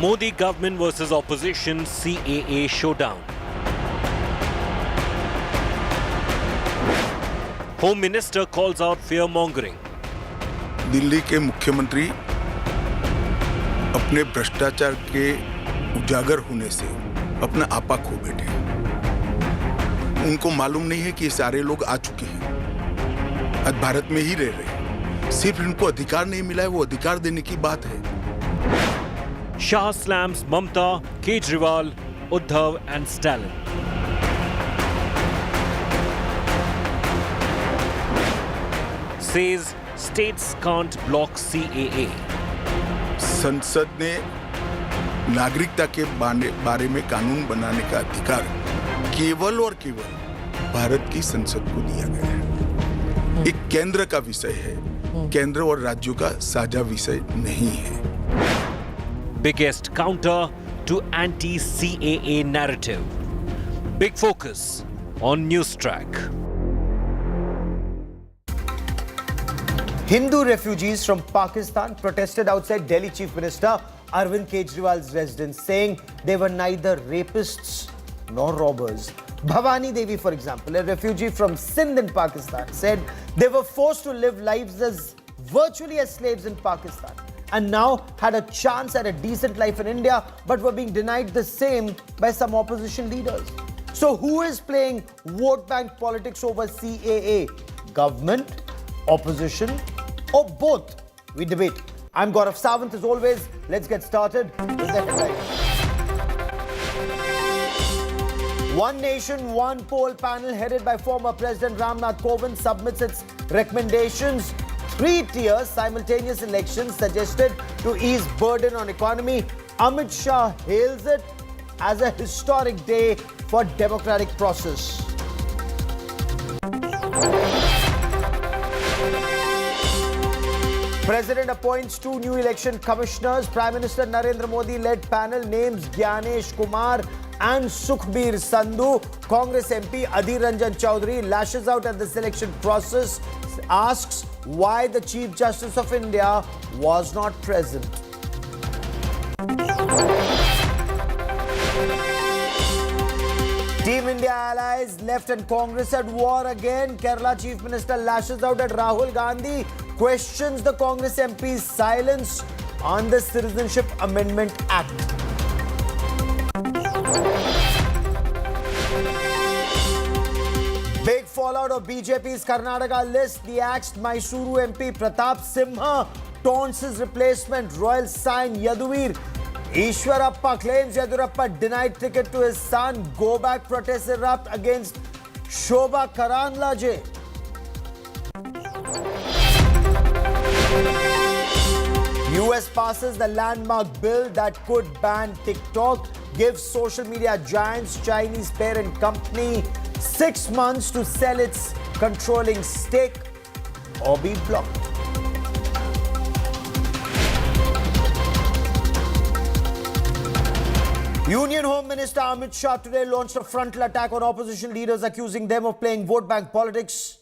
Modi government versus opposition CAA showdown. Home Minister calls out fear-mongering. Delhi के मुख्यमंत्री अपने भ्रष्टाचार के उजागर होने से अपना आपा खो बैठे। उनको मालूम नहीं है कि ये सारे लोग आ चुके हैं, आज भारत में ही रह रहे हैं। सिर्फ इनको अधिकार नहीं मिला है, वो अधिकार देने की बात है। Shah slams Mamta, Kejriwal, Uddhav and Stalin. Says states can't block CAA. संसद ने नागरिकता के बारे में कानून बनाने का अधिकार केवल और केवल भारत की संसद को दिया गया है। एक केंद्र का विषय है, केंद्र और राज्यों का साझा विषय नहीं है। Biggest counter to anti-CAA narrative. Big focus on Newstrack. Hindu refugees from Pakistan protested outside Delhi Chief Minister Arvind Kejriwal's residence, saying they were neither rapists nor robbers. Bhavani Devi, for example, a refugee from Sindh in Pakistan, said they were forced to live lives as virtually as slaves in Pakistan, and now had a chance at a decent life in India, but were being denied the same by some opposition leaders. So who is playing vote bank politics over CAA? Government, opposition, or both? We debate. I'm Gaurav Sawant as always. Let's get started with the headlines. One Nation, One Poll panel headed by former President Ramnath Kovind submits its recommendations. 3-tier simultaneous elections suggested to ease burden on economy. Amit Shah hails it as a historic day for democratic process. President appoints 2 new election commissioners. Prime Minister Narendra Modi led panel names Gyanesh Kumar and Sukhbir Sandhu. Congress MP Adhir Ranjan Chaudhary lashes out at the selection process, asks why the Chief Justice of India was not present. Team India allies left and Congress at war again. Kerala Chief Minister lashes out at Rahul Gandhi, questions the Congress MP's silence on the Citizenship Amendment Act. Big fallout of BJP's Karnataka list. The axed Mysuru MP Pratap Simha taunts his replacement, royal sign Yaduvir. Ishwarappa claims Yadurappa denied ticket to his son. Go back protests erupt against Shobha Karanlaje. US passes the landmark bill that could ban TikTok, gives social media giants Chinese parent company 6 months to sell its controlling stake or be blocked. Union Home Minister Amit Shah today launched a frontal attack on opposition leaders, accusing them of playing vote bank politics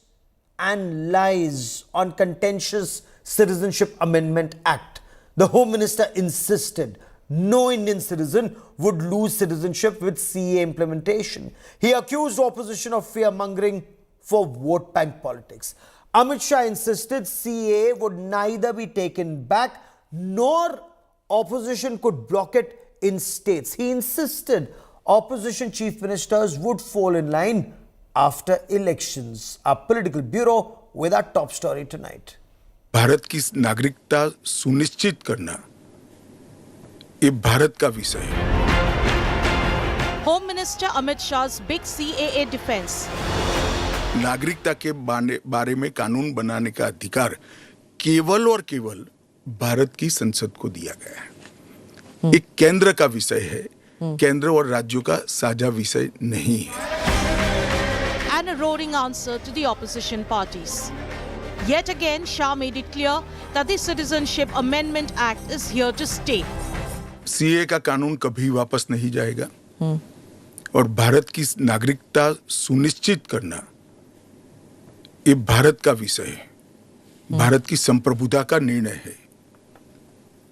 and lies on contentious Citizenship Amendment Act. The Home Minister insisted no Indian citizen would lose citizenship with CAA implementation. He accused opposition of fear-mongering for vote bank politics. Amit Shah insisted CAA would neither be taken back nor opposition could block it in states. He insisted opposition chief ministers would fall in line after elections. Our political bureau with our top story tonight. Bharat की नागरिकता सुनिश्चित करना ये भारत का विषय है। Home Minister Amit Shah's big CAA defense. नागरिकता के बारे में कानून बनाने का अधिकार केवल और केवल भारत की संसद को दिया गया है। एक केंद्र का विषय है, केंद्र और राज्यों का साझा विषय नहीं है। And a roaring answer to the opposition parties. Yet again, Shah made it clear that the Citizenship Amendment Act is here to stay. CA का कानून कभी वापस नहीं जाएगा और भारत की नागरिकता सुनिश्चित करना ये भारत का विषय है, भारत की संप्रभुता का निर्णय है।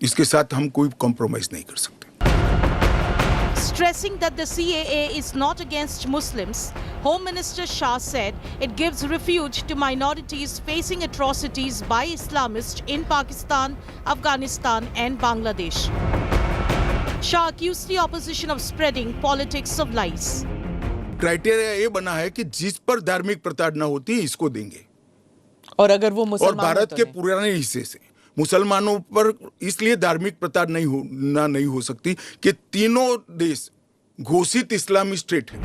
इसके साथ हम कोई कॉम्प्रोमाइज नहीं कर सकते। Stressing that the CAA is not against Muslims, Home Minister Shah said it gives refuge to minorities facing atrocities by Islamists in Pakistan, Afghanistan and Bangladesh. Shah accused the opposition of spreading politics of lies. Criteria ये बना है कि जिस पर धार्मिक प्रताड़ना होती है इसको देंगे, और अगर वो मुसलमान और भारत के पुराने हिस्से से मुसलमानों पर इसलिए धार्मिक प्रताड़ना नहीं हो सकती कि तीनों देश घोषित इस्लामी स्टेट है।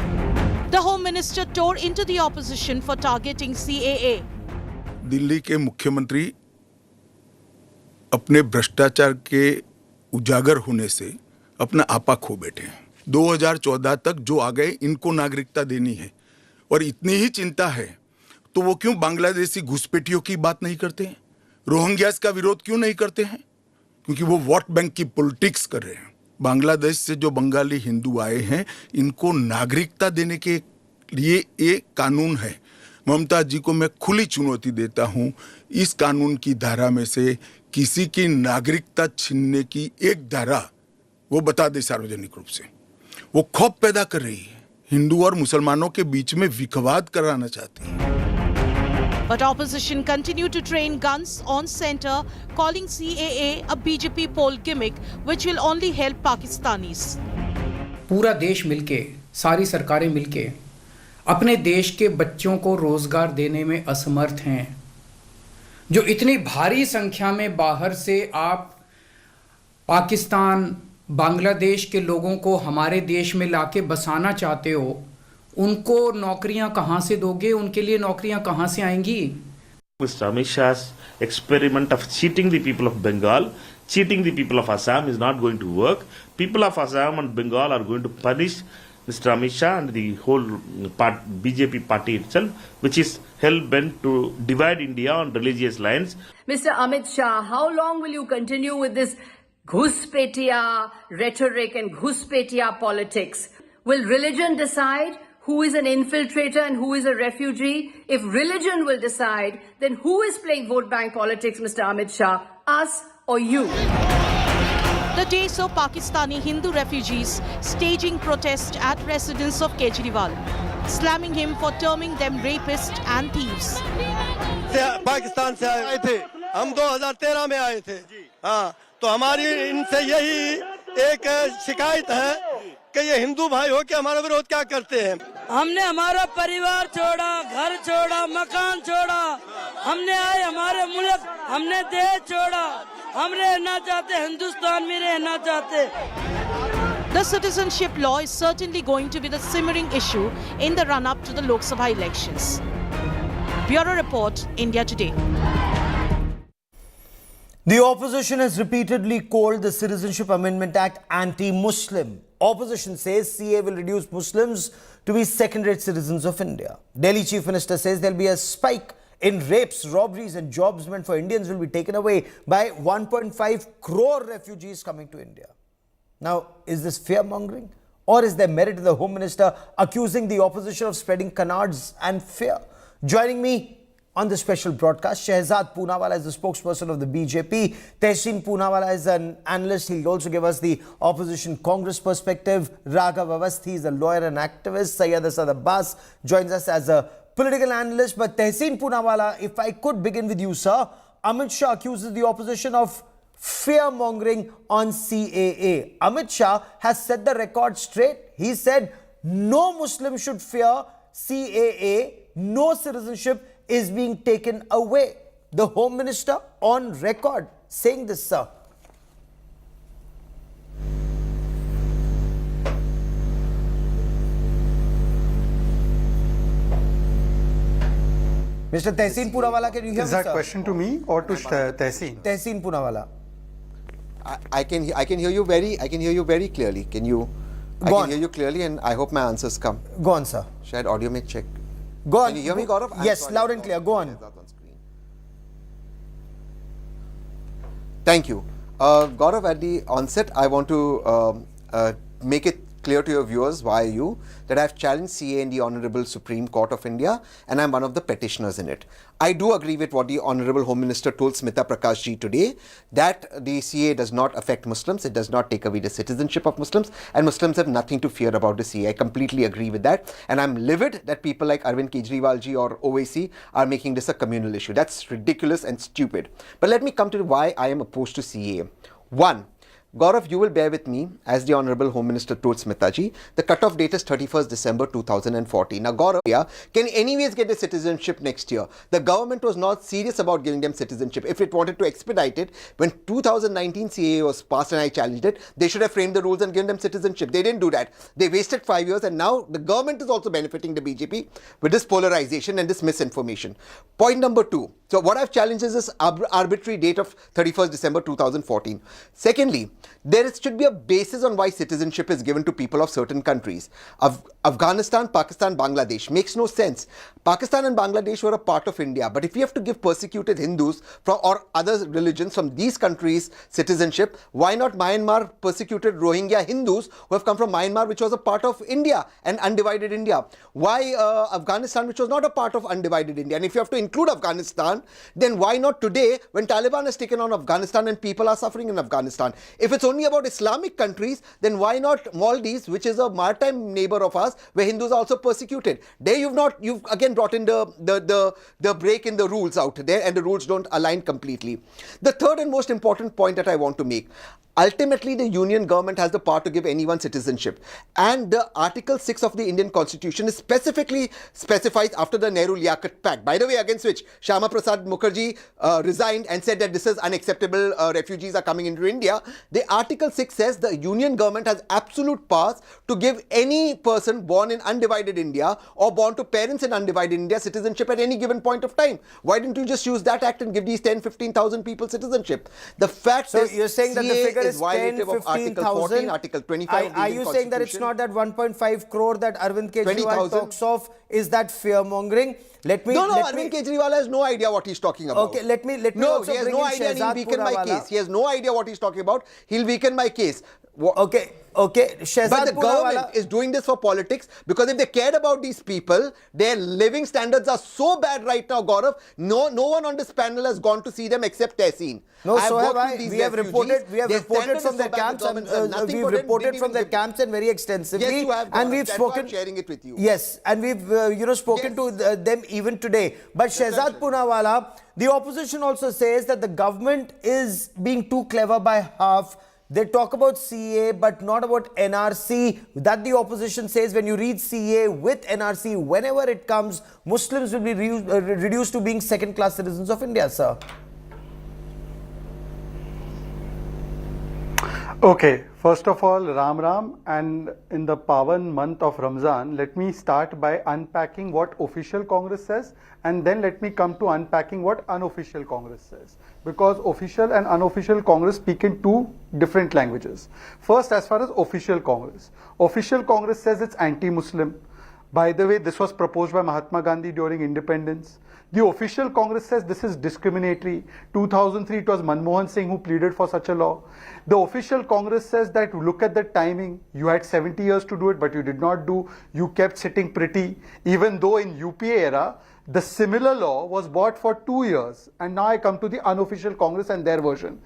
The Home Minister tore into the opposition for targeting CAA. Delhi के मुख्यमंत्री अपने भ्रष्टाचार के उजागर होने से अपना आपा खो बैठे हैं। 2014 तक जो आ गए इनको नागरिकता देनी है, और इतनी ही चिंता है तो वो क्यों बांग्लादेशी घुसपैठियों की बात नहीं करते हैं, रोहिंग्यास का विरोध क्यों नहीं करते हैं? क्योंकि वो वोट बैंक की पॉलिटिक्स कर रहे हैं। बांग्लादेश से जो बंगाली हिंदू आए हैं इनको नागरिकता देने के लिए एक कानून है। ममता जी को मैं खुली चुनौती देता हूं, इस कानून की धारा में से किसी की नागरिकता छीनने की एक धारा वो बता दे सार्वजनिक रूप से। वो खौफ पैदा कर रही है, हिंदू और मुसलमानों के बीच में विखवाद कराना चाहती है। But opposition continued to train guns on center, calling CAA a BJP poll gimmick which will only help Pakistanis. पूरा देश मिलके, सारी सरकारें मिलके अपने देश के बच्चों को रोजगार देने में असमर्थ हैं। जो इतनी भारी संख्या में बाहर से आप पाकिस्तान, बांग्लादेश के लोगों को हमारे देश में लाके बसाना चाहते हो, उनको नौकरियां कहां से दोगे? उनके लिए नौकरियां कहां से आएंगी? Mr. Amit Shah's experiment of cheating the people of Bengal, cheating the people of Assam is not going to work. People of Assam and Bengal are going to punish Mr. Amit Shah and the whole BJP party itself, which is hell-bent to divide India on religious lines. Mr. Amit Shah, how long will you continue with this Ghuspetia rhetoric and Ghuspetia politics? Will religion decide who is an infiltrator and who is a refugee? If religion will decide, then who is playing vote bank politics, Mr. Amit Shah? Us or you? The day saw Pakistani Hindu refugees staging protest at residence of Kejriwal, slamming him for terming them rapists and thieves. Pakistan से आए थे, हम 2013 में आए थे। हाँ, तो हमारी इनसे यही एक शिकायत है कि ये हिंदू भाई हो के हमारा विरोध क्या करते हैं। हमने हमारा परिवार छोड़ा, घर छोड़ा, मकान छोड़ा, हमने आए हमारे मुल्क, हमने देश छोड़ा, हम रहना चाहते, हिंदुस्तान में रहना चाहते। The citizenship law is certainly going to be the simmering issue in the run-up to the Lok Sabha elections. Bureau Report, India Today. The opposition has repeatedly called the Citizenship Amendment Act anti-Muslim. Opposition says CAA will reduce Muslims to be second-rate citizens of India. Delhi Chief Minister says there will be a spike in rapes, robberies and jobs meant for Indians will be taken away by 1.5 crore refugees coming to India. Now, is this fear-mongering? Or is there merit in the Home Minister accusing the opposition of spreading canards and fear? Joining me on the special broadcast, Shehzad Poonawala is the spokesperson of the BJP. Tehseen Poonawala is an analyst. He'll also give us the opposition Congress perspective. Raghav Avasthi is a lawyer and activist. Syed Asad Abbas joins us as a political analyst. But Tehseen Poonawala, if I could begin with you, sir. Amit Shah accuses the opposition of fear-mongering on CAA. Amit Shah has set the record straight. He said no Muslim should fear CAA, no citizenship is being taken away. The Home Minister on record saying this, sir. Mr. Tehseen Poonawala, can you hear me, sir? Is that question to me or to Tehseen? Tehseen Poonawala. I can hear you very clearly. Can you? I can hear you clearly, and I hope my answers come. Go on, sir. Should audio mic check? Go on. Can you hear me, Gaurav? Yes, loud and clear. Go on. Thank you. Gaurav, at the onset, I want to make it clear to your viewers via you that I've challenged CAA in the Honorable Supreme Court of India and I'm one of the petitioners in it. I do agree with what the Honorable Home Minister told Smita Prakash ji today, that the CAA does not affect Muslims, it does not take away the citizenship of Muslims, and Muslims have nothing to fear about the CAA. I completely agree with that, and I'm livid that people like Arvind Kejriwal ji or OAC are making this a communal issue. That's ridiculous and stupid. But let me come to why I am opposed to CAA. One, Gaurav, you will bear with me, as the Honorable Home Minister told Smita ji, the cut-off date is 31st December 2014. Now, Gaurav can anyways get the citizenship next year. The government was not serious about giving them citizenship. If it wanted to expedite it, when 2019 CAA was passed and I challenged it, they should have framed the rules and given them citizenship. They didn't do that. They wasted 5 years, and now the government is also benefiting the BJP with this polarization and this misinformation. Point number 2. So what I've challenged is this arbitrary date of 31st December 2014. Secondly, there should be a basis on why citizenship is given to people of certain countries. Afghanistan, Pakistan, Bangladesh makes no sense. Pakistan and Bangladesh were a part of India, but if we have to give persecuted Hindus or other religions from these countries citizenship, why not Myanmar persecuted Rohingya Hindus who have come from Myanmar, which was a part of India and undivided India? Why Afghanistan, which was not a part of undivided India? And if you have to include Afghanistan, then why not today when Taliban has taken on Afghanistan and people are suffering in Afghanistan? If it's only about Islamic countries, then why not Maldives, which is a maritime neighbor of ours, where Hindus are also persecuted? There you've again brought in the break in the rules out there, and the rules don't align completely. The third and most important point that I want to make, ultimately the union government has the power to give anyone citizenship, and the Article 6 of the Indian Constitution is specifically specifies after the Nehru-Liaquat Pact, by the way, against which Shyama Prasad Mukherjee resigned and said that this is unacceptable, refugees are coming into India. The Article 6 says the union government has absolute powers to give any person born in undivided India or born to parents in undivided India citizenship at any given point of time. Why didn't you just use that act and give these 10-15,000 people citizenship? The fact So is, you're saying that the figure is 10, violative of Article 14, Article 25 of the Are Indian you saying that it's not that 1.5 crore that Arvind Kejriwal talks of? Is that fear-mongering? Arvind Kejriwal has no idea what he's talking about. Okay, let me No, also he has bring no in idea and he'll Shehzad weaken my Poonawala. case. He has no idea what he's talking about. He'll weaken my case. Okay, Shehzad But the Poonawala government is doing this for politics, because if they cared about these people, their living standards are so bad right now, Gaurav. No one on this panel has gone to see them except Tehseen. No, so have I. We have reported from their camps, and we've reported from their camps and very extensively. Yes, you have, and we've That's spoken. why I'm sharing it with you. Yes, and we've spoken to them even today. But Shehzad Poonawala, the opposition also says that the government is being too clever by half. They talk about CAA but not about NRC. That the opposition says when you read CAA with NRC, whenever it comes, Muslims will be reduced to being second-class citizens of India, sir. Okay, first of all, Ram, and in the Pavan month of Ramzan, let me start by unpacking what official Congress says, and then let me come to unpacking what unofficial Congress says. Because official and unofficial Congress speak in two different languages. First, as far as official Congress says it's anti-Muslim. By the way, this was proposed by Mahatma Gandhi during independence. The official Congress says this is discriminatory. 2003, it was Manmohan Singh who pleaded for such a law. The official Congress says that look at the timing. You had 70 years to do it, but you did not do. You kept sitting pretty. Even though in UPA era, the similar law was brought for 2 years. And now I come to the unofficial Congress and their version.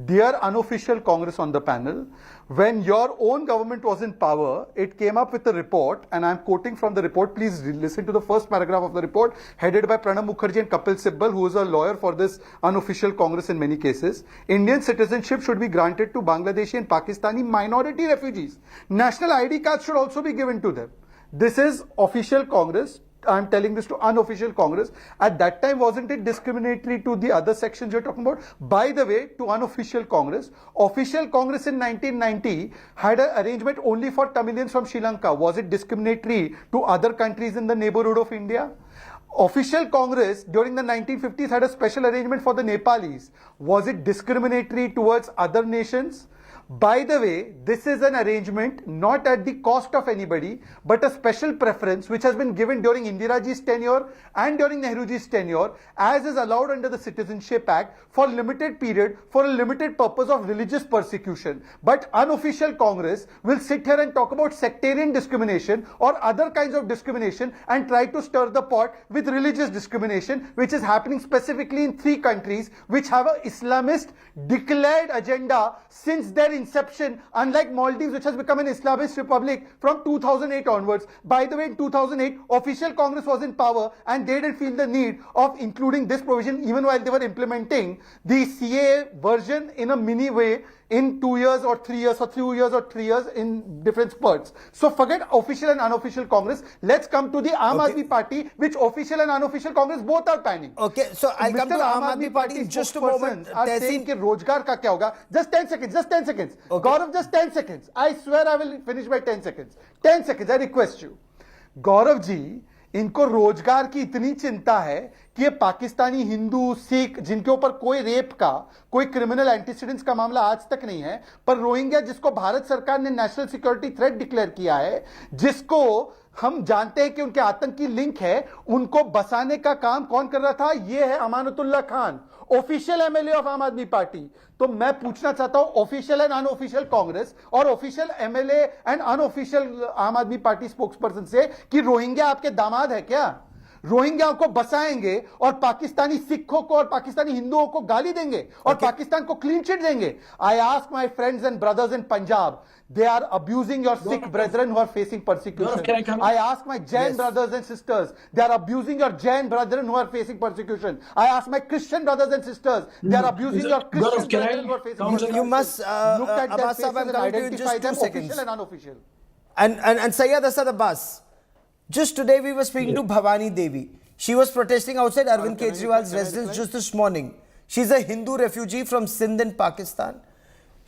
Dear unofficial Congress on the panel, when your own government was in power, it came up with a report, and I'm quoting from the report. Please listen to the first paragraph of the report, headed by Pranab Mukherjee and Kapil Sibal, who is a lawyer for this unofficial Congress in many cases. Indian citizenship should be granted to Bangladeshi and Pakistani minority refugees. National ID cards should also be given to them. This is official Congress. I'm telling this to unofficial Congress. At that time, wasn't it discriminatory to the other sections you're talking about? By the way, to unofficial Congress, official Congress in 1990 had an arrangement only for Tamilians from Sri Lanka. Was it discriminatory to other countries in the neighborhood of India? Official Congress during the 1950s had a special arrangement for the Nepalis. Was it discriminatory towards other nations? By the way, this is an arrangement not at the cost of anybody, but a special preference which has been given during Indira ji's tenure and during Nehru ji's tenure, as is allowed under the Citizenship Act for limited period for a limited purpose of religious persecution. But unofficial Congress will sit here and talk about sectarian discrimination or other kinds of discrimination and try to stir the pot with religious discrimination, which is happening specifically in 3 countries which have an Islamist declared agenda since their inception, unlike Maldives, which has become an Islamist republic from 2008 onwards. By the way, in 2008, official Congress was in power and they didn't feel the need of including this provision even while they were implementing the CAA version in a mini way in 2 years or 3 years or 2 years or 3 years in different spurts. So forget official and unofficial Congress. Let's come to the Aam Aadmi Party, which official and unofficial Congress both are planning. Okay, so I'll come to Aam Aadmi Party in just a moment. Are saying कि रोजगार का क्या होगा? Just 10 seconds, just 10 seconds. Okay. Gaurav, just 10 seconds. I swear I will finish by 10 seconds. 10 seconds, I request you. Gaurav ji, इनको रोजगार की इतनी चिंता है कि ये पाकिस्तानी हिंदू सिख जिनके ऊपर कोई रेप का कोई क्रिमिनल एंटीसीडेंट्स का मामला आज तक नहीं है, पर रोहिंग्या जिसको भारत सरकार ने नेशनल सिक्योरिटी थ्रेट डिक्लेयर किया है, जिसको हम जानते हैं कि उनके आतंकी लिंक है, उनको बसाने का काम कौन कर रहा था? ये है Amanatullah Khan, official MLA of आम आदमी पार्टी। तो मैं पूछना चाहता हूं ऑफिशियल एंड अनऑफिशियल कांग्रेस और ऑफिशियल एमएलए एंड अनऑफिशियल आम आदमी पार्टी स्पोक्सपर्सन से कि रोहिंग्या आपके दामाद है क्या? रोहिंग्याओं को बसाएंगे और पाकिस्तानी सिखों को और पाकिस्तानी हिंदुओं को गाली देंगे और पाकिस्तान को क्लीन चिट देंगे। I ask my friends and brothers in Punjab, they are abusing your Sikh brethren who are facing persecution. I ask my Jain brothers and sisters, they are abusing your Jain brethren who are facing persecution. I ask my Christian brothers and sisters, they are abusing your Christian brethren who are facing persecution. You must look at their Abbas faces and identify them official and unofficial. And Sayyid Asad Abbas, just today we were speaking to Bhavani Devi. She was protesting outside Arvind Kejriwal's residence just this morning. She's a Hindu refugee from Sindh in Pakistan.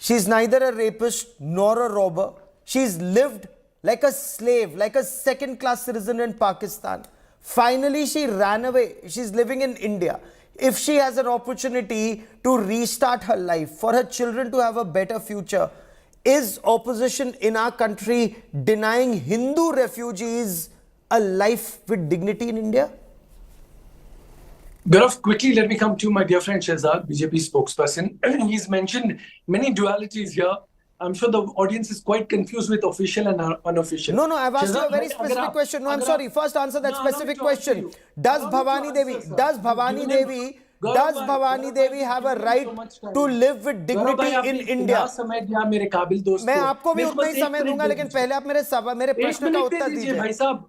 She's neither a rapist nor a robber. She's lived like a slave, like a second-class citizen in Pakistan. Finally, she ran away. She's living in India. If she has an opportunity to restart her life, for her children to have a better future, is opposition in our country denying Hindu refugees a life with dignity in India? Gaurav, quickly let me come to my dear friend Shehzad, BJP spokesperson. He's mentioned many dualities here. I'm sure the audience is quite confused with official and unofficial. No, I've asked you a very specific question. No, I'm sorry. First answer that specific question. Does Bhavani Devi have a right to live with dignity in India? मैं आपको भी उतना ही समय दूंगा, लेकिन पहले आप मेरे प्रश्न का उत्तर दीजिए।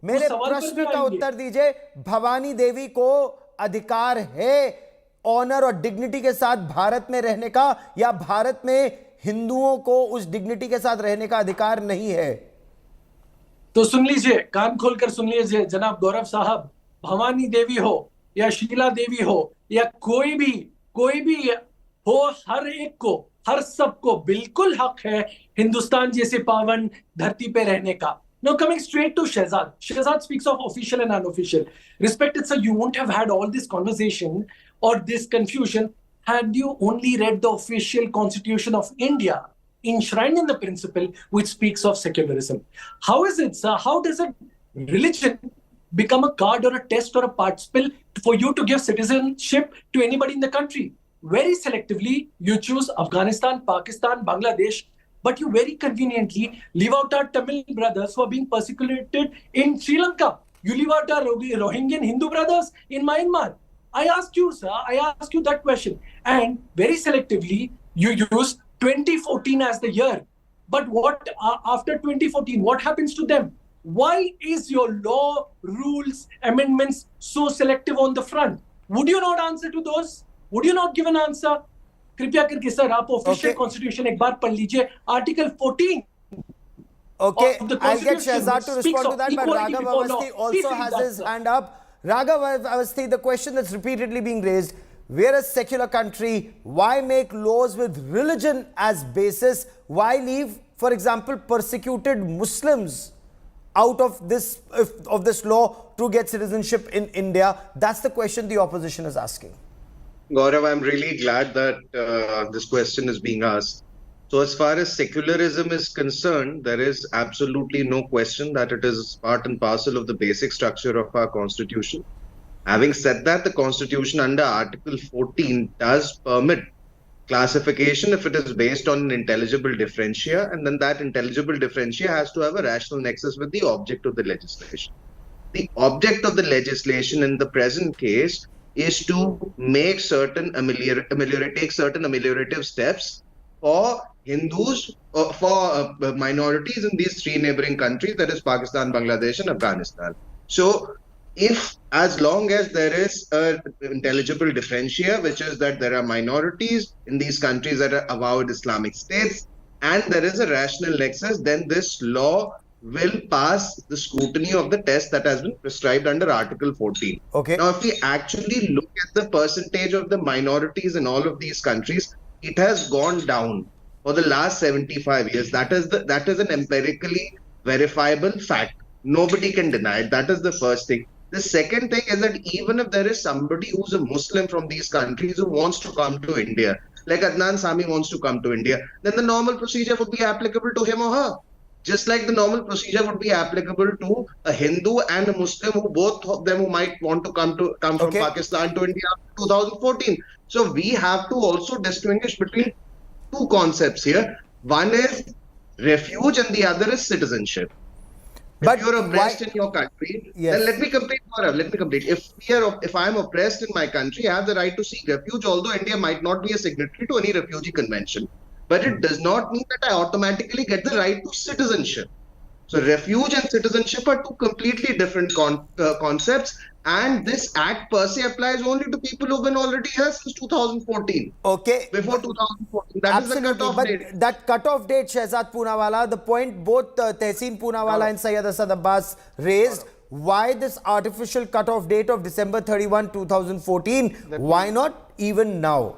मेरे प्रश्न का उत्तर दीजिए। भवानी देवी को अधिकार है ऑनर और डिग्निटी के साथ भारत में रहने का, या भारत में हिंदुओं को उस डिग्निटी के साथ रहने का अधिकार नहीं है? तो सुन लीजिए, कान खोलकर सुन लीजिए जनाब गौरव साहब, भवानी देवी हो या शीला देवी हो या कोई भी हो, हर एक को, हर सबको बिल्कुल हक है हिंदुस्तान जैसे पावन धरती पे रहने का। Now coming straight to Shehzad. Shehzad speaks of official and unofficial. Respected sir, you won't have had all this conversation or this confusion had you only read the official constitution of India, enshrined in the principle which speaks of secularism. How is it, sir? How does a religion become a card or a test or a participle for you to give citizenship to anybody in the country? Very selectively, you choose Afghanistan, Pakistan, Bangladesh, but you very conveniently leave out our Tamil brothers who are being persecuted in Sri Lanka. You leave out our Rohingyan Hindu brothers in Myanmar. I ask you, sir, I ask you that question. And very selectively, you use 2014 as the year. But what after 2014, what happens to them? Why is your law, rules, amendments so selective on the front? Would you not answer to those? Would you not give an answer? कृपया करके sir आप official constitution एक बार पढ़ लीजिए, article 14. Okay, I'll get Shehzad to respond to that, but Raghav Awasthi also has his hand up. Raghav Awasthi, the question that's repeatedly being raised, we're a secular country, why make laws with religion as basis? Why leave, for example, persecuted Muslims out of this law to get citizenship in India? That's the question the opposition is asking. Gaurav, I'm really glad that this question is being asked. So, as far as secularism is concerned, there is absolutely no question that it is part and parcel of the basic structure of our constitution. Having said that, the constitution under Article 14 does permit classification if it is based on an intelligible differentia, and then that intelligible differentia has to have a rational nexus with the object of the legislation. The object of the legislation in the present case is to make certain take certain ameliorative steps for Hindus, for minorities in these three neighboring countries, that is Pakistan, Bangladesh, and Afghanistan. So, as long as there is an intelligible differentia, which is that there are minorities in these countries that are avowed Islamic states, and there is a rational nexus, then this law will pass the scrutiny of the test that has been prescribed under Article 14. Okay. Now, if we actually look at the percentage of the minorities in all of these countries, it has gone down for the last 75 years. That is an empirically verifiable fact. Nobody can deny it. That is the first thing. The second thing is that even if there is somebody who's a Muslim from these countries who wants to come to India, like Adnan Sami wants to come to India, then the normal procedure would be applicable to him or her. Just like the normal procedure would be applicable to a Hindu and a Muslim, who both of them who might want to come from Pakistan to India after 2014. So we have to also distinguish between two concepts here. One is refuge and the other is citizenship. If you're oppressed in your country, then let me complete, Gaurav. Let me complete. If I'm oppressed in my country, I have the right to seek refuge, although India might not be a signatory to any refugee convention. But it does not mean that I automatically get the right to citizenship. So refuge and citizenship are two completely different concepts, and this act per se applies only to people who've been already here since 2014. Okay. Before 2014. That is the cutoff date. That cutoff date, Shehzad Poonawalla, the point both Tehseen Poonawalla and Syed Asad Abbas raised, why this artificial cutoff date of December 31, 2014? Why not even now?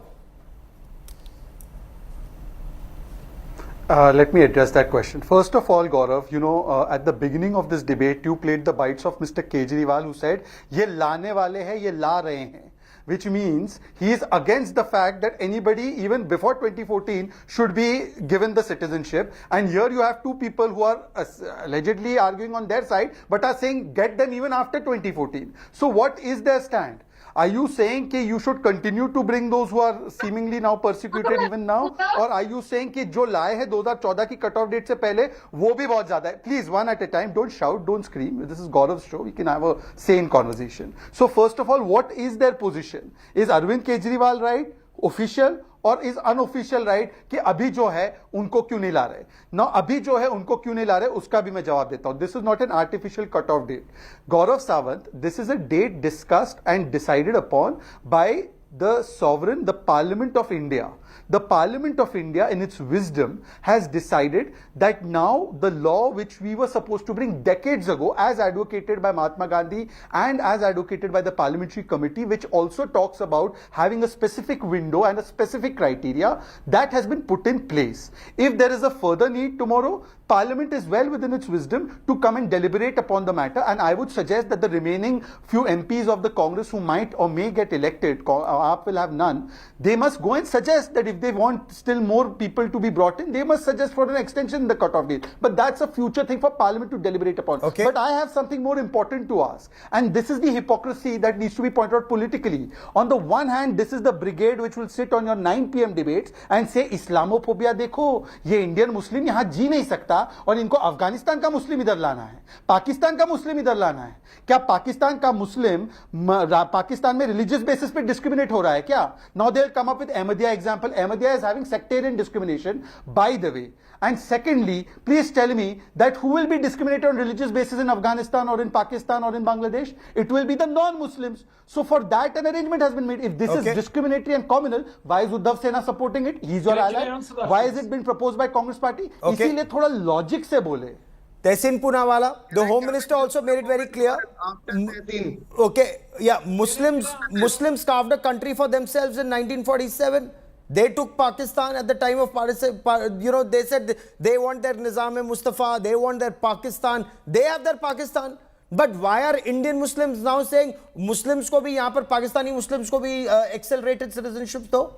Let me address that question. First of all, Gaurav, at the beginning of this debate, you played the bites of Mr. Kejriwal, who said, "Ye laane wale hai, ye la rahe hain," which means he is against the fact that anybody, even before 2014, should be given the citizenship. And here you have two people who are allegedly arguing on their side, but are saying get them even after 2014. So what is their stand? Are you saying that you should continue to bring those who are seemingly now persecuted even now? Or are you saying that जो लाए हैं 2014 की cutoff date से पहले वो भी बहुत ज़्यादा है? Please, one at a time. Don't shout, don't scream. This is Gaurav's show. We can have a sane conversation. So first of all, what is their position? Is Arvind Kejriwal right? Official? और is unofficial right कि अभी जो है उनको क्यों नहीं ला रहे ना अभी जो है उनको क्यों नहीं ला रहे उसका भी मैं जवाब देता हूं this is not an artificial cut off date Gaurav Sawant this is a date discussed and decided upon by the sovereign, the Parliament of India. The Parliament of India, in its wisdom, has decided that now the law which we were supposed to bring decades ago, as advocated by Mahatma Gandhi and as advocated by the Parliamentary Committee, which also talks about having a specific window and a specific criteria, that has been put in place. If there is a further need tomorrow, Parliament is well within its wisdom to come and deliberate upon the matter, and I would suggest that the remaining few MPs of the Congress who might or may get elected, AAP will have none, they must go and suggest that if they want still more people to be brought in, they must suggest for an extension in the cutoff date. But that's a future thing for Parliament to deliberate upon. Okay. But I have something more important to ask, and this is the hypocrisy that needs to be pointed out politically. On the one hand, this is the brigade which will sit on your 9 PM debates and say Islamophobia देखो ये Indian Muslim यहाँ जी नहीं सकता और इनको अफगानिस्तान का मुस्लिम इधर लाना है, पाकिस्तान का मुस्लिम इधर लाना है. क्या पाकिस्तान का मुस्लिम पाकिस्तान में रिलीजियस बेसिस पे डिस्क्रिमिनेट हो रहा है क्या? Now they'll come up with Ahmadiyya example. Ahmadiyya is having sectarian discrimination, by the way. And secondly, please tell me that who will be discriminated on religious basis in Afghanistan or in Pakistan or in Bangladesh? It will be the non-Muslims. So for that an arrangement has been made. If this is discriminatory and communal, why is Uddhav Sena supporting it? He's your ally. Why has it been proposed by Congress party? इसीलिए थोड़ा logic से बोले. Tehseen Poonawalla, the Home Minister also made it very clear. Okay, yeah, Muslims carved a country for themselves in 1947. They took Pakistan at the time of they said they want their Nizam-e-Mustafa, they want their Pakistan, they have their Pakistan. But why are Indian Muslims now saying Muslims को भी यहाँ पर Pakistani Muslims को भी accelerated citizenship दो?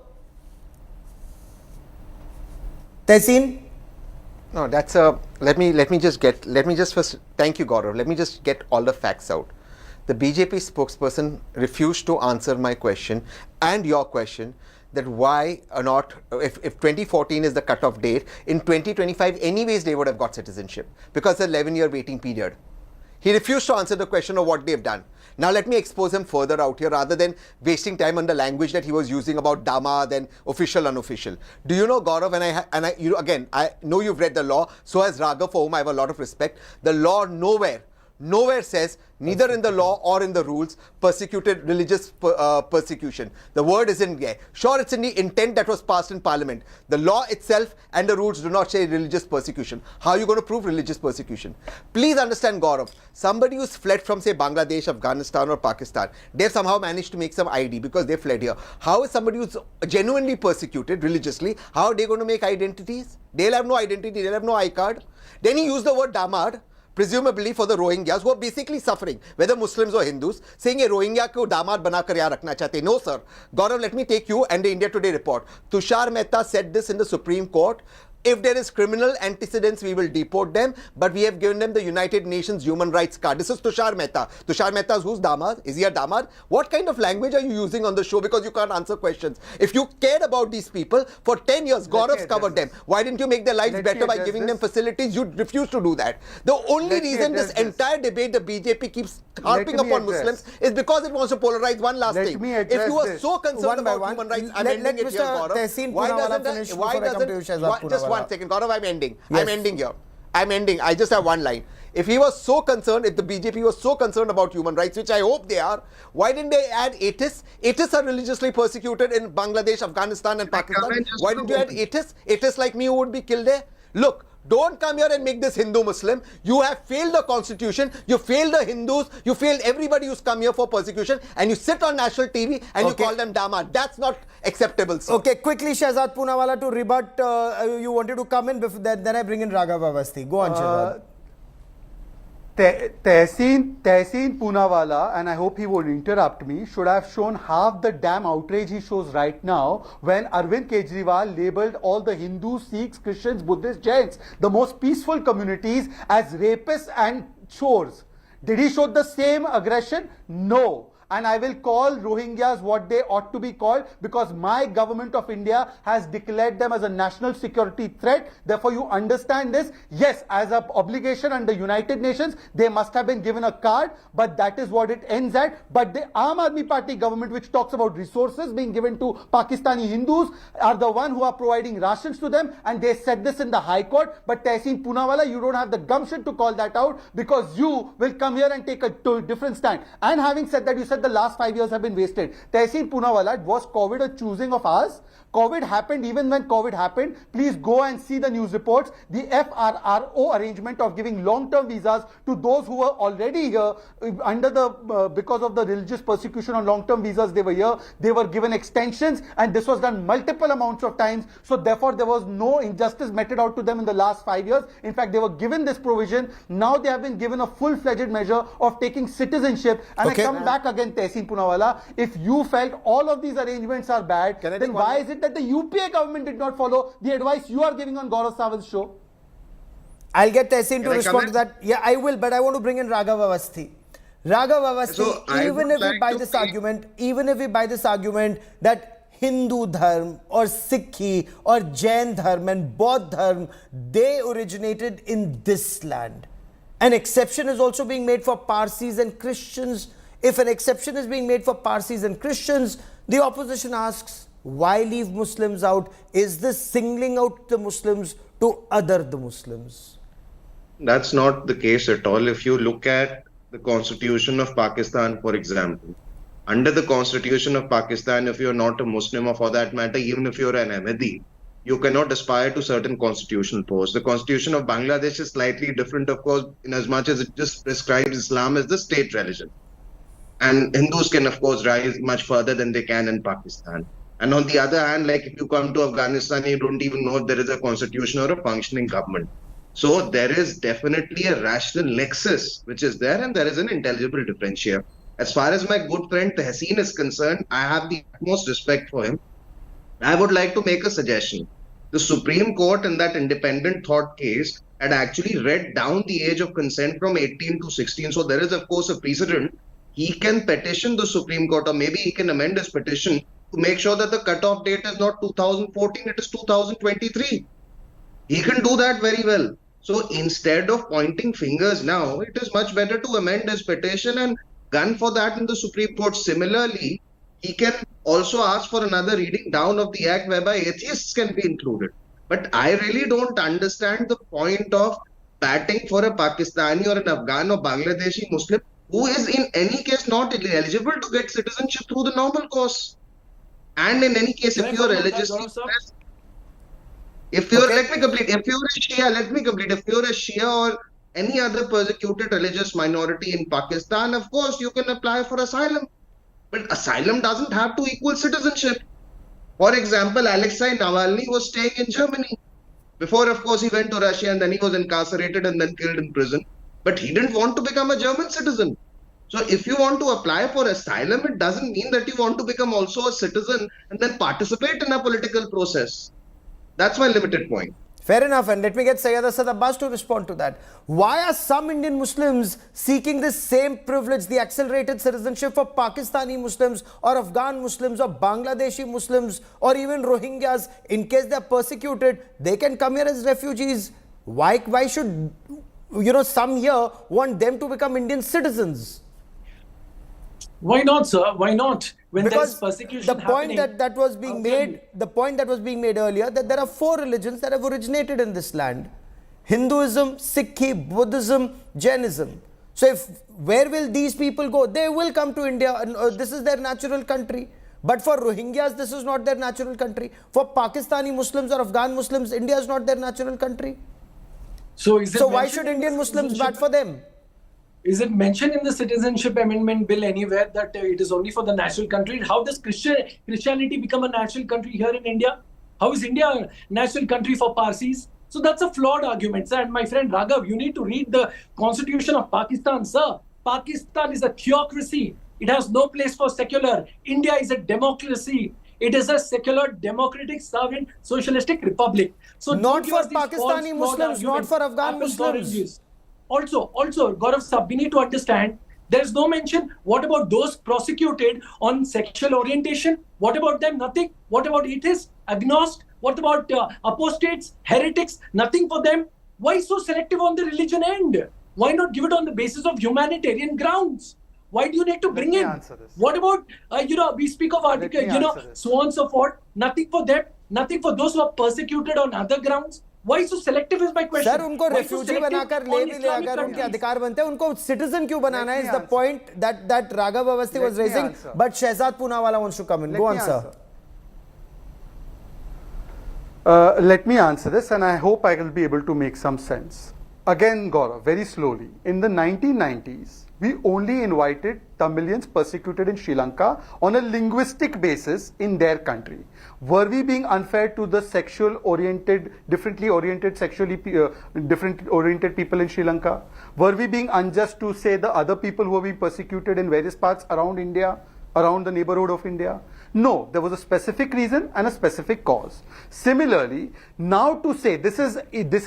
Tehseen? No, that's a. Let me just first. Thank you, Gaurav. Let me just get all the facts out. The BJP spokesperson refused to answer my question and your question that why or not, if 2014 is the cutoff date, in 2025 anyways they would have got citizenship because the 11-year waiting period. He refused to answer the question of what they've done. Now let me expose him further out here rather than wasting time on the language that he was using about damad and official, unofficial. Do you know, Gaurav, and I know you've read the law, so has Raghav, for whom I have a lot of respect. The law nowhere says, neither in the law or in the rules, persecuted religious persecution. The word isn't there. Sure, it's in the intent that was passed in Parliament. The law itself and the rules do not say religious persecution. How are you going to prove religious persecution? Please understand, Gaurav, somebody who's fled from, say, Bangladesh, Afghanistan or Pakistan, they've somehow managed to make some ID because they fled here. How is somebody who's genuinely persecuted religiously, how are they going to make identities? They'll have no identity, they'll have no iCard. Then he used the word damad, presumably for the Rohingyas who are basically suffering, whether Muslims or Hindus, saying a Rohingya ko damad bana kar yahan rakhna chahte. No, sir. Gaurav, let me take you and the India Today report. Tushar Mehta said this in the Supreme Court. If there is criminal antecedents, we will deport them, but we have given them the United Nations Human Rights Card. This is Tushar Mehta. Tushar Mehta is who's damad? Is he a damad? What kind of language are you using on the show because you can't answer questions? If you cared about these people, for 10 years, Gaurav's covered them. Why didn't you make their lives better by giving them facilities? You refuse to do that. The only reason this entire debate the BJP keeps harping upon Muslims is because it wants to polarize. One last thing. If you are so concerned about human rights, I'm ending it here, Gaurav. Why doesn't just one second, Gaurav, I'm ending. Yes. I'm ending. I just have one line. If he was so concerned, if the BJP was so concerned about human rights, which I hope they are, why didn't they add atheists? Atheists are religiously persecuted in Bangladesh, Afghanistan and Pakistan. Why didn't you add atheists? Atheists like me who would be killed there? Look, don't come here and make this Hindu-Muslim. You have failed the constitution, you failed the Hindus, you failed everybody who's come here for persecution, and you sit on national TV and you call them damad. That's not acceptable, sir. Okay, quickly, Shehzad Poonawalla, to rebut, you wanted to come in, before then I bring in Raghav Avasthi. Go on, Shehzad. Tehseen Poonawalla, and I hope he won't interrupt me, should have shown half the damn outrage he shows right now when Arvind Kejriwal labelled all the Hindus, Sikhs, Christians, Buddhists, Jains, the most peaceful communities, as rapists and chores. Did he show the same aggression? No. And I will call Rohingyas what they ought to be called because my government of India has declared them as a national security threat. Therefore, you understand this. Yes, as an obligation under United Nations, they must have been given a card, but that is what it ends at. But the Aam Aadmi Party government, which talks about resources being given to Pakistani Hindus, are the one who are providing rations to them, and they said this in the High Court. But Tehseen Poonawalla, you don't have the gumption to call that out because you will come here and take a different stand. And having said that, you said the last 5 years have been wasted. Tehseen Poonawalla, was COVID a choosing of ours? COVID happened. Even when COVID happened, please go and see the news reports. The FRRO arrangement of giving long-term visas to those who were already here under the because of the religious persecution on long-term visas, they were here. They were given extensions, and this was done multiple amounts of times. So therefore, there was no injustice meted out to them in the last 5 years. In fact, they were given this provision. Now they have been given a full-fledged measure of taking citizenship. And I come back again, Tehseen Poonawalla. If you felt all of these arrangements are bad, then why is it that the UPA government did not follow the advice you are giving on Gaurav Sawant's show? I'll get Tehseen to respond to that. Yeah, I will, but I want to bring in Raghav Avasthi. Raghav Avasthi, So even if we buy this argument that Hindu dharma or Sikhi or Jain dharma and Bodh dharma, they originated in this land. An exception is also being made for Parsis and Christians. If an exception is being made for Parsis and Christians, the opposition asks, why leave Muslims out? Is this singling out the Muslims to other the Muslims? That's not the case at all. If you look at the Constitution of Pakistan, for example, under the Constitution of Pakistan, if you're not a Muslim, or for that matter, even if you're an Ahmadi, you cannot aspire to certain constitutional posts. The Constitution of Bangladesh is slightly different, of course, in as much as it just prescribes Islam as the state religion. And Hindus can, of course, rise much further than they can in Pakistan. And on the other hand, like if you come to Afghanistan, you don't even know if there is a constitution or a functioning government. So there is definitely a rational nexus which is there, and there is an intelligible differentiator. As far as my good friend Tehseen is concerned, I have the utmost respect for him. I would like to make a suggestion. The Supreme Court in that independent thought case had actually read down the age of consent from 18 to 16. So there is, of course, a precedent. He can petition the Supreme Court, or maybe he can amend his petition to make sure that the cutoff date is not 2014, it is 2023. He can do that very well. So instead of pointing fingers now, it is much better to amend his petition and gun for that in the Supreme Court. Similarly, he can also ask for another reading down of the act whereby atheists can be included. But I really don't understand the point of batting for a Pakistani or an Afghan or Bangladeshi Muslim who is in any case not eligible to get citizenship through the normal course. And in any case, if you are religiously oppressed, if you're, let me complete. If you're a Shia, let me complete. If you're a Shia or any other persecuted religious minority in Pakistan, of course, you can apply for asylum. But asylum doesn't have to equal citizenship. For example, Alexei Navalny was staying in Germany. Before, of course, he went to Russia and then he was incarcerated and then killed in prison. But he didn't want to become a German citizen. So if you want to apply for asylum, it doesn't mean that you want to become also a citizen and then participate in a political process. That's my limited point. Fair enough, and let me get Sayyid Asad Abbas to respond to that. Why are some Indian Muslims seeking this same privilege, the accelerated citizenship for Pakistani Muslims or Afghan Muslims or Bangladeshi Muslims or even Rohingyas? In case they are persecuted, they can come here as refugees. Why should, some here want them to become Indian citizens? Why not, sir? Why not? When Because there is persecution the point happening, that was being made, the point that was being made earlier, that there are 4 religions that have originated in this land: Hinduism, Sikhi, Buddhism, Jainism. So where will these people go? They will come to India, and this is their natural country. But for Rohingyas, this is not their natural country. For Pakistani Muslims or Afghan Muslims, India is not their natural country. So why should Indian Muslims bat for them? Is it mentioned in the Citizenship Amendment Bill anywhere that it is only for the national country? How does Christianity become a national country here in India? How is India a national country for Parsis? So that's a flawed argument, sir. And my friend Raghav, you need to read the Constitution of Pakistan, sir. Pakistan is a theocracy. It has no place for secular. India is a democracy. It is a secular, democratic, sovereign, socialistic republic. So not for Pakistani Muslims, not for Afghan Muslims. Also, Gaurav Sahab, we need to understand there is no mention. What about those prosecuted on sexual orientation? What about them? Nothing. What about atheists, agnostics? What about apostates, heretics? Nothing for them. Why so selective on the religion end? Why not give it on the basis of humanitarian grounds? Why do you need to bring in? What about, we speak of article, so on and so forth. Nothing for them. Nothing for those who are persecuted on other grounds. Why so selective is my question. Sir, उनको refugee बनाकर ले भी ले अगर उनके अधिकार बनते हैं उनको citizen क्यों बनाना है? Is the point that Raghav Awasthi was raising. But Shehzad Poonawala wants to come in. Go on, sir. Let me answer this, and I hope I will be able to make some sense. Again, Gaurav, very slowly. In the 1990s, we only invited Tamilians persecuted in Sri Lanka on a linguistic basis in their country. Were we being unfair to the differently oriented people in Sri Lanka? Were we being unjust to say the other people who are being persecuted in various parts around India, around the neighborhood of India? No, there was a specific reason and a specific cause. Similarly, now to say this is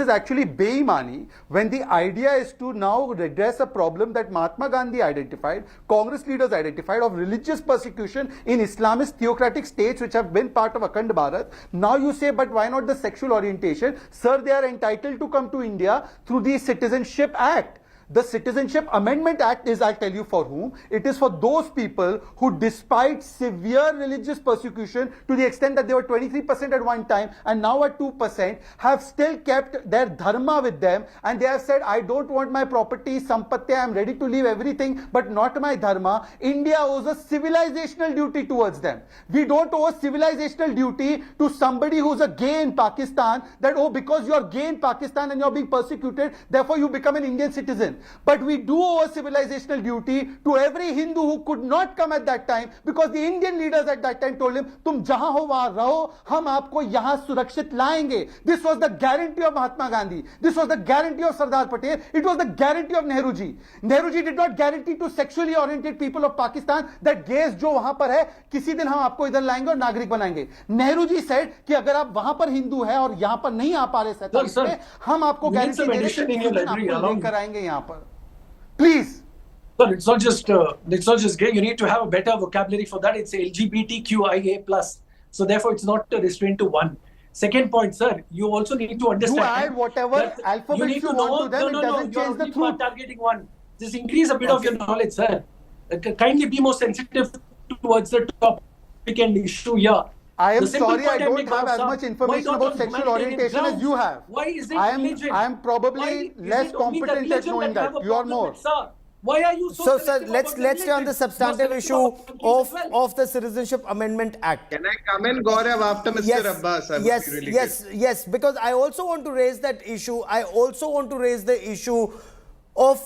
actually beimani when the idea is to now redress a problem that Mahatma Gandhi identified, Congress leaders identified, of religious persecution in Islamist theocratic states which have been part of Akhand Bharat. Now you say, but why not the sexual orientation? Sir, they are entitled to come to India through the Citizenship Act. The Citizenship Amendment Act is, I'll tell you for whom. It is for those people who, despite severe religious persecution to the extent that they were 23% at one time and now at 2%, have still kept their dharma with them, and they have said, I don't want my property, sampatti, I am ready to leave everything but not my dharma. India owes a civilizational duty towards them. We don't owe a civilizational duty to somebody who's a gay in Pakistan that, oh, because you're gay in Pakistan and you're being persecuted, therefore you become an Indian citizen. religion. But we do owe a civilizational duty to every Hindu who could not come at that time because the Indian leaders at that time told him, "Tum jahan ho wahan raho, hum aapko yahan surakshit laenge." This was the guarantee of Mahatma Gandhi. This was the guarantee of Sardar Patel. It was the guarantee of Nehru ji. Nehru ji did not guarantee to sexually oriented people of Pakistan that gays जो वहां पर है किसी दिन हम आपको इधर लाएंगे और नागरिक बनाएंगे. नेहरू जी said कि अगर आप वहां पर हिंदू है और यहां पर नहीं आ पा रहे 47 में, हम आपको गारंटी दे रहे हैं आपको लेकर आएंगे यहां पर. Please. Sir, it's not just gay. You need to have a better vocabulary for that. It's LGBTQIA plus. So therefore, it's not restrained to one. Second point, sir, you also need to understand. You add whatever alphabets you want to them. It doesn't change the truth. Targeting one. Just increase a bit of your knowledge, sir. Kindly be more sensitive towards the topic and issue here. I am sorry, I don't have as much information about sexual orientation as you have. Why is it religion? I am probably less competent at knowing that. You are more. Why are you so sir, let's stay on the substantive issue of the Citizenship Amendment Act. Can I come in, Gaurav, after Mr. Abbas? Yes, because I also want to raise that issue. I also want to raise the issue of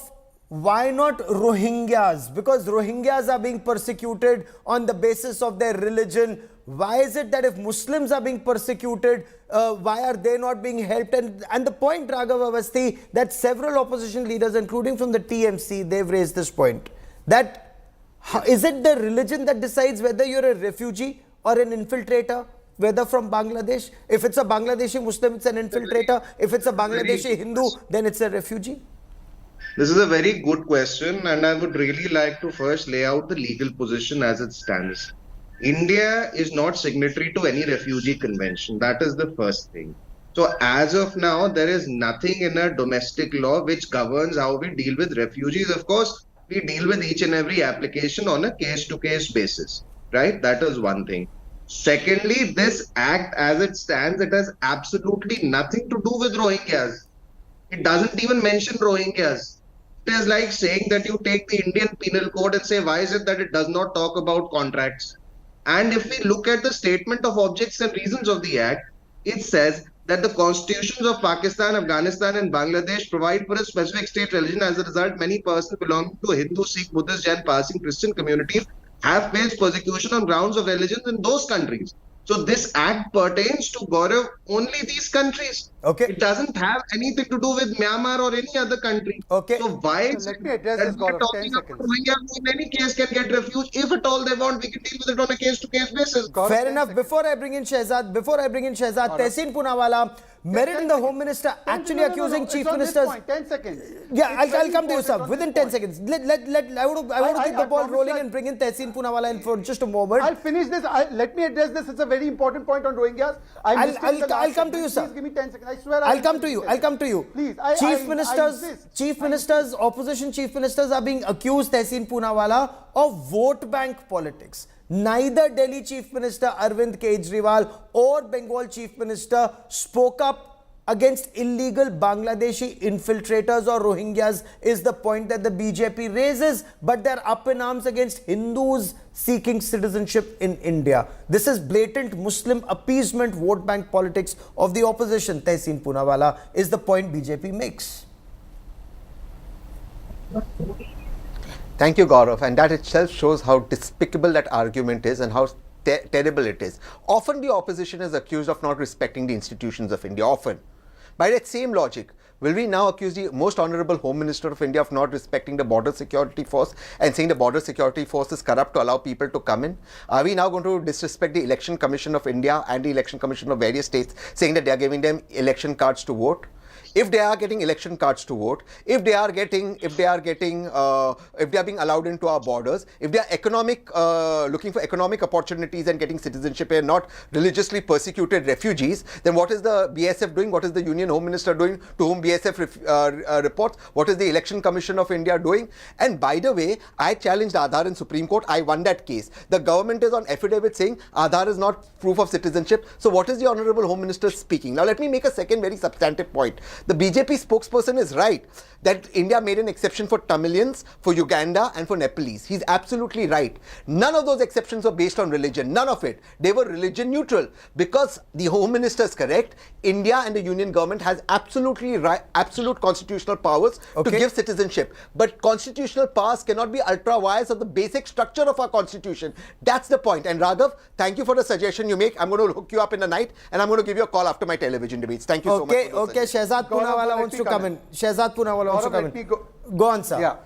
why not Rohingyas? Because Rohingyas are being persecuted on the basis of their religion. Why is it that if Muslims are being persecuted, why are they not being helped? And the point, Raghav Avasthi, that several opposition leaders, including from the TMC, they've raised this point. That is it the religion that decides whether you're a refugee or an infiltrator? Whether from Bangladesh? If it's a Bangladeshi Muslim, it's an infiltrator. If it's a Bangladeshi Hindu, then it's a refugee. This is a very good question, and I would really like to first lay out the legal position as it stands. India is not signatory to any refugee convention. That is the first thing. So as of now, there is nothing in our domestic law which governs how we deal with refugees. Of course, we deal with each and every application on a case-to-case basis, right? That is one thing. Secondly, this act as it stands, it has absolutely nothing to do with Rohingyas. It doesn't even mention Rohingyas. It is like saying that you take the Indian Penal Code and say, why is it that it does not talk about contracts? And if we look at the statement of objects and reasons of the Act, it says that the constitutions of Pakistan, Afghanistan and Bangladesh provide for a specific state religion. As a result, many persons belonging to Hindu, Sikh, Buddhist, Jain, Parsi, Christian communities have faced persecution on grounds of religion in those countries. So this act pertains to Gaurav only these countries. Okay. It doesn't have anything to do with Myanmar or any other country. Okay. So why let me address this, Gaurav, 10 seconds. Rohingyas in any case can get refuge. If at all they want, we can deal with it on a case-to-case basis. Gaurav, fair enough. Before I bring in Shehzad, Tehseen Poonawalla, married in the Home Minister actually accusing Chief Ministers. 10 seconds. Yeah, I'll come to you, sir. Within 10 seconds. I want to keep the ball rolling and bring in Tehseen Poonawalla in for just a moment. I'll finish this. Let me address this. It's a very important point on Rohingyas. I'll come to you, sir. Please give me 10 seconds. I swear I'll come to you. Please. Opposition chief ministers are being accused, Tehseen Poonawalla, of vote bank politics. Neither Delhi Chief Minister Arvind Kejriwal or Bengal Chief Minister spoke up against illegal Bangladeshi infiltrators or Rohingyas is the point that the BJP raises, but they're up in arms against Hindus seeking citizenship in India. This is blatant Muslim appeasement vote bank politics of the opposition, Tehseen Poonawalla, is the point BJP makes. Thank you, Gaurav. And that itself shows how despicable that argument is and how terrible it is. Often the opposition is accused of not respecting the institutions of India. Often. By that same logic, will we now accuse the most honorable Home Minister of India of not respecting the border security force and saying the border security force is corrupt to allow people to come in? Are we now going to disrespect the Election Commission of India and the Election Commission of various states, saying that they are giving them election cards to vote? If they are getting election cards to vote, if they are being allowed into our borders, if they are looking for economic opportunities and getting citizenship and not religiously persecuted refugees, then what is the BSF doing? What is the Union Home Minister doing, to whom BSF reports? What is the Election Commission of India doing? And by the way, I challenged Aadhaar in Supreme Court. I won that case. The government is on affidavit saying Aadhaar is not proof of citizenship. So what is the Honorable Home Minister speaking? Now let me make a second very substantive point. The BJP spokesperson is right that India made an exception for Tamilians, for Uganda and for Nepalese. He's absolutely right. None of those exceptions were based on religion. None of it. They were religion neutral. Because the Home Minister is correct, India and the Union government has absolute constitutional powers to give citizenship. But constitutional powers cannot be ultra-wires of the basic structure of our constitution. That's the point. And Raghav, thank you for the suggestion you make. I'm going to hook you up in the night and I'm going to give you a call after my television debates. Thank you so much. Okay, Shehzad Poonawala wants to come in. Shehzad Poonawala wants to come in. Go on, sir. Yeah.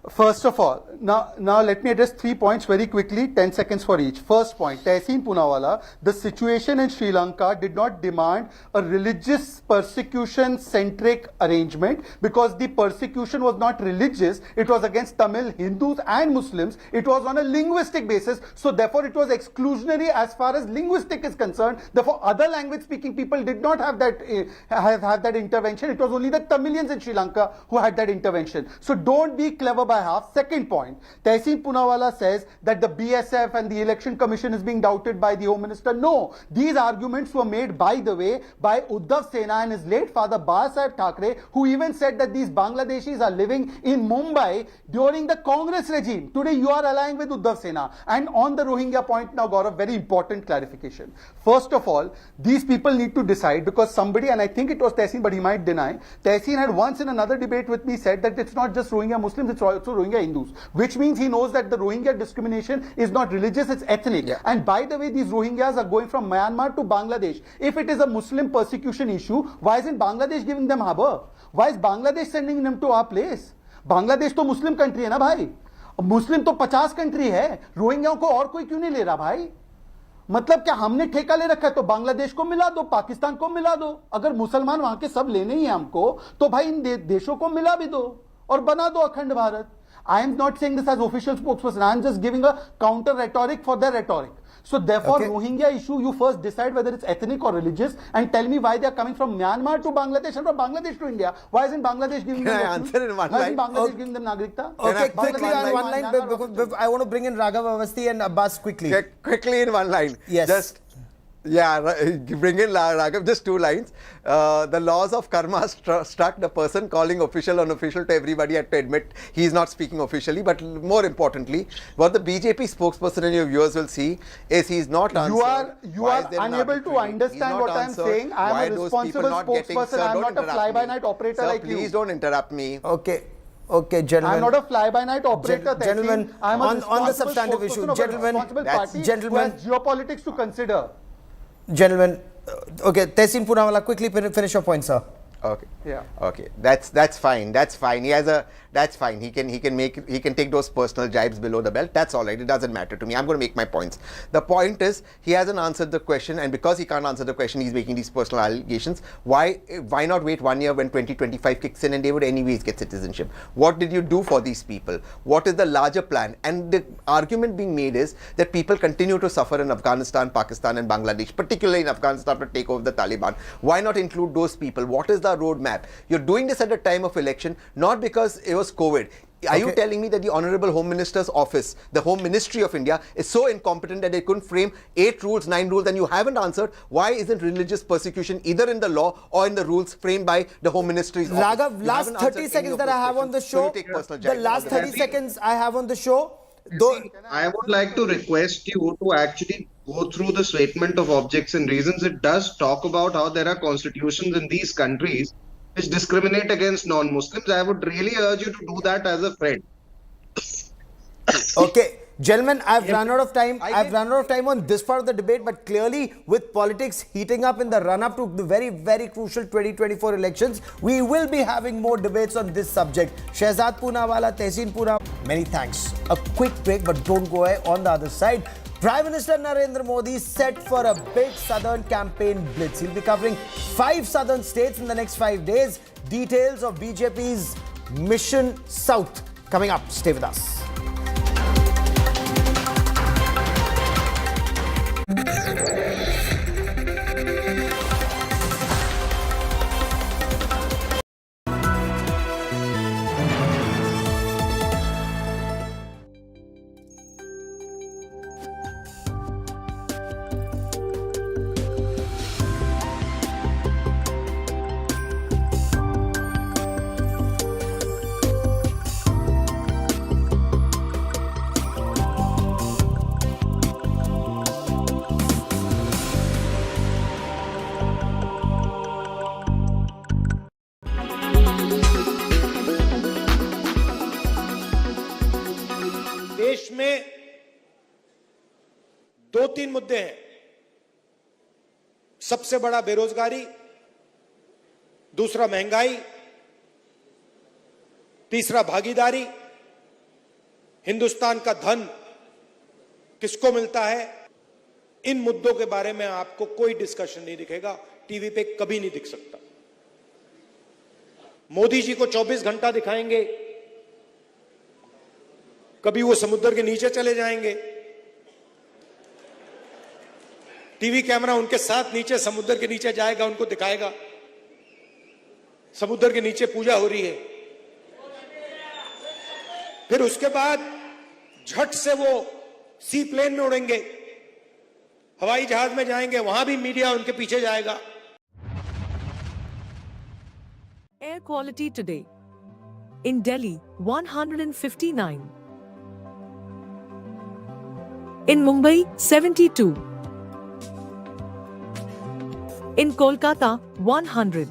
First of all, now let me address 3 points very quickly, 10 seconds for each. First point, Tehseen Poonawala, the situation in Sri Lanka did not demand a religious persecution-centric arrangement because the persecution was not religious, it was against Tamil Hindus and Muslims, it was on a linguistic basis, so therefore it was exclusionary as far as linguistic is concerned, therefore other language-speaking people did not have that, have that intervention, it was only the Tamilians in Sri Lanka who had that intervention. So don't be clever by half. Second point, Tehseen Poonawala says that the BSF and the Election Commission is being doubted by the Home Minister. No, these arguments were made, by the way, by Uddhav Sena and his late father Babasaheb Thackeray, who even said that these Bangladeshis are living in Mumbai during the Congress regime. Today you are allying with Uddhav Sena. And on the Rohingya point now, Gaurav, very important clarification. First of all, these people need to decide because somebody, and I think it was Tehseen, but he might deny, Tehseen had once in another debate with me said that it's not just Rohingya Muslims, it's also Rohingya Hindus, which means he knows that the Rohingya discrimination is not religious, it's ethnic. Yeah. And by the way, these Rohingyas are going from Myanmar to Bangladesh. If it is a Muslim persecution issue, why isn't Bangladesh giving them harbor? Why is Bangladesh sending them to our place? Bangladesh तो Muslim country है ना भाई, Muslim तो 50 country है, रोहिंग्याओं को और कोई क्यों नहीं ले रहा भाई? मतलब क्या हमने ठेका ले रखा है तो बांग्लादेश को मिला दो, पाकिस्तान को मिला दो, अगर मुसलमान वहां के सब लेने ही हैं हमको तो भाई इन देशों को मिला भी दो और बना दो अखंड Bharat. I am not saying this as official spokesperson. I am just giving a counter rhetoric for their rhetoric. So therefore, Rohingya issue, you first decide whether it's ethnic or religious and tell me why they are coming from Myanmar to Bangladesh and from Bangladesh to India. Why isn't Bangladesh giving them answer in one Why isn't Bangladesh giving them Nagrikta? Okay, quickly on one line. I want to bring in Raghav Avasthi and Abbas quickly. Quickly in one line. Yes. Just bring in Raghav, just 2 lines. The laws of karma struck the person calling official unofficial to everybody had to admit he is not speaking officially. But more importantly, what the BJP spokesperson and your viewers will see is he is not answered. You are unable to understand what I am saying. I am a responsible spokesperson. I am not a fly-by-night operator like you. Please don't interrupt me. Okay, gentlemen. I'm not a fly-by-night operator. Gentlemen, I'm on the substantive issue, gentlemen, gentlemen, geopolitics to consider. Gentlemen, okay, Tehseen Poonawala, quickly finish your point, sir. Okay. Yeah. Okay. That's fine. That's fine. That's fine. He can take those personal jibes below the belt. That's all right. It doesn't matter to me. I'm going to make my points. The point is he hasn't answered the question, and because he can't answer the question, he's making these personal allegations. Why not wait 1 year when 2025 kicks in and they would anyways get citizenship? What did you do for these people? What is the larger plan? And the argument being made is that people continue to suffer in Afghanistan, Pakistan and Bangladesh, particularly in Afghanistan to take over the Taliban. Why not include those people? What is the roadmap? You're doing this at a time of election, not because it was COVID. Are you telling me that the Honorable Home Minister's office, the Home Ministry of India, is so incompetent that they couldn't frame 8 rules, 9 rules, and you haven't answered why isn't religious persecution either in the law or in the rules framed by the Home Ministry's office? Raghav, last 30 seconds that I have on the show, the last 30 seconds I have on the show, I would like to request you to actually go through the statement of objects and reasons. It does talk about how there are constitutions in these countries which discriminate against non-Muslims. I would really urge you to do that as a friend. Okay, gentlemen, I've run out of time. I've run out of time on this part of the debate, but clearly with politics heating up in the run-up to the very, very crucial 2024 elections, we will be having more debates on this subject. Shehzad Poonawala, Tehseen Poonawala, many thanks. A quick break, but don't go away. On the other side, Prime Minister Narendra Modi set for a big southern campaign blitz. He'll be covering 5 southern states in the next 5 days. Details of BJP's Mission South coming up. Stay with us. देश में 2-3 मुद्दे हैं। सबसे बड़ा बेरोजगारी, दूसरा महंगाई, तीसरा भागीदारी, हिंदुस्तान का धन किसको मिलता है। इन मुद्दों के बारे में आपको कोई डिस्कशन नहीं दिखेगा, टीवी पे कभी नहीं दिख सकता। मोदी जी को 24 घंटा दिखाएंगे, कभी वो समुद्र के नीचे चले जाएंगे, टीवी कैमरा उनके साथ नीचे समुद्र के नीचे जाएगा, उनको दिखाएगा समुद्र के नीचे पूजा हो रही है। फिर उसके बाद झट से वो सी प्लेन में उड़ेंगे, हवाई जहाज में जाएंगे, वहां भी मीडिया उनके पीछे जाएगा। Air quality today. In Delhi, 159. In Mumbai, 72. In Kolkata, 100.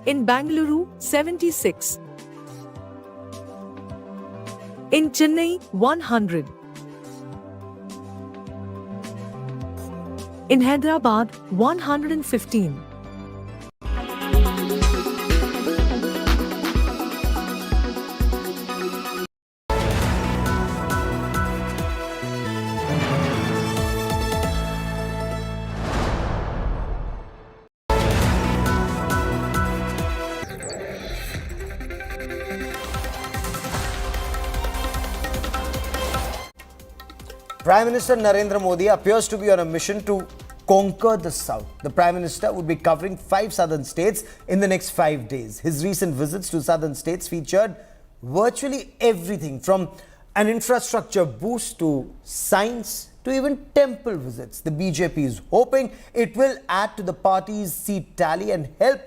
In Bangalore, 76. In Chennai, 100. In Hyderabad, 115. Prime Minister Narendra Modi appears to be on a mission to conquer the South. The Prime Minister would be covering 5 southern states in the next 5 days. His recent visits to southern states featured virtually everything from an infrastructure boost to science to even temple visits. The BJP is hoping it will add to the party's seat tally and help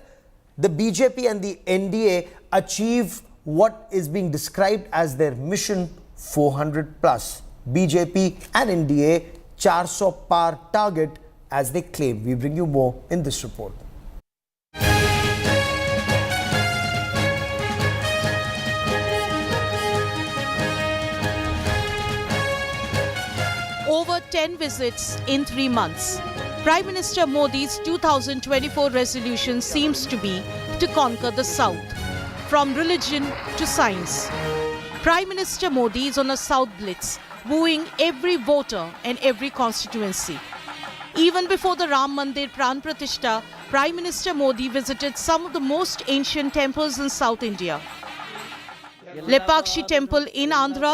the BJP and the NDA achieve what is being described as their mission 400 plus. BJP and NDA 400 par target as they claim. We bring you more in this report. Over 10 visits in 3 months. Prime Minister Modi's 2024 resolution seems to be to conquer the South, from religion to science. Prime Minister Modi is on a South blitz, wooing every voter and every constituency. Even before the Ram Mandir Pran Pratishta, Prime Minister Modi visited some of the most ancient temples in South India. Lepakshi Temple in Andhra,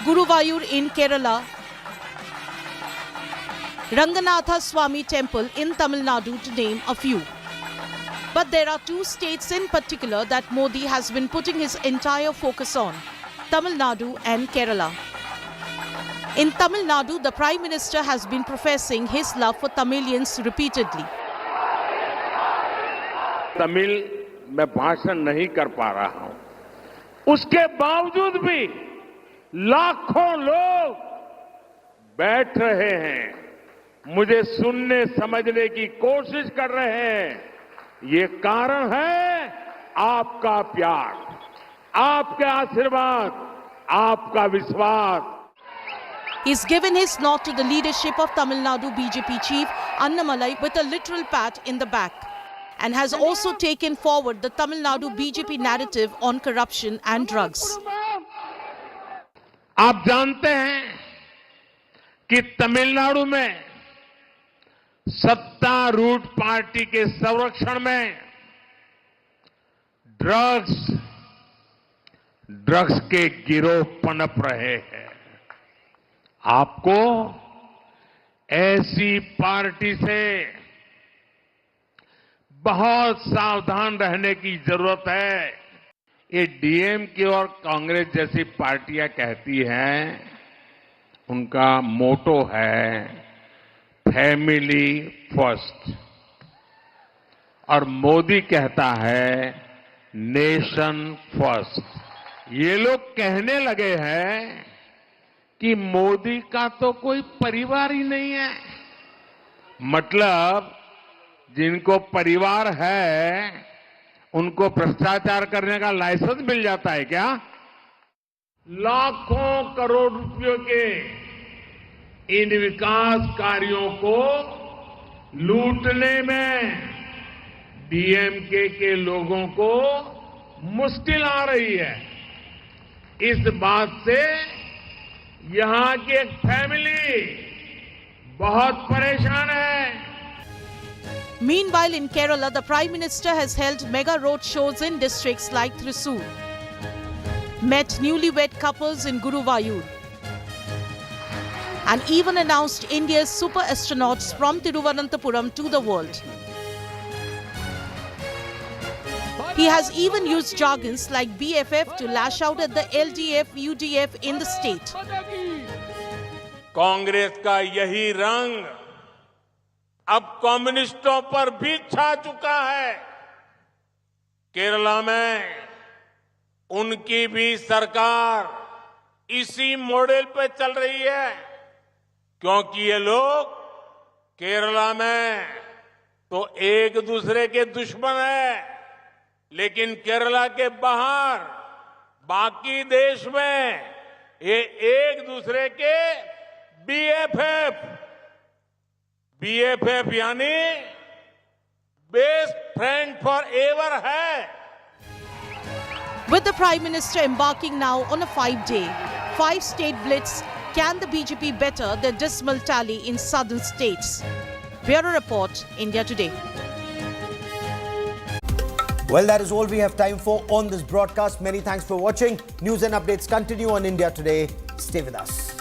Guruvayur in Kerala, Ranganatha Swami Temple in Tamil Nadu, to name a few. But there are 2 states in particular that Modi has been putting his entire focus on: Tamil Nadu and Kerala. In Tamil Nadu, the Prime Minister has been professing his love for Tamilians repeatedly. Tamil में भाषण नहीं कर पा रहा हूं, उसके बावजूद भी लाखों लोग बैठ रहे हैं, मुझे सुनने समझने की कोशिश कर रहे हैं। ये कारण है आपका प्यार, आपके आशीर्वाद, आपका विश्वास। He's given his nod to the leadership of Tamil Nadu BJP chief Annamalai with a literal pat in the back, and has also taken forward the Tamil Nadu BJP narrative on corruption and drugs. आप जानते हैं कि तमिलनाडु में सत्तारूढ़ party के संरक्षण में drugs के गिरोह पनप रहे हैं। आपको ऐसी पार्टी से बहुत सावधान रहने की जरूरत है। ये डीएमके और कांग्रेस जैसी पार्टियां कहती हैं, उनका मोटो है फैमिली फर्स्ट, और मोदी कहता है नेशन फर्स्ट। ये लोग कहने लगे हैं कि मोदी का तो कोई परिवार ही नहीं है। मतलब जिनको परिवार है उनको भ्रष्टाचार करने का लाइसेंस मिल जाता है क्या? लाखों करोड़ रुपयों के इन विकास कार्यों को लूटने में डीएमके के लोगों को मुश्किल आ रही है। इस बात से यहां की एक फैमिली बहुत परेशान है। Meanwhile, in Kerala, the Prime Minister has held mega road shows in districts like Thrissur, met newlywed couples in Guruvayur, and even announced India's super astronauts from Thiruvananthapuram to the world. He has even used jargons like BFF to lash out at the LDF-UDF in the state. Congress का यही रंग अब कम्युनिस्टों पर भी छा चुका है। केरला में उनकी भी सरकार इसी मॉडल पे चल रही है, क्योंकि ये लोग केरला में तो एक दूसरे के दुश्मन है, लेकिन केरला के बाहर बाकी देश में ये एक दूसरे के बीएफएफ यानी बेस्ट फ्रेंड फॉर एवर है। With the Prime Minister embarking now on a 5-day, 5-state blitz, can the BJP better the dismal tally in southern states? Bureau Report, India Today. Well, that is all we have time for on this broadcast. Many thanks for watching. News and updates continue on India Today. Stay with us.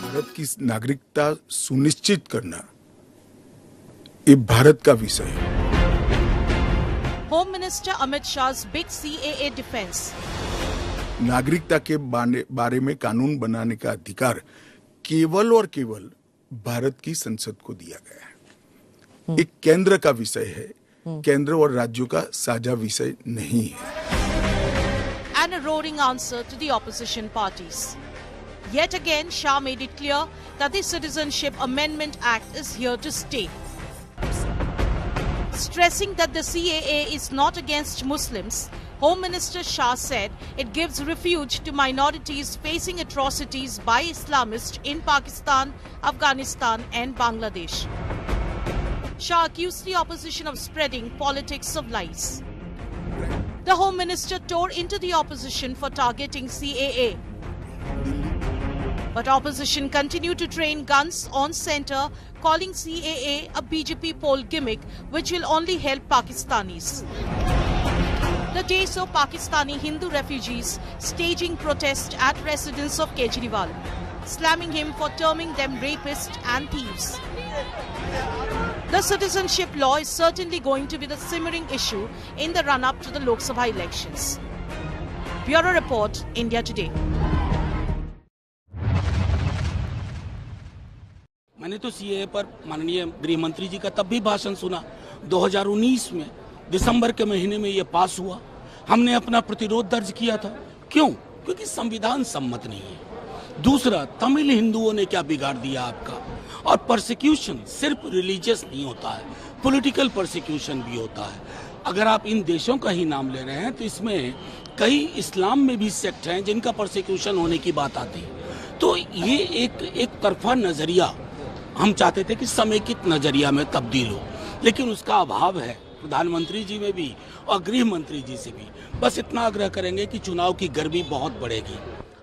Bharat की नागरिकता सुनिश्चित करना ये भारत का विषय है। Home Minister Amit Shah's big CAA defense. नागरिकता के बारे में कानून बनाने का अधिकार केवल और केवल भारत की संसद को दिया गया है। एक केंद्र का विषय है, केंद्र और राज्यों का साझा विषय नहीं है। And a roaring answer to the opposition parties. Yet again, Shah made it clear that the Citizenship Amendment Act is here to stay. Stressing that the CAA is not against Muslims, Home Minister Shah said it gives refuge to minorities facing atrocities by Islamists in Pakistan, Afghanistan and Bangladesh. Shah accused the opposition of spreading politics of lies. The Home Minister tore into the opposition for targeting CAA. But opposition continued to train guns on centre, calling CAA a BJP poll gimmick which will only help Pakistanis. The day saw Pakistani Hindu refugees staging protest at residence of Kejriwal, slamming him for terming them rapists and thieves. The citizenship law is certainly going to be the simmering issue in the run-up to the Lok Sabha elections. Bureau Report, India Today. मैंने तो CAA पर माननीय गृह मंत्री जी का तब भी भाषण सुना। 2019 में दिसंबर के महीने में ये पास हुआ। हमने अपना प्रतिरोध दर्ज किया था। क्यों? क्योंकि संविधान सम्मत नहीं है। दूसरा, तमिल हिंदुओं ने क्या बिगाड़ दिया आपका? और परसिक्यूशन सिर्फ रिलीजियस नहीं होता है, पॉलिटिकल परसिक्यूशन भी होता है। अगर आप इन देशों का ही नाम ले रहे हैं तो इसमें कई इस्लाम में भी सेक्ट हैं जिनका परसिक्यूशन होने की बात आती है। तो ये एक तरफा नजरिया हम चाहते थे कि समेकित नजरिया में तब्दील हो, लेकिन उसका अभाव है। प्रधानमंत्री जी में भी और गृह मंत्री जी से भी बस इतना आग्रह करेंगे कि चुनाव की गर्मी बहुत बढ़ेगी,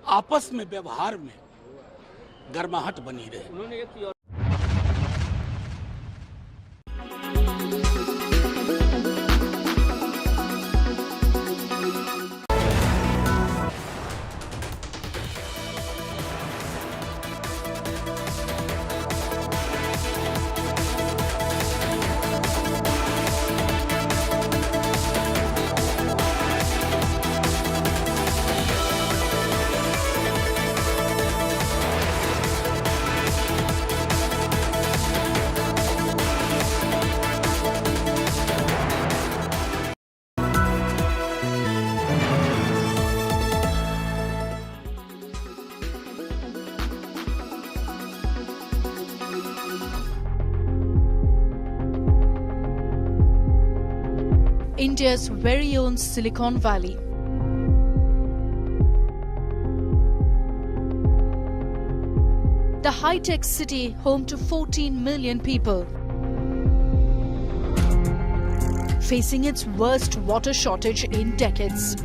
आपस में व्यवहार में गर्माहट बनी रहे। India's very own Silicon Valley. The high-tech city home to 14 million people, facing its worst water shortage in decades.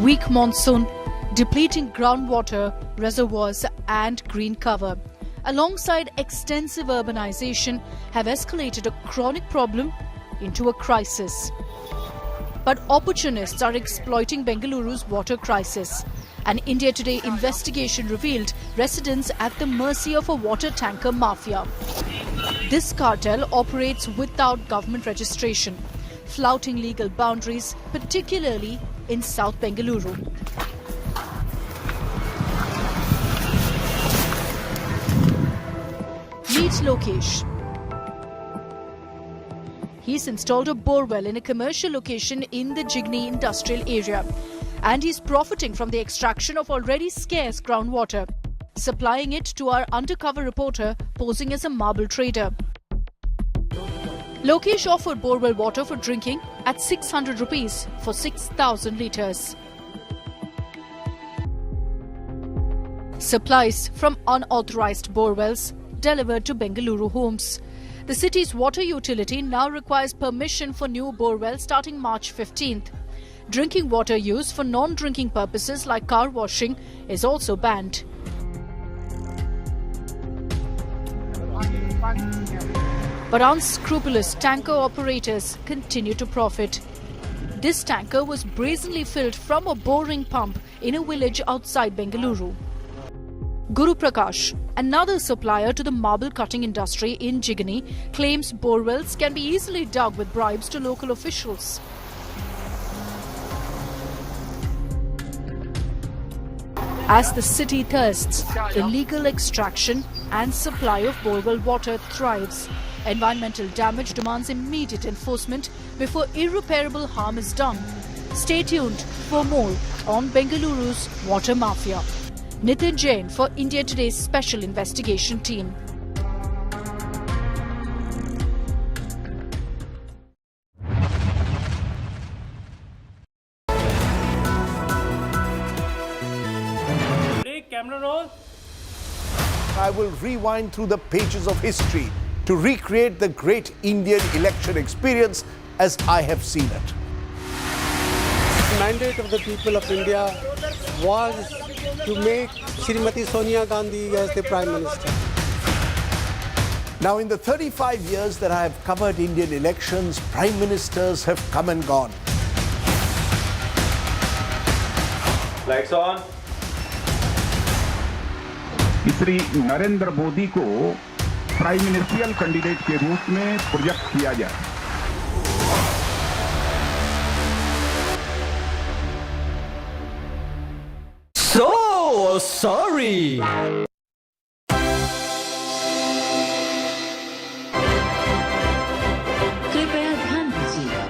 Weak monsoon, depleting groundwater, reservoirs and green cover, alongside extensive urbanization, have escalated a chronic problem into a crisis. But opportunists are exploiting Bengaluru's water crisis. An India Today investigation revealed residents at the mercy of a water tanker mafia. This cartel operates without government registration, flouting legal boundaries, particularly in South Bengaluru. Meet Lokesh. He's installed a borewell in a commercial location in the Jigni industrial area, and he's profiting from the extraction of already scarce groundwater, supplying it to our undercover reporter posing as a marble trader. Lokesh offered borewell water for drinking at 600 rupees for 6,000 litres. Supplies from unauthorized borewells delivered to Bengaluru homes. The city's water utility now requires permission for new borewells starting March 15th. Drinking water use for non-drinking purposes like car washing is also banned. But unscrupulous tanker operators continue to profit. This tanker was brazenly filled from a boring pump in a village outside Bengaluru. Guru Prakash, another supplier to the marble cutting industry in Jigni, claims borewells can be easily dug with bribes to local officials. As the city thirsts, illegal extraction and supply of borewell water thrives. Environmental damage demands immediate enforcement before irreparable harm is done. Stay tuned for more on Bengaluru's water mafia. Nitin Jain for India Today's Special Investigation Team. Camera roll. I will rewind through the pages of history to recreate the great Indian election experience as I have seen it. The mandate of the people of India was to make Srimati Sonia Gandhi as the Prime Minister. Now, in the 35 years that I have covered Indian elections, Prime Ministers have come and gone. Lights on. Shri Narendra Modi को prime ministerial candidate के रूप में project किया जाए। So sorry. कृपया ध्यान दीजिए।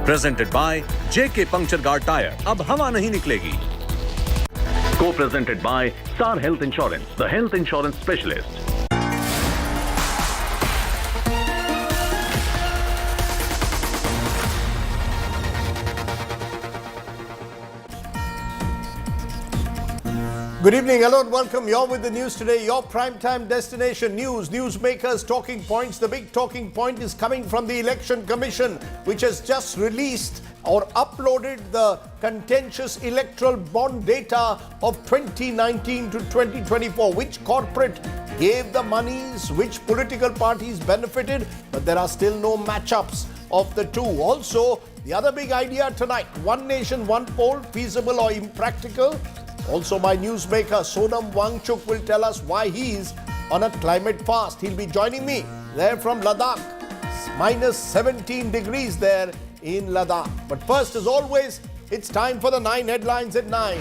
Presented by JK Puncture Guard Tire. अब हवा नहीं निकलेगी. Co-presented by Star Health Insurance, the health insurance specialist. Good evening, hello and welcome. You're with the news today, your primetime destination news, newsmakers, talking points. The big talking point is coming from the Election Commission, which has just released or uploaded the contentious electoral bond data of 2019 to 2024. Which corporate gave the monies, which political parties benefited, but there are still no matchups of the two. Also, the other big idea tonight, one nation, one poll, feasible or impractical. Also, my newsmaker Sonam Wangchuk will tell us why he's on a climate fast. He'll be joining me there from Ladakh. Minus 17 degrees there in Ladakh. But first, as always, it's time for the 9 headlines at 9.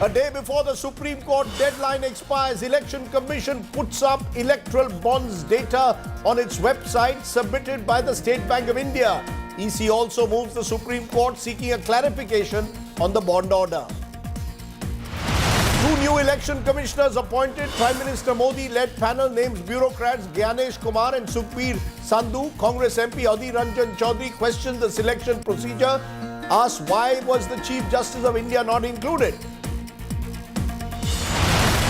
A day before the Supreme Court deadline expires, Election Commission puts up electoral bonds data on its website submitted by the State Bank of India. EC also moves the Supreme Court seeking a clarification on the bond order. 2 new election commissioners appointed. Prime Minister Modi-led panel names bureaucrats Gyanesh Kumar and Sukhbir Sandhu. Congress MP Adhir Ranjan Chaudhary questioned the selection procedure, asked why was the Chief Justice of India not included.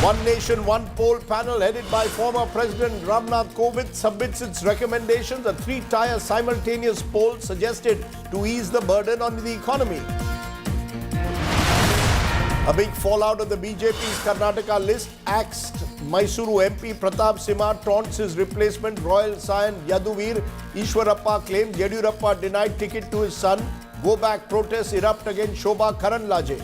One Nation, One Poll panel headed by former President Ramnath Kovind submits its recommendations. A 3-tier simultaneous poll suggested to ease the burden on the economy. A big fallout of the BJP's Karnataka list. Axed Mysuru MP Pratap Simha taunts his replacement Royal Scion Yaduvir. Ishwarappa claims Yediyurappa denied ticket to his son. Go back protests erupt against Shobha Karanlaje.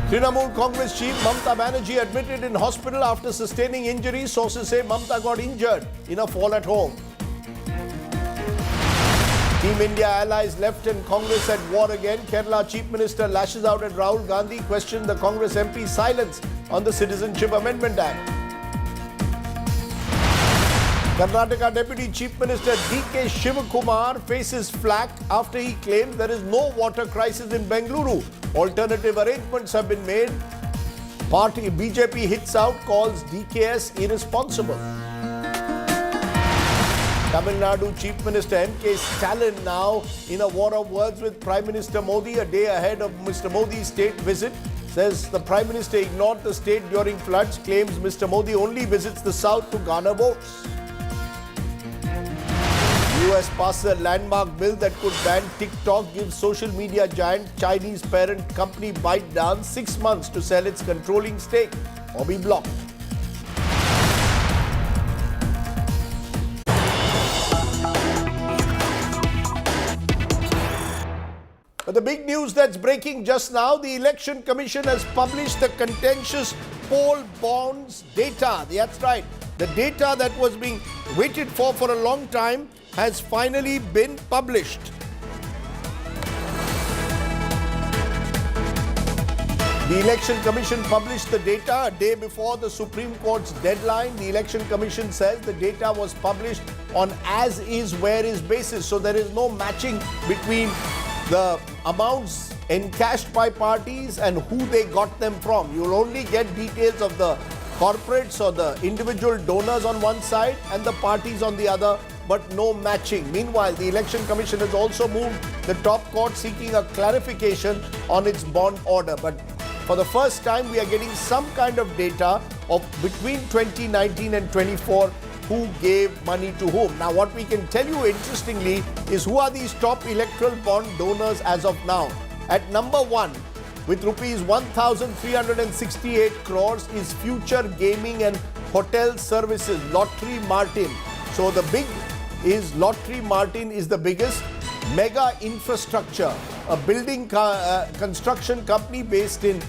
Trinamool Congress chief Mamta Banerjee admitted in hospital after sustaining injuries. Sources say Mamta got injured in a fall at home. Team India allies left and Congress at war again. Kerala Chief Minister lashes out at Rahul Gandhi, questioned the Congress MP's silence on the Citizenship Amendment Act. Karnataka Deputy Chief Minister D.K. Shivakumar faces flack after he claimed there is no water crisis in Bengaluru. Alternative arrangements have been made. Party BJP hits out, calls DKS irresponsible. Tamil Nadu Chief Minister M.K. Stalin now in a war of words with Prime Minister Modi a day ahead of Mr. Modi's state visit. Says the Prime Minister ignored the state during floods, claims Mr. Modi only visits the south to garner votes. US passes a landmark bill that could ban TikTok, gives social media giant Chinese parent company ByteDance 6 months to sell its controlling stake or be blocked. But the big news that's breaking just now, the Election Commission has published the contentious poll bonds data. That's right. The data that was being waited for a long time has finally been published. The Election Commission published the data a day before the Supreme Court's deadline. The Election Commission says the data was published on as-is, where-is basis. So there is no matching between the amounts encashed by parties and who they got them from. You'll only get details of the corporates or the individual donors on one side and the parties on the other, but no matching. Meanwhile, the Election Commission has also moved the top court seeking a clarification on its bond order. But for the first time, we are getting some kind of data of between 2019 and 24 who gave money to whom. Now, what we can tell you interestingly is who are these top electoral bond donors as of now. At number 1, with rupees 1,368 crores, is Future Gaming and Hotel Services, Lottery Martin. So the big is Lottery Martin is the biggest. Mega Infrastructure, a building construction company based in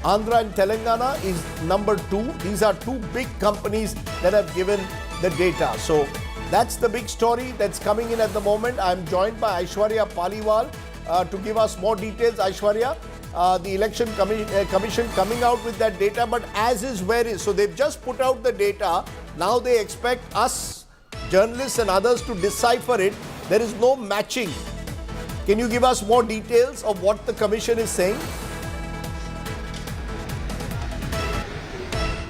Andhra and Telangana, is number 2. These are 2 big companies that have given the data. So that's the big story that's coming in at the moment. I'm joined by Aishwarya Paliwal to give us more details. Aishwarya, the Election Commission coming out with that data, but as is, where is. So they've just put out the data. Now they expect us, journalists and others, to decipher it. There is no matching. Can you give us more details of what the commission is saying?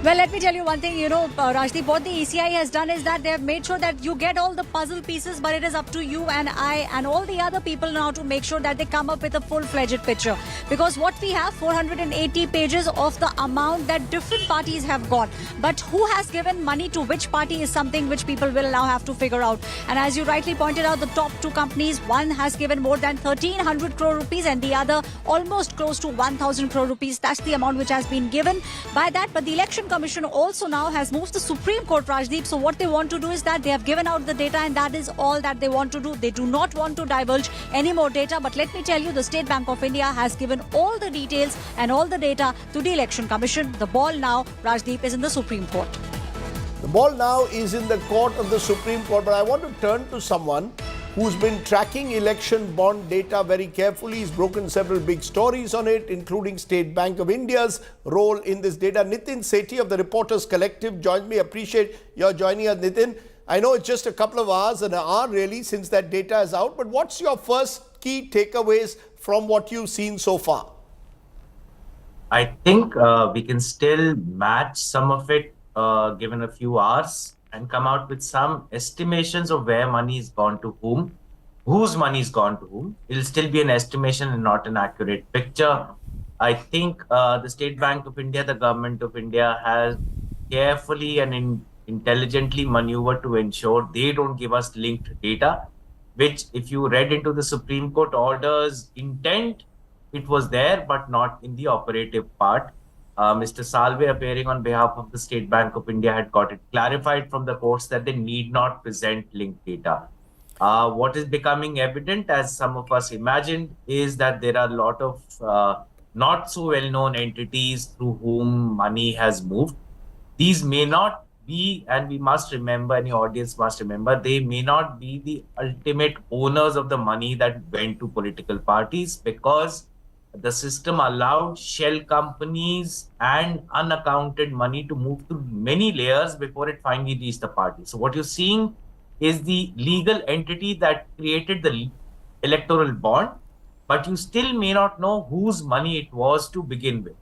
Well, let me tell you one thing, Rajdeep, what the ECI has done is that they have made sure that you get all the puzzle pieces, but it is up to you and I and all the other people now to make sure that they come up with a full-fledged picture. Because what we have, 480 pages of the amount that different parties have got. But who has given money to which party is something which people will now have to figure out. And as you rightly pointed out, the top two companies, one has given more than 1,300 crore rupees and the other almost close to 1,000 crore rupees. That's the amount which has been given by that. But the Election Commission also now has moved to the Supreme Court, Rajdeep. So what they want to do is that they have given out the data and that is all that they want to do. They do not want to divulge any more data. But let me tell you, the State Bank of India has given all the details and all the data to the Election Commission. The ball now, Rajdeep, is in the Supreme Court. The ball now is in the court of the Supreme Court. But I want to turn to someone who's been tracking election bond data very carefully. He's broken several big stories on it, including State Bank of India's role in this data. Nitin Sethi of the Reporters Collective joins me. Appreciate your joining us, Nitin. I know it's just a couple of hours, an hour really, since that data is out. But what's your first key takeaways from what you've seen so far? I think we can still match some of it given a few hours and come out with some estimations of where money is gone to whom, whose money is gone to whom. It'll still be an estimation and not an accurate picture. I think the State Bank of India, the Government of India has carefully and intelligently maneuvered to ensure they don't give us linked data, which if you read into the Supreme Court order's intent, it was there, but not in the operative part. Mr. Salve, appearing on behalf of the State Bank of India, had got it clarified from the courts that they need not present linked data. What is becoming evident, as some of us imagined, is that there are a lot of not so well-known entities through whom money has moved. These may not be, and we must remember, any audience must remember, they may not be the ultimate owners of the money that went to political parties, because the system allowed shell companies and unaccounted money to move through many layers before it finally reached the party. So what you're seeing is the legal entity that created the electoral bond, but you still may not know whose money it was to begin with.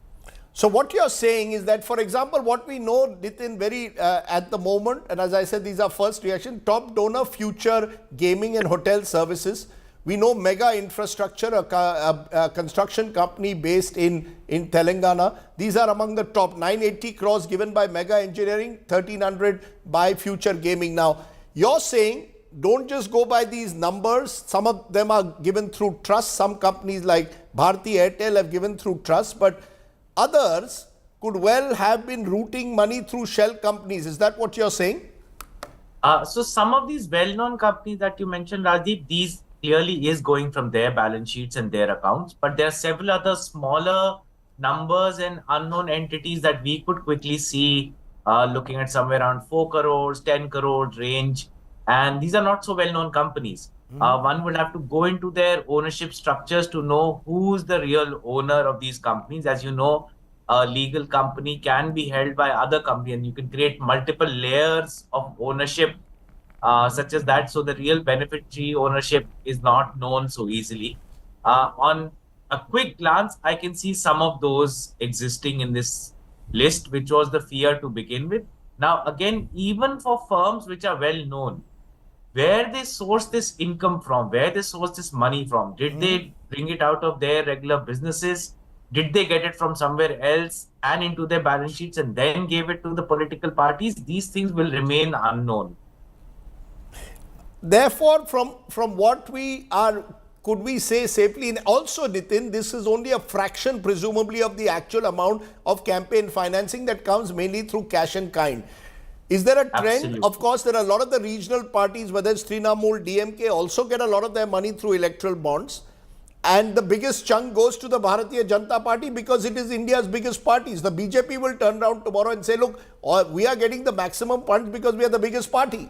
So what you're saying is that, for example, what we know, Nitin, very at the moment, and as I said, these are first reaction, top donor Future Gaming and Hotel Services. We know Mega Infrastructure, a construction company based in Telangana. These are among the top. 980 crores given by Mega Engineering, 1,300 by Future Gaming. Now, you're saying don't just go by these numbers. Some of them are given through trust. Some companies like Bharti Airtel have given through trust, but others could well have been routing money through shell companies. Is that what you're saying? So some of these well-known companies that you mentioned, Rajdeep, these clearly is going from their balance sheets and their accounts, but there are several other smaller numbers and unknown entities that we could quickly see looking at somewhere around 4 crores, 10 crores range. And these are not so well-known companies. One would have to go into their ownership structures to know who's the real owner of these companies. As you know, a legal company can be held by other companies, and you can create multiple layers of ownership such as that. So the real beneficiary ownership is not known so easily. On a quick glance, I can see some of those existing in this list, which was the fear to begin with. Now, again, even for firms which are well known, where they source this income from, where they source this money from, did they bring it out of their regular businesses? Did they get it from somewhere else and into their balance sheets and then gave it to the political parties? These things will remain unknown. Therefore, from what we are, could we say safely, and also Nitin, this is only a fraction presumably of the actual amount of campaign financing that comes mainly through cash and kind. Is there a trend? Absolutely. Of course, there are a lot of the regional parties, whether it's Trinamool, DMK, also get a lot of their money through electoral bonds. And the biggest chunk goes to the Bharatiya Janata Party because it is India's biggest parties. The BJP will turn around tomorrow and say, look, we are getting the maximum funds because we are the biggest party.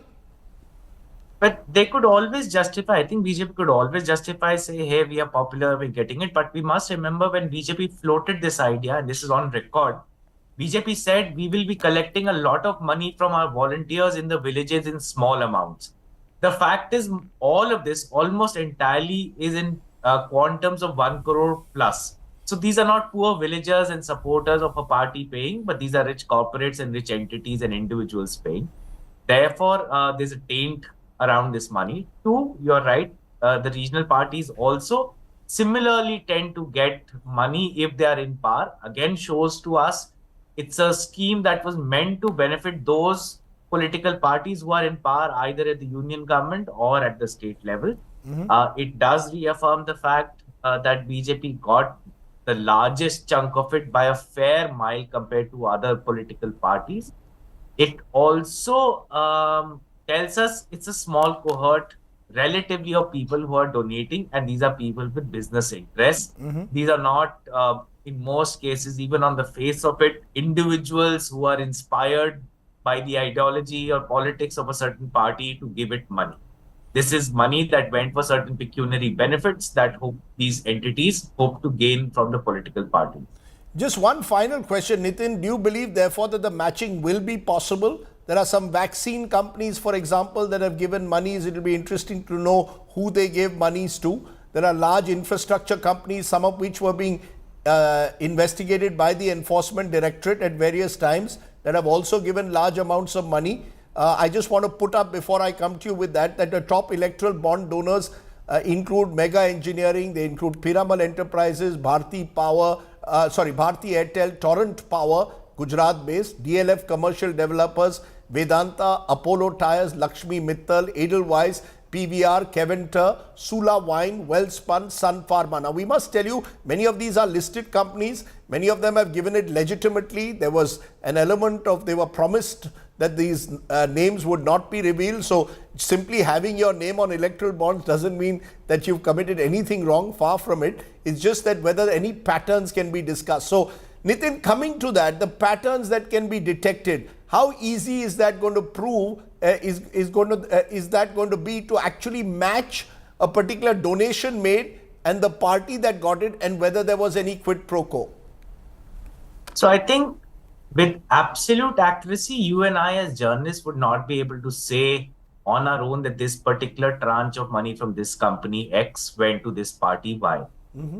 But they could always justify, I think BJP could always justify, say, hey, we are popular, we're getting it. But we must remember when BJP floated this idea, and this is on record, BJP said we will be collecting a lot of money from our volunteers in the villages in small amounts. The fact is, all of this almost entirely is in quantums of 1 crore plus. So these are not poor villagers and supporters of a party paying, but these are rich corporates and rich entities and individuals paying. Therefore, there's a taint around this money. Two, you're right, the regional parties also similarly tend to get money if they are in power. Again, shows to us it's a scheme that was meant to benefit those political parties who are in power either at the union government or at the state level. It does reaffirm the fact that BJP got the largest chunk of it by a fair mile compared to other political parties. It also tells us it's a small cohort relatively of people who are donating, and these are people with business interests. These are not, in most cases, even on the face of it, individuals who are inspired by the ideology or politics of a certain party to give it money. This is money that went for certain pecuniary benefits that these entities hope to gain from the political party. Just one final question, Nitin. Do you believe, therefore, that the matching will be possible? There are some vaccine companies, for example, that have given monies. It will be interesting to know who they gave monies to. There are large infrastructure companies, some of which were being investigated by the Enforcement Directorate at various times, that have also given large amounts of money. I just want to put up, before I come to you with that the top electoral bond donors include Mega Engineering, they include Piramal Enterprises, Bharti Airtel, Torrent Power, Gujarat based, DLF Commercial Developers, Vedanta, Apollo Tyres, Lakshmi Mittal, Edelweiss, PVR, Keventer, Sula Wine, Wellspun, Sun Pharma. Now, we must tell you, many of these are listed companies. Many of them have given it legitimately. There was an element of, they were promised that these names would not be revealed. So, simply having your name on electoral bonds doesn't mean that you've committed anything wrong, far from it. It's just that whether any patterns can be discussed. So, Nitin, coming to that, the patterns that can be detected, how easy is that going to prove, is that going to be to actually match a particular donation made and the party that got it, and whether there was any quid pro quo? So I think with absolute accuracy, you and I as journalists would not be able to say on our own that this particular tranche of money from this company X went to this party Y.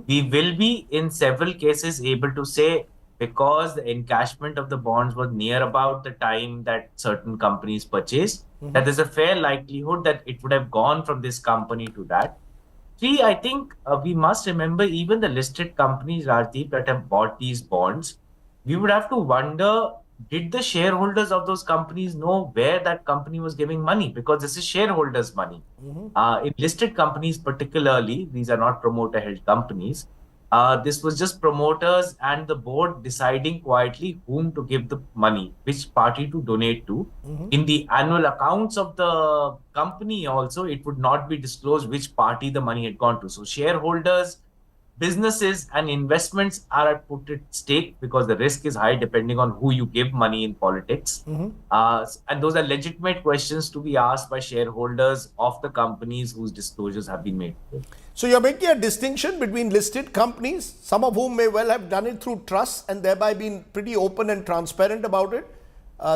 We will be in several cases able to say, because the encashment of the bonds was near about the time that certain companies purchased, that there's a fair likelihood that it would have gone from this company to that. Three, I think we must remember even the listed companies, Rajdeep, that have bought these bonds, we would have to wonder, did the shareholders of those companies know where that company was giving money? Because this is shareholders' money. In listed companies particularly, these are not promoter-held companies, this was just promoters and the board deciding quietly whom to give the money, which party to donate to. In the annual accounts of the company also, it would not be disclosed which party the money had gone to. So shareholders, businesses and investments are at put at stake because the risk is high depending on who you give money in politics. And those are legitimate questions to be asked by shareholders of the companies whose disclosures have been made. So you're making a distinction between listed companies, some of whom may well have done it through trusts and thereby been pretty open and transparent about it.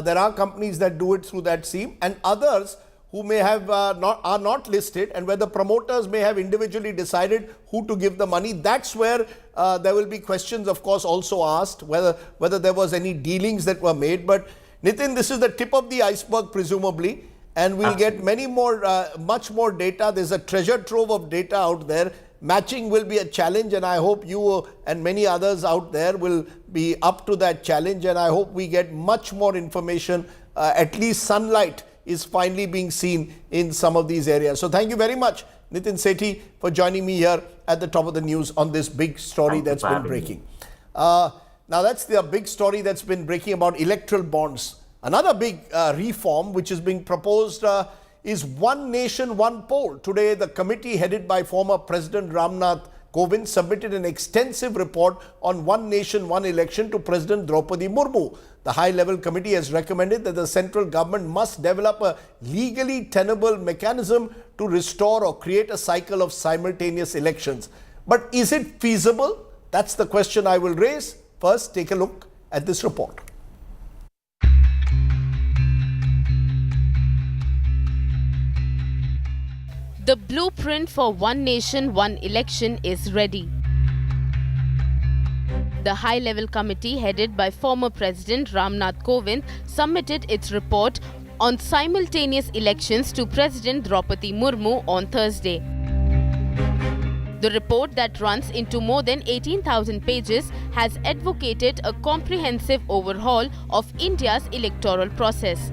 There are companies that do it through that scheme, and others who may have are not listed, and where the promoters may have individually decided who to give the money. That's where there will be questions, of course, also asked, whether there was any dealings that were made. But Nitin, this is the tip of the iceberg, presumably, and we'll get many more, much more data. There's a treasure trove of data out there. Matching will be a challenge, and I hope you and many others out there will be up to that challenge, and I hope we get much more information. At least sunlight is finally being seen in some of these areas. So thank you very much, Nitin Sethi, for joining me here at the top of the news on this big story that's been breaking. Now that's the big story that's been breaking about electoral bonds. Another big reform which is being proposed is One Nation, One Poll. Today, the committee headed by former President Ramnath Kovind submitted an extensive report on One Nation, One Election to President Draupadi Murmu. The high-level committee has recommended that the central government must develop a legally tenable mechanism to restore or create a cycle of simultaneous elections. But is it feasible? That's the question I will raise. First, take a look at this report. The blueprint for One Nation, One Election is ready. The high-level committee headed by former President Ramnath Kovind submitted its report on simultaneous elections to President Draupadi Murmu on Thursday. The report that runs into more than 18,000 pages has advocated a comprehensive overhaul of India's electoral process.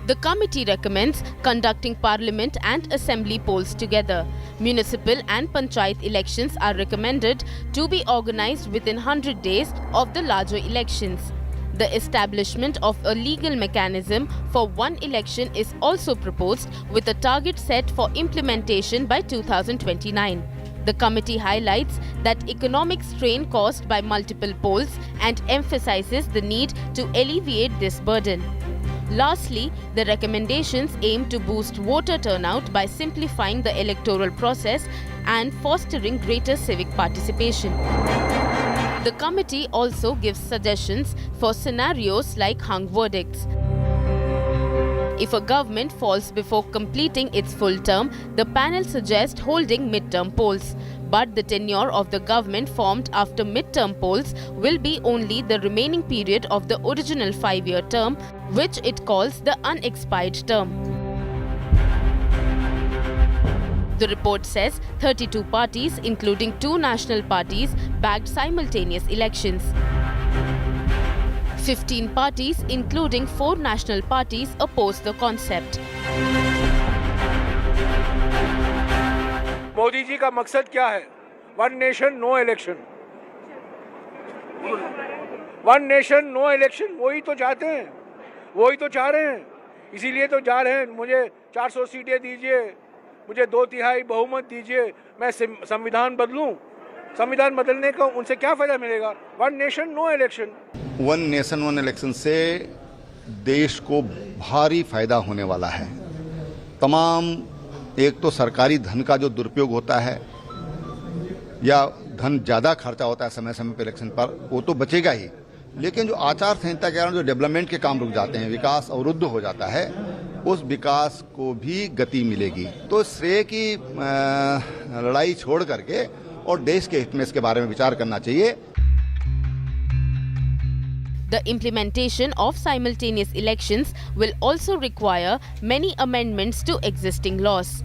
The committee recommends conducting parliament and assembly polls together. Municipal and panchayat elections are recommended to be organized within 100 days of the larger elections. The establishment of a legal mechanism for one election is also proposed, with a target set for implementation by 2029. The committee highlights that economic strain caused by multiple polls and emphasizes the need to alleviate this burden. Lastly, the recommendations aim to boost voter turnout by simplifying the electoral process and fostering greater civic participation. The committee also gives suggestions for scenarios like hung verdicts. If a government falls before completing its full term, the panel suggests holding mid-term polls. But the tenure of the government formed after mid-term polls will be only the remaining period of the original 5-year term, which it calls the unexpired term. The report says 32 parties, including 2 national parties, backed simultaneous elections. 15 parties, including 4 national parties, opposed the concept. Modi ji का मकसद क्या है? One nation no election, one nation no election, वही तो चाहते हैं, वही तो चाह रहे हैं, इसीलिए तो जा रहे हैं। मुझे 400 सीटें दीजिए, मुझे 2/3 बहुमत दीजिए, मैं संविधान बदलूं। संविधान बदलने का उनसे क्या फायदा मिलेगा? One nation no election. One nation one election से देश को भारी फायदा होने वाला है। तमाम, एक तो सरकारी धन का जो दुरुपयोग होता है या धन ज़्यादा खर्चा होता है समय समय पर इलेक्शन पर, वो तो बचेगा ही, लेकिन जो आचार संहिता के कारण जो डेवलपमेंट के काम रुक जाते हैं, विकास अवरुद्ध हो जाता है, उस विकास को भी गति मिलेगी। तो श्रेय की लड़ाई छोड़ करके और देश के हित में इसके बारे में विचार करना चाहिए। The implementation of simultaneous elections will also require many amendments to existing laws.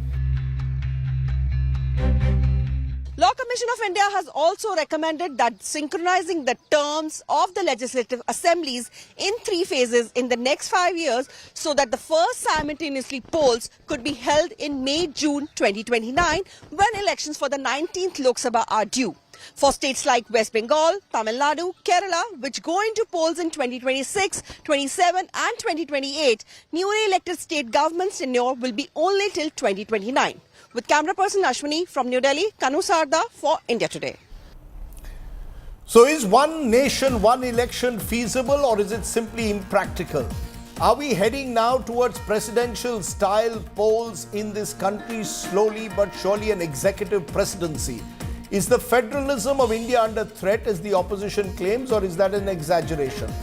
Law Commission of India has also recommended that synchronizing the terms of the legislative assemblies in 3 phases in the next 5 years, so that the first simultaneously polls could be held in May-June 2029, when elections for the 19th Lok Sabha are due. For states like West Bengal, Tamil Nadu, Kerala, which go into polls in 2026, 27 and 2028, newly elected state governments' tenure will be only till 2029. With camera person Ashwini from New Delhi, Kanu Sarda for India Today. So is one nation, one election feasible, or is it simply impractical? Are we heading now towards presidential style polls in this country, slowly but surely an executive presidency? Is the federalism of India under threat, as the opposition claims, or is that an exaggeration?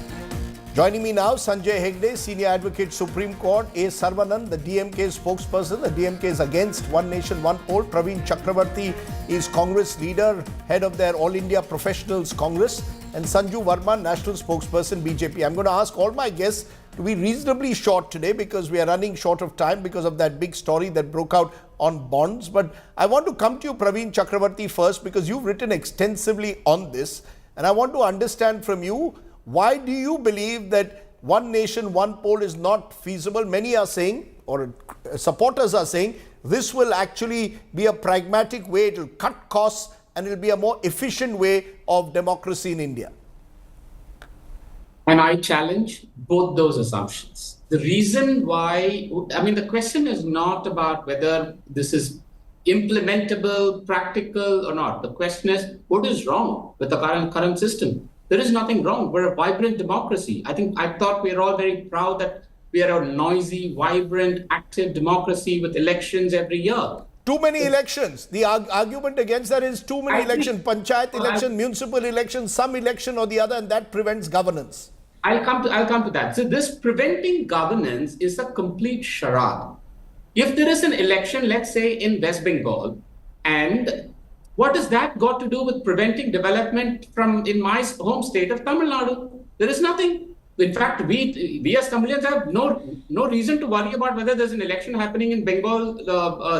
Joining me now, Sanjay Hegde, Senior Advocate, Supreme Court, A. Sarvanand, the DMK spokesperson. The DMK is against One Nation, One Poll. Praveen Chakravarti is Congress leader, head of their All India Professionals Congress. And Sanju Verma, National Spokesperson, BJP. I'm going to ask all my guests to be reasonably short today because we are running short of time because of that big story that broke out on bonds. But I want to come to you, Praveen Chakravarti, first, because you've written extensively on this. And I want to understand from you, why do you believe that one nation, one poll is not feasible? Many are saying, or supporters are saying, this will actually be a pragmatic way, it will cut costs and it will be a more efficient way of democracy in India. And I challenge both those assumptions. The reason why, the question is not about whether this is implementable, practical or not. The question is, what is wrong with the current system? There is nothing wrong. We're a vibrant democracy. I thought we are all very proud that we are a noisy, vibrant, active democracy with elections every year. Too many elections. The argument against that is too many elections. Panchayat election, municipal election, some election or the other, and that prevents governance. I'll come to that. So this preventing governance is a complete charade. If there is an election, let's say in West Bengal, and what has that got to do with preventing development in my home state of Tamil Nadu? There is nothing. In fact, we as Tamilians have no reason to worry about whether there's an election happening in Bengal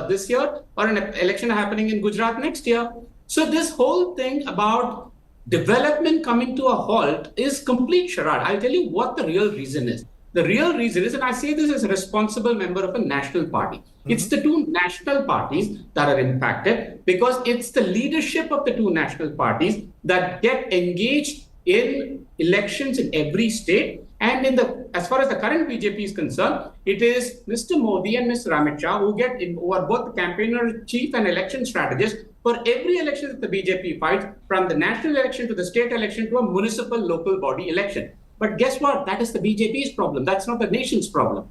this year or an election happening in Gujarat next year. So this whole thing about development coming to a halt is complete charade. I'll tell you what the real reason is. The real reason is, and I say this as a responsible member of a national party, it's the two national parties that are impacted, because it's the leadership of the two national parties that get engaged in elections in every state. And as far as the current BJP is concerned, it is Mr. Modi and Mr. Amit Shah who are both the campaigner chief and election strategist for every election that the BJP fights, from the national election to the state election to a municipal local body election. But guess what? That is the BJP's problem. That's not the nation's problem.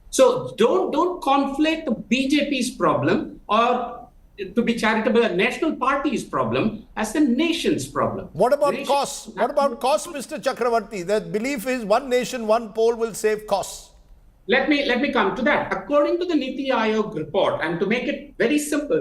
So don't conflate the BJP's problem, or to be charitable, a national party's problem, as the nation's problem. What about costs? What about costs, Mr. Chakravarti? The belief is one nation, one poll will save costs. Let me come to that. According to the Niti Aayog report, and to make it very simple,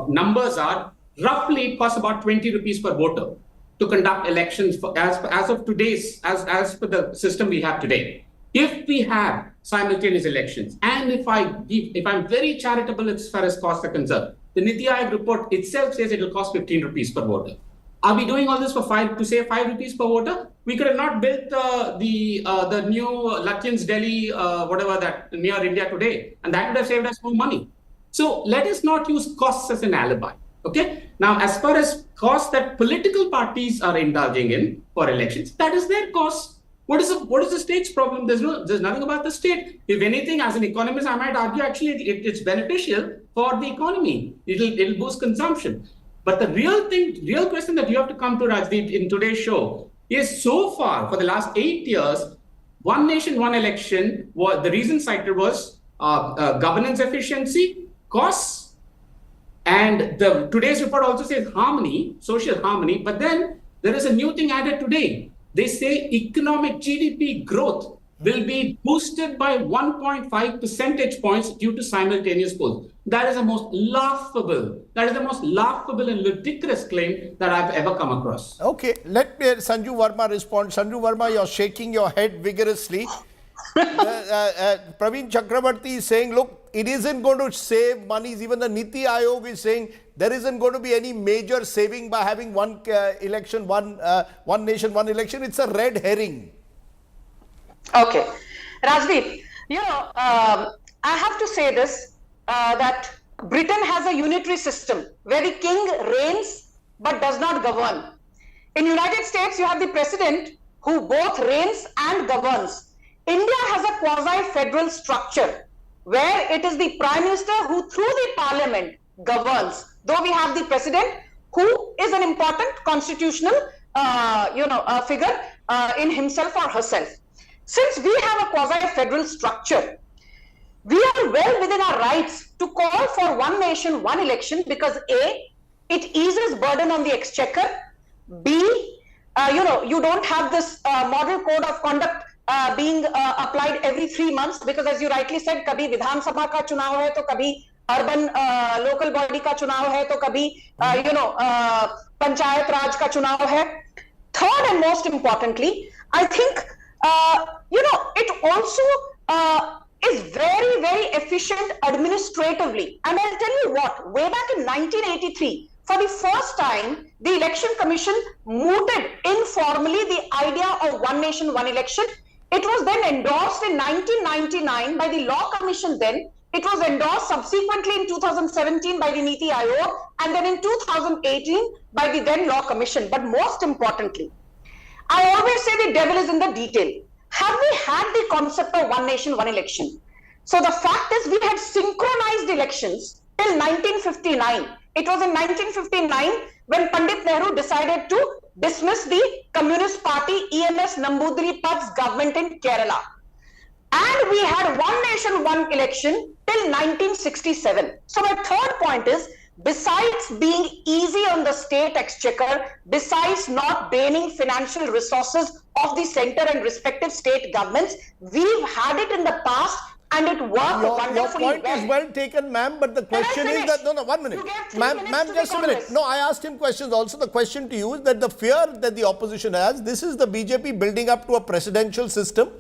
numbers are roughly it costs about 20 rupees per voter to conduct elections as of today's, as per the system we have today. If we have simultaneous elections, and if I'm very charitable as far as costs are concerned, the Niti Aayog report itself says it will cost 15 rupees per voter. Are we doing all this to save 5 rupees per voter? We could have not built the new Lutyens Delhi, whatever that, near India today, and that would have saved us more money. So let us not use costs as an alibi. Okay. Now, as far as costs that political parties are indulging in for elections, that is their cost. What is the state's problem? There's nothing about the state. If anything, as an economist, I might argue actually it's beneficial for the economy. It'll boost consumption. But the real question that you have to come to, Rajdeep, in today's show is, so far for the last 8 years, one nation, one election. The reason cited was governance efficiency, costs. And today's report also says harmony, social harmony. But then there is a new thing added today. They say economic GDP growth will be boosted by 1.5 percentage points due to simultaneous polls. That is the most laughable and ludicrous claim that I've ever come across. Okay, let me Sanju Verma respond. Sanju Verma, you're shaking your head vigorously. Praveen Chakravarti is saying, look, it isn't going to save monies. Even the Niti Aayog is saying there isn't going to be any major saving by having one election, one nation, one election. It's a red herring. Okay. Rajdeep, I have to say this, that Britain has a unitary system where the king reigns but does not govern. In the United States, you have the president who both reigns and governs. India has a quasi-federal structure where it is the Prime Minister who through the Parliament governs, though we have the President who is an important constitutional figure in himself or herself. Since we have a quasi-federal structure, we are well within our rights to call for one nation, one election, because A, it eases burden on the exchequer. B, you don't have this model code of conduct being applied every 3 months, because as you rightly said, kabhi Vidhan Sabha ka chunav hai, to kabhi urban local body ka chunav hai, to kabhi Panchayat Raj ka chunav hai. Third and most importantly, I think it also is very, very efficient administratively. And I'll tell you what, way back in 1983, for the first time, the Election Commission mooted informally the idea of one nation, one election. It was then endorsed in 1999 by the Law Commission then. It was endorsed subsequently in 2017 by the Niti Aayog, and then in 2018 by the then Law Commission. But most importantly, I always say the devil is in the detail. Have we had the concept of one nation, one election? So the fact is, we had synchronized elections till 1959. It was in 1959 when Pandit Nehru decided to dismiss the Communist Party EMS Nambudiri Pat's government in Kerala. And we had one nation, one election till 1967. So my third point is, besides being easy on the state exchequer, besides not draining financial resources of the center and respective state governments, we've had it in the past and it worked wonderfully Your point is well taken, ma'am, but the question is that, no, 1 minute. Ma'am, just a minute. No, I asked him questions. Also, the question to you is that the fear that the opposition has, this is the BJP building up to a presidential system.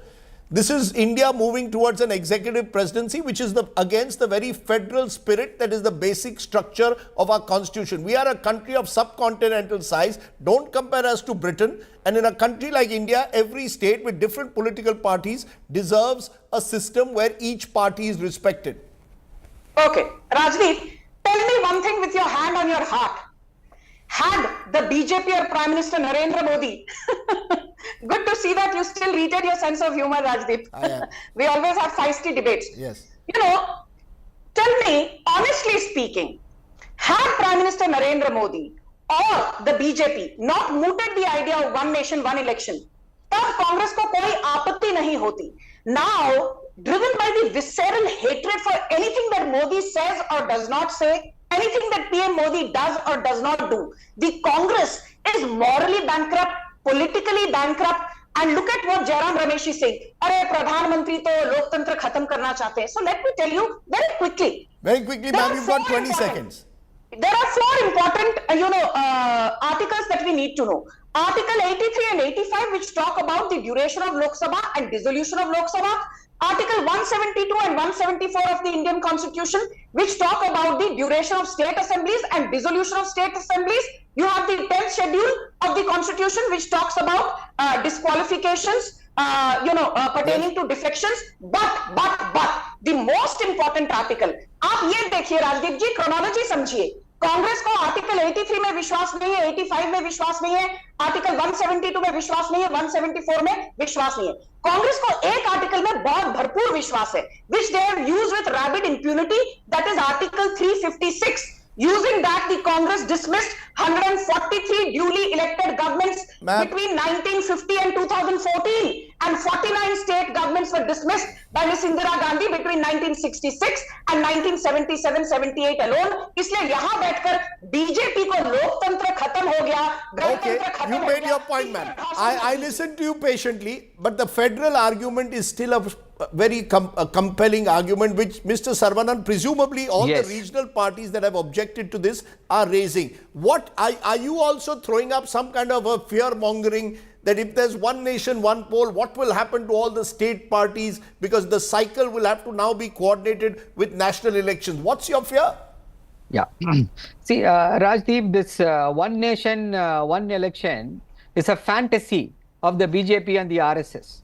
This is India moving towards an executive presidency, which is against the very federal spirit that is the basic structure of our constitution. We are a country of subcontinental size. Don't compare us to Britain. And in a country like India, every state with different political parties deserves a system where each party is respected. Okay. Rajdeep, tell me one thing with your hand on your heart. Had the BJP or Prime Minister Narendra Modi, good to see that you still retain your sense of humor, Rajdeep. I am. We always have feisty debates. Yes. You know, tell me, honestly speaking, had Prime Minister Narendra Modi or the BJP not mooted the idea of one nation, one election, तब कांग्रेस को कोई आपत्ति नहीं होती. Now, driven by the visceral hatred for anything that Modi says or does not say, anything that PM Modi does or does not do, the Congress is morally bankrupt, politically bankrupt, and look at what Jairam Ramesh is saying. अरे प्रधानमंत्री तो लोकतंत्र खत्म करना चाहते हैं. So let me tell you very quickly. Very quickly, ma'am, you've got 20 seconds. There are 4 important, articles that we need to know. Article 83 and 85, which talk about the duration of Lok Sabha and dissolution of Lok Sabha. Article 172 and 174 of the Indian Constitution, which talk about the duration of state assemblies and dissolution of state assemblies. You have the 10th schedule of the Constitution, which talks about disqualifications, pertaining to defections. But the most important article, आप ये देखिए राजदीप जी, chronology समझिए. कांग्रेस को article 83 में विश्वास नहीं है, 85 में विश्वास नहीं है, आर्टिकल 172 में विश्वास नहीं है, 174 में विश्वास नहीं है. कांग्रेस को एक आर्टिकल में बहुत भरपूर विश्वास है, which they have used with rabid impunity, that is article 356. Using that, the Congress dismissed 143 duly elected governments between 1950 and 2014, and 49 state governments were dismissed by Miss Indira Gandhi between 1966 and 1977-78 alone. इसलिए यहाँ बैठकर BJP को लोकतंत्र खत्म हो गया, गणतंत्र खत्म हो गया. You made your point, ma'am. I listened to you patiently, but the federal argument is still a very compelling argument, which Mr. Saravanan, presumably all the regional parties that have objected to this are raising. What are you also throwing up some kind of a fear mongering that if there's one nation, one poll, what will happen to all the state parties, because the cycle will have to now be coordinated with national elections? What's your fear? Yeah. See, Rajdeep, this one nation, one election is a fantasy of the BJP and the RSS.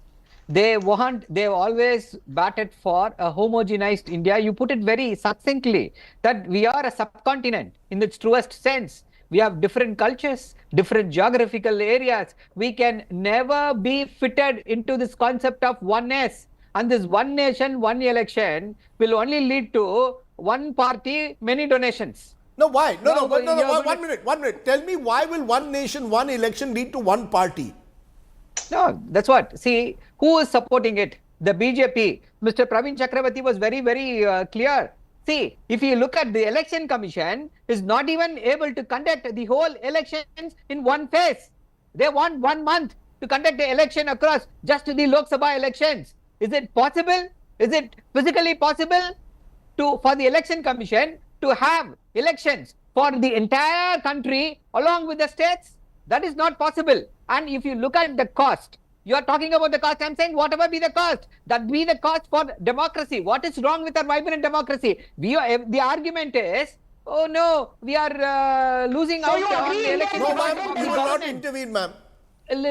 They've always batted for a homogenized India. You put it very succinctly that we are a subcontinent in its truest sense. We have different cultures, different geographical areas. We can never be fitted into this concept of oneness. And this one nation, one election will only lead to one party, many donations. No, why? No, 1 minute. Tell me, why will one nation, one election lead to one party? No, that's what. See, who is supporting it? The BJP. Mr. Praveen Chakravarti was very, very clear. See, if you look at the election commission, is not even able to conduct the whole elections in one phase. They want 1 month to conduct the election across just the Lok Sabha elections. Is it possible? Is it physically possible for the election commission to have elections for the entire country along with the states? That is not possible. And if you look at the cost, you are talking about the cost. I'm saying whatever be the cost, that be the cost for democracy. What is wrong with our vibrant democracy? The argument is, oh no, we are losing out on the election. No, ma'am, you will not intervene, ma'am.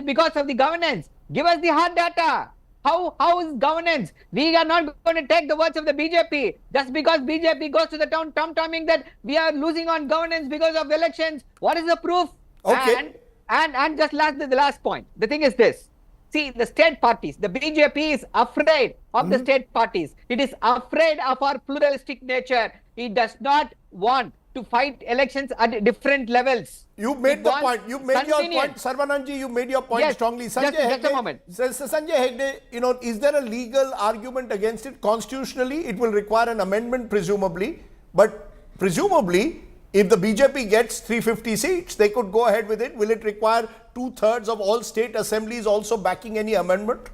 Because of the governance. Give us the hard data. How is governance? We are not going to take the words of the BJP. Just because BJP goes to the town tom-tomming that we are losing on governance because of elections. What is the proof? Okay. And just the last point. The thing is this. See, the state parties, the BJP is afraid of the state parties. It is afraid of our pluralistic nature. It does not want to fight elections at different levels. You made the point. You made your point. Sarvananji, you made your point strongly. Just a moment. Sanjay Hegde, is there a legal argument against it? Constitutionally, it will require an amendment, presumably. But presumably, if the BJP gets 350 seats, they could go ahead with it. Will it require 2/3 of all state assemblies also backing any amendment?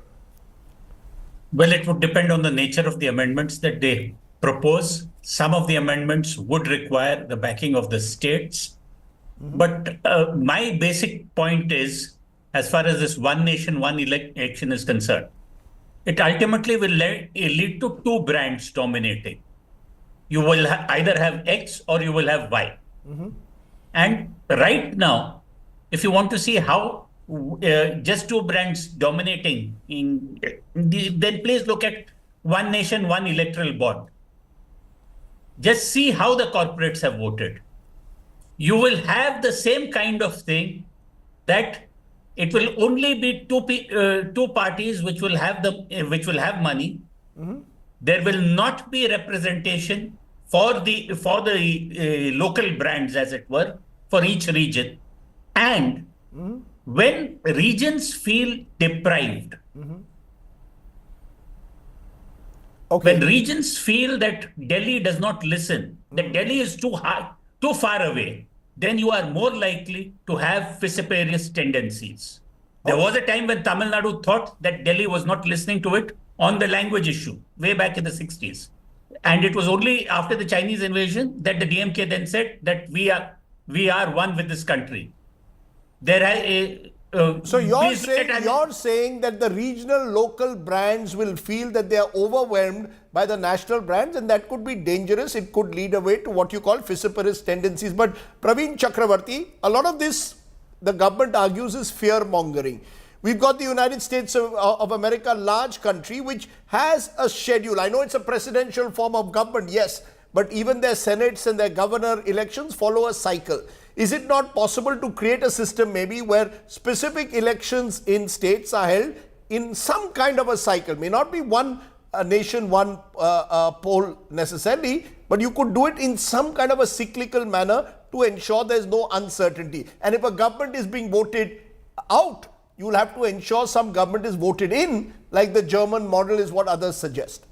Well, it would depend on the nature of the amendments that they propose. Some of the amendments would require the backing of the states. But my basic point is, as far as this one nation, one election is concerned, it ultimately will lead to two brands dominating. You will either have X or you will have Y. And right now, if you want to see how just two brands dominating, then please look at one nation, one electoral bond. Just see how the corporates have voted. You will have the same kind of thing, that it will only be two parties which will have money. There will not be representation for the local brands, as it were, for each region. And when regions feel deprived, when regions feel that Delhi does not listen, that Delhi is too far away, then you are more likely to have vociferous tendencies. There was a time when Tamil Nadu thought that Delhi was not listening to it on the language issue, way back in the 60s. And it was only after the Chinese invasion that the DMK then said that we are one with this country. So you're saying that the regional local brands will feel that they are overwhelmed by the national brands, and that could be dangerous. It could lead away to what you call vociferous tendencies. But Praveen Chakravarti, a lot of this, the government argues, is fear mongering. We've got the United States of America, large country, which has a schedule. I know it's a presidential form of government, yes, but even their senates and their governor elections follow a cycle. Is it not possible to create a system maybe where specific elections in states are held in some kind of a cycle? May not be one nation, one poll necessarily, but you could do it in some kind of a cyclical manner to ensure there's no uncertainty. And if a government is being voted out, you will have to ensure some government is voted in, like the German model is what others suggest.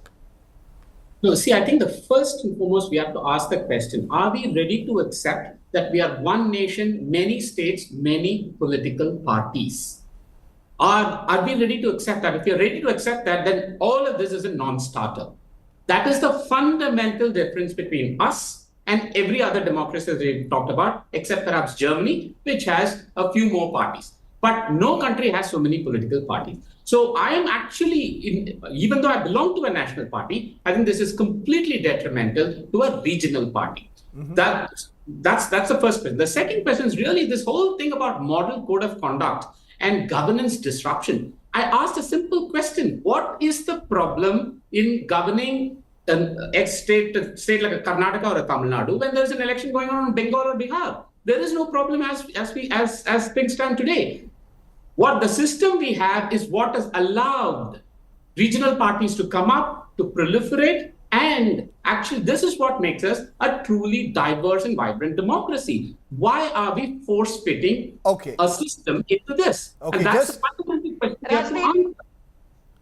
No, see, I think the first and foremost, we have to ask the question, are we ready to accept that we are one nation, many states, many political parties? Are we ready to accept that? If you're ready to accept that, then all of this is a non-starter. That is the fundamental difference between us and every other democracy that we've talked about, except perhaps Germany, which has a few more parties. But no country has so many political parties. So I am actually, even though I belong to a national party, I think this is completely detrimental to a regional party. That's the first question. The second question is really this whole thing about model code of conduct and governance disruption. I asked a simple question. What is the problem in governing an state like a Karnataka or a Tamil Nadu when there's an election going on in Bengal or Bihar? There is no problem as things stand today. What the system we have is what has allowed regional parties to come up, to proliferate, and actually this is what makes us a truly diverse and vibrant democracy. Why are we force-fitting a system into this? Okay, and that's the fundamental question we have to answer.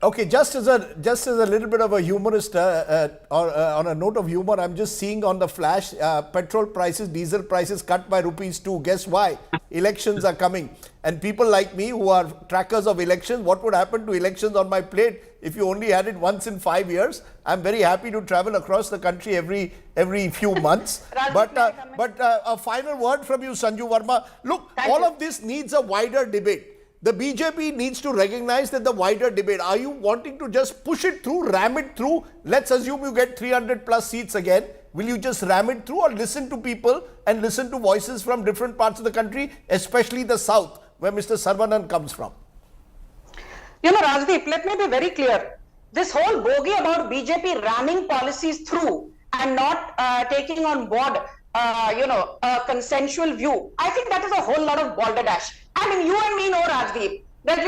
Okay, just as a little bit of a humorist, or on a note of humor, I'm just seeing on the flash, petrol prices, diesel prices cut by ₹2. Guess why? Elections are coming. And people like me who are trackers of elections, what would happen to elections on my plate if you only had it once in 5 years? I'm very happy to travel across the country every few months. but a final word from you, Sanju Verma. Look, all of this needs a wider debate. The BJP needs to recognize that the wider debate. Are you wanting to just push it through, ram it through? Let's assume you get 300 plus seats again. Will you just ram it through, or listen to people and listen to voices from different parts of the country, especially the south, where Mr. Sarvanan comes from? You know, Rajdeep, let me be very clear. This whole bogey about BJP ramming policies through and not taking on board, a consensual view, I think that is a whole lot of balderdash. I mean, you and me know, Rajdeep, that,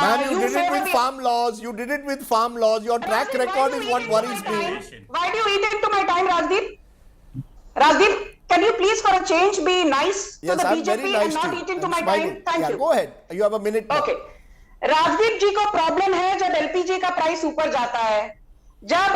Man, you did it with farm laws. You did it with farm laws. Your track record is what worries me. Why do you eat into my time, Rajdeep? Rajdeep, can you please for a change be nice to the BJP and not eat into my time? Thank you. Go ahead. You have a minute now. Okay. Rajdeep जी को problem है जब LPG का price ऊपर जाता है, जब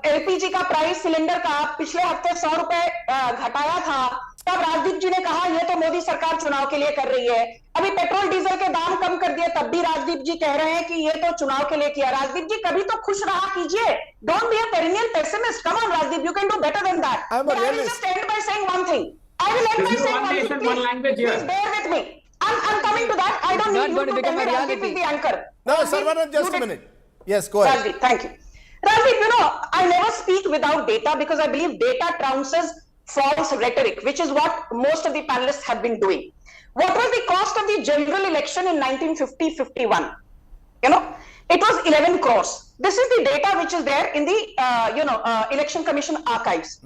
LPG का price cylinder का पिछले हफ्ते 100 रुपए घटाया था तब राजदीप जी ने कहा ये तो मोदी सरकार चुनाव के लिए कर रही है। अभी पेट्रोल डीजल के दाम कम कर दिए, तब भी राजदीप जी कह रहे हैं कि ये तो चुनाव के लिए किया। राजदीप जी कभी तो खुश रहा कीजिए। Don't be a perennial pessimist. Come on, Rajdeep, you can do better than that. I'm a But I will realist. just end by saying one thing. I will end by saying one thing. Please bear with me. I'm coming to that. I don't need you to tell me Rajdeep is the anchor. No, Saravanan, just a minute. Yes, go ahead. Rajdeep, thank you. Rajdeep, I never speak without data because I believe data trounces false rhetoric, which is what most of the panelists have been doing. What was the cost of the general election in 1950-51? It was 11 crores. This is the data which is there in the, Election Commission archives.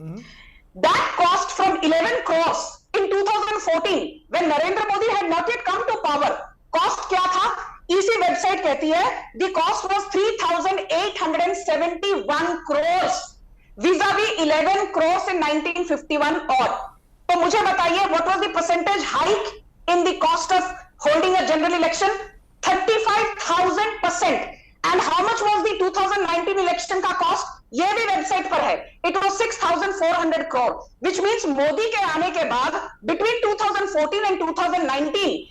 That cost from 11 crores in 2014, when Narendra Modi had not yet come to power, cost kya tha? EC website कहती है the cost was 3,871 crores vis-a-vis 11 crores in 1951 odd. तो मुझे बताइए what was the percentage hike in the cost of holding a general election? 35,000%. And how much was the 2019 election का cost? ये भी website पर है. It was 6,400 crore, which means Modi के आने के बाद between 2014 and 2019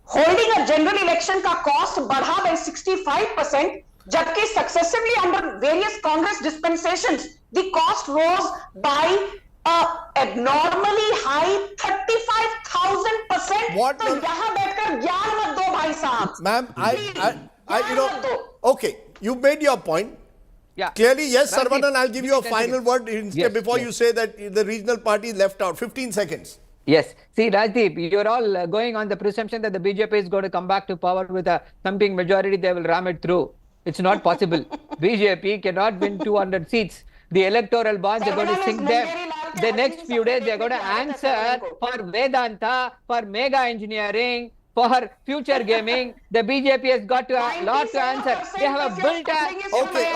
holding a general election का cost बढ़ा by 65%, जबकि successively under various Congress dispensations the cost rose by abnormally high 35,000%. तो यहाँ बैठकर ज्ञान मत दो भाई साहब. Ma'am, okay, you made your point. Yeah. Clearly, yes, Rajdeep, Saravanan, I'll give you a final word before you yes. say that the regional party left out. 15 seconds. Yes. See, Rajdeep, you're all going on the presumption that the BJP is going to come back to power with a thumping majority. They will ram it through. It's not possible. BJP cannot win 200 seats. The electoral bonds are going to sink them. The next few days, they're going to answer for Vedanta, for mega engineering, for future gaming. The BJP has got a lot to answer. They have built a... Okay,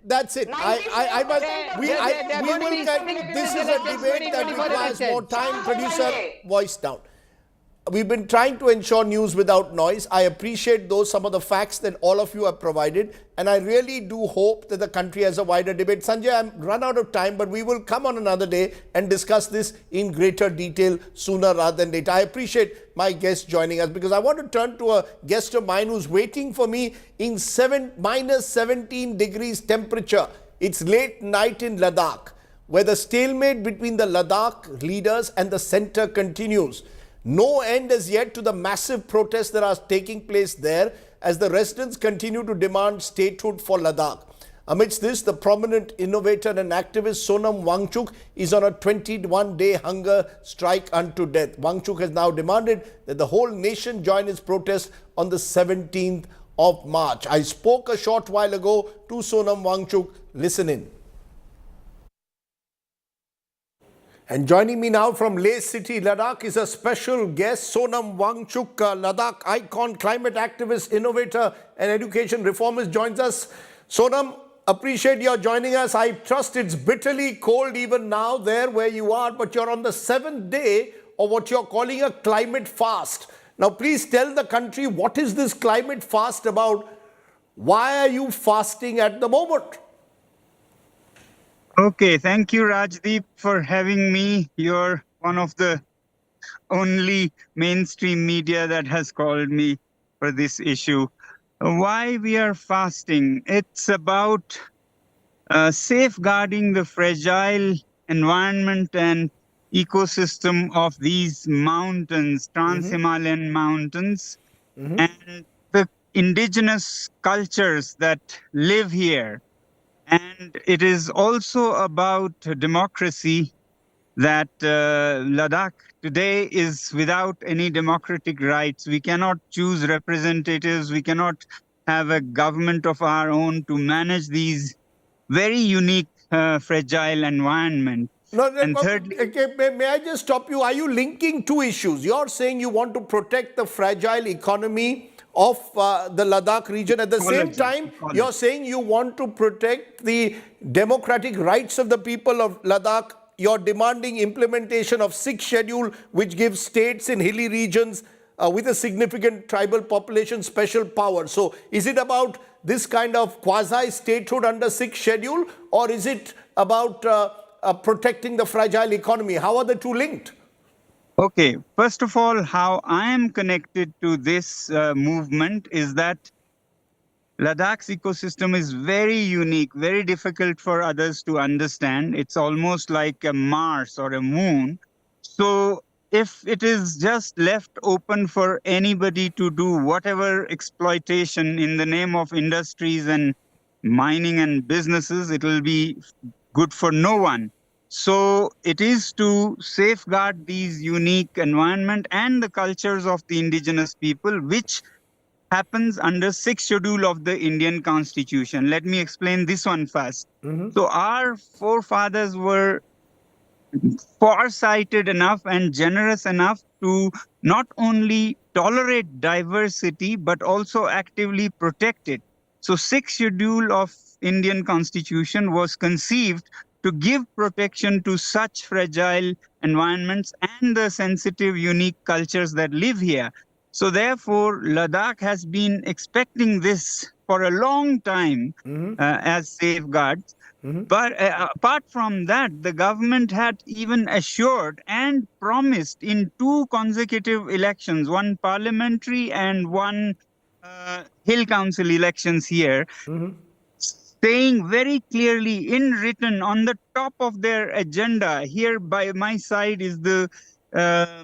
that's it. This is a debate that requires more time. Producer, voice down. We've been trying to ensure news without noise. I appreciate some of the facts that all of you have provided, and I really do hope that the country has a wider debate. Sanjay, I'm run out of time, but we will come on another day and discuss this in greater detail sooner rather than later. I appreciate my guest joining us because I want to turn to a guest of mine who's waiting for me in minus 17 degrees temperature. It's late night in Ladakh, where the stalemate between the Ladakh leaders and the center continues. No end as yet to the massive protests that are taking place there as the residents continue to demand statehood for Ladakh. Amidst this, the prominent innovator and activist Sonam Wangchuk is on a 21-day hunger strike unto death. Wangchuk has now demanded that the whole nation join his protest on the 17th of March. I spoke a short while ago to Sonam Wangchuk. Listen in. And joining me now from Leh City, Ladakh is a special guest, Sonam Wangchuk, Ladakh icon, climate activist, innovator and education reformist joins us. Sonam, appreciate your joining us. I trust it's bitterly cold even now there where you are, but you're on the 7th day of what you're calling a climate fast. Now, please tell the country, what is this climate fast about? Why are you fasting at the moment? Okay, thank you, Rajdeep, for having me. You're one of the only mainstream media that has called me for this issue. Why we are fasting? It's about safeguarding the fragile environment and ecosystem of these mountains, Trans-Himalayan mountains, and the indigenous cultures that live here. And it is also about democracy, that Ladakh today is without any democratic rights. We cannot choose representatives. We cannot have a government of our own to manage these very unique, fragile environment. And thirdly, may I just stop you? Are you linking two issues? You're saying you want to protect the fragile economy of the Ladakh region. At the same time, you're saying you want to protect the democratic rights of the people of Ladakh. You're demanding implementation of 6th schedule, which gives states in hilly regions with a significant tribal population special power. So is it about this kind of quasi-statehood under 6th schedule, or is it about protecting the fragile economy? How are the two linked? Okay, first of all, how I am connected to this movement is that Ladakh's ecosystem is very unique, very difficult for others to understand. It's almost like a Mars or a moon. So if it is just left open for anybody to do whatever exploitation in the name of industries and mining and businesses, it will be good for no one. So it is to safeguard these unique environment and the cultures of the indigenous people, which happens under 6th schedule of the Indian Constitution. Let me explain this one first. So our forefathers were far-sighted enough and generous enough to not only tolerate diversity, but also actively protect it. So 6th schedule of Indian Constitution was conceived to give protection to such fragile environments and the sensitive, unique cultures that live here. So therefore, Ladakh has been expecting this for a long time as safeguards. But apart from that, the government had even assured and promised in 2 consecutive elections, one parliamentary and one Hill Council elections here, saying very clearly in written on the top of their agenda, here by my side is the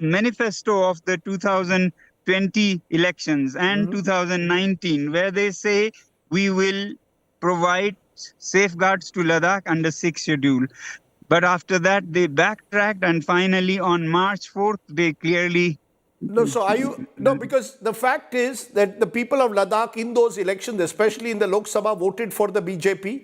manifesto of the 2020 elections and 2019, where they say we will provide safeguards to Ladakh under 6th schedule. But after that, they backtracked, and finally on March 4th, they clearly... No, so are you... No, because the fact is that the people of Ladakh in those elections, especially in the Lok Sabha, voted for the BJP.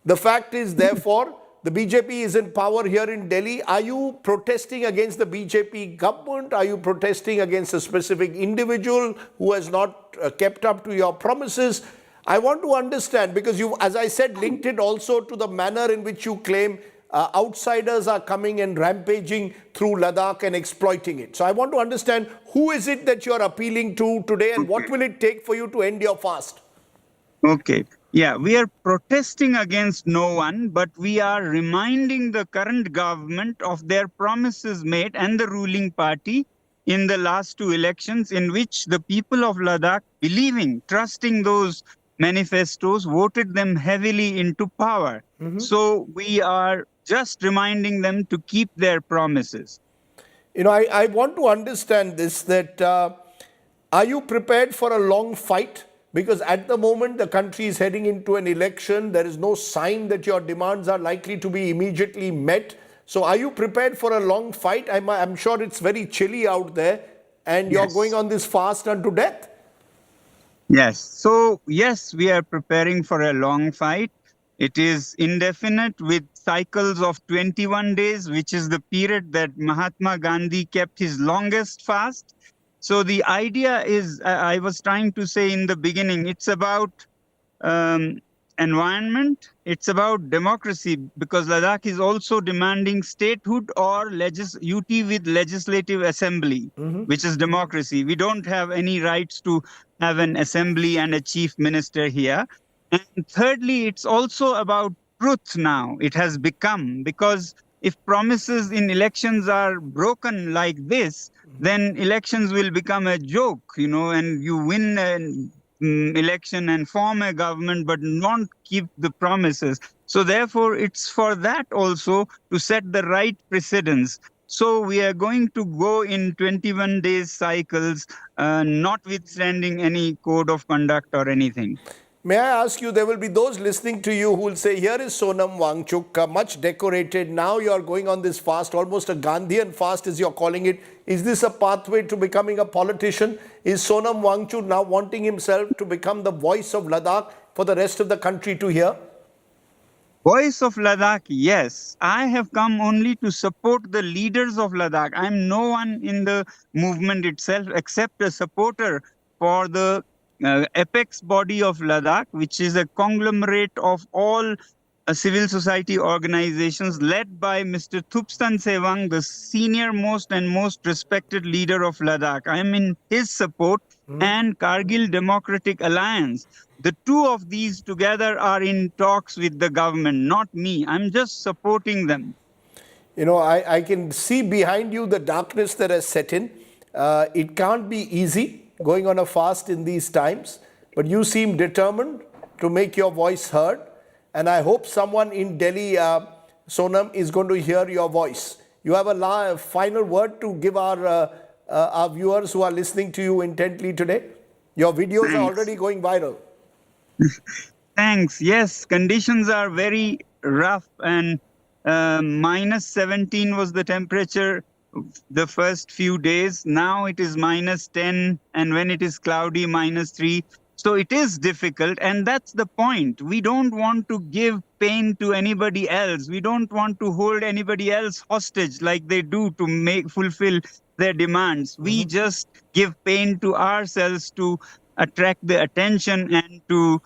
The fact is, therefore, the BJP is in power here in Delhi. Are you protesting against the BJP government? Are you protesting against a specific individual who has not kept up to your promises? I want to understand, because you, as I said, linked it also to the manner in which you claim outsiders are coming and rampaging through Ladakh and exploiting it. So I want to understand, who is it that you're appealing to today, and what will it take for you to end your fast? Okay. Yeah, we are protesting against no one, but we are reminding the current government of their promises made and the ruling party in the last 2 elections, in which the people of Ladakh, believing, trusting those manifestos, voted them heavily into power. So we are just reminding them to keep their promises. You know, I want to understand this, that are you prepared for a long fight? Because at the moment, the country is heading into an election. There is no sign that your demands are likely to be immediately met. So are you prepared for a long fight? I'm sure it's very chilly out there, and you're going on this fast unto death. Yes. So, yes, we are preparing for a long fight. It is indefinite with cycles of 21 days, which is the period that Mahatma Gandhi kept his longest fast. So the idea is, I was trying to say in the beginning, it's about environment, it's about democracy, because Ladakh is also demanding statehood or UT with legislative assembly, which is democracy. We don't have any rights to have an assembly and a chief minister here. And thirdly, it's also about truth now. It has become, because if promises in elections are broken like this, then elections will become a joke, you know, and you win an election and form a government, but not keep the promises. So therefore, it's for that also to set the right precedence. So we are going to go in 21 days cycles, notwithstanding any code of conduct or anything. May I ask you, there will be those listening to you who will say, here is Sonam Wangchuk, much decorated. Now you're going on this fast, almost a Gandhian fast as you're calling it. Is this a pathway to becoming a politician? Is Sonam Wangchuk now wanting himself to become the voice of Ladakh for the rest of the country to hear? Voice of Ladakh, yes. I have come only to support the leaders of Ladakh. I'm no one in the movement itself except a supporter for the apex body of Ladakh, which is a conglomerate of all civil society organizations led by Mr. Thupstan Sewang, the senior most and most respected leader of Ladakh. I am in his support, and Kargil Democratic Alliance, The two of these together are in talks with the government, not me. I'm just supporting them. You know, I can see behind you the darkness that has set in. It can't be easy going on a fast in these times, but you seem determined to make your voice heard. And I hope someone in Delhi, Sonam, is going to hear your voice. You have a final word to give our viewers who are listening to you intently today? Your videos are already going viral. Thanks. Yes, conditions are very rough, and minus 17 was the temperature the first few days. Now it is minus 10, and when it is cloudy, minus 3. So it is difficult, and that's the point. We don't want to give pain to anybody else. We don't want to hold anybody else hostage like they do to fulfill their demands. We just give pain to ourselves to attract the attention and to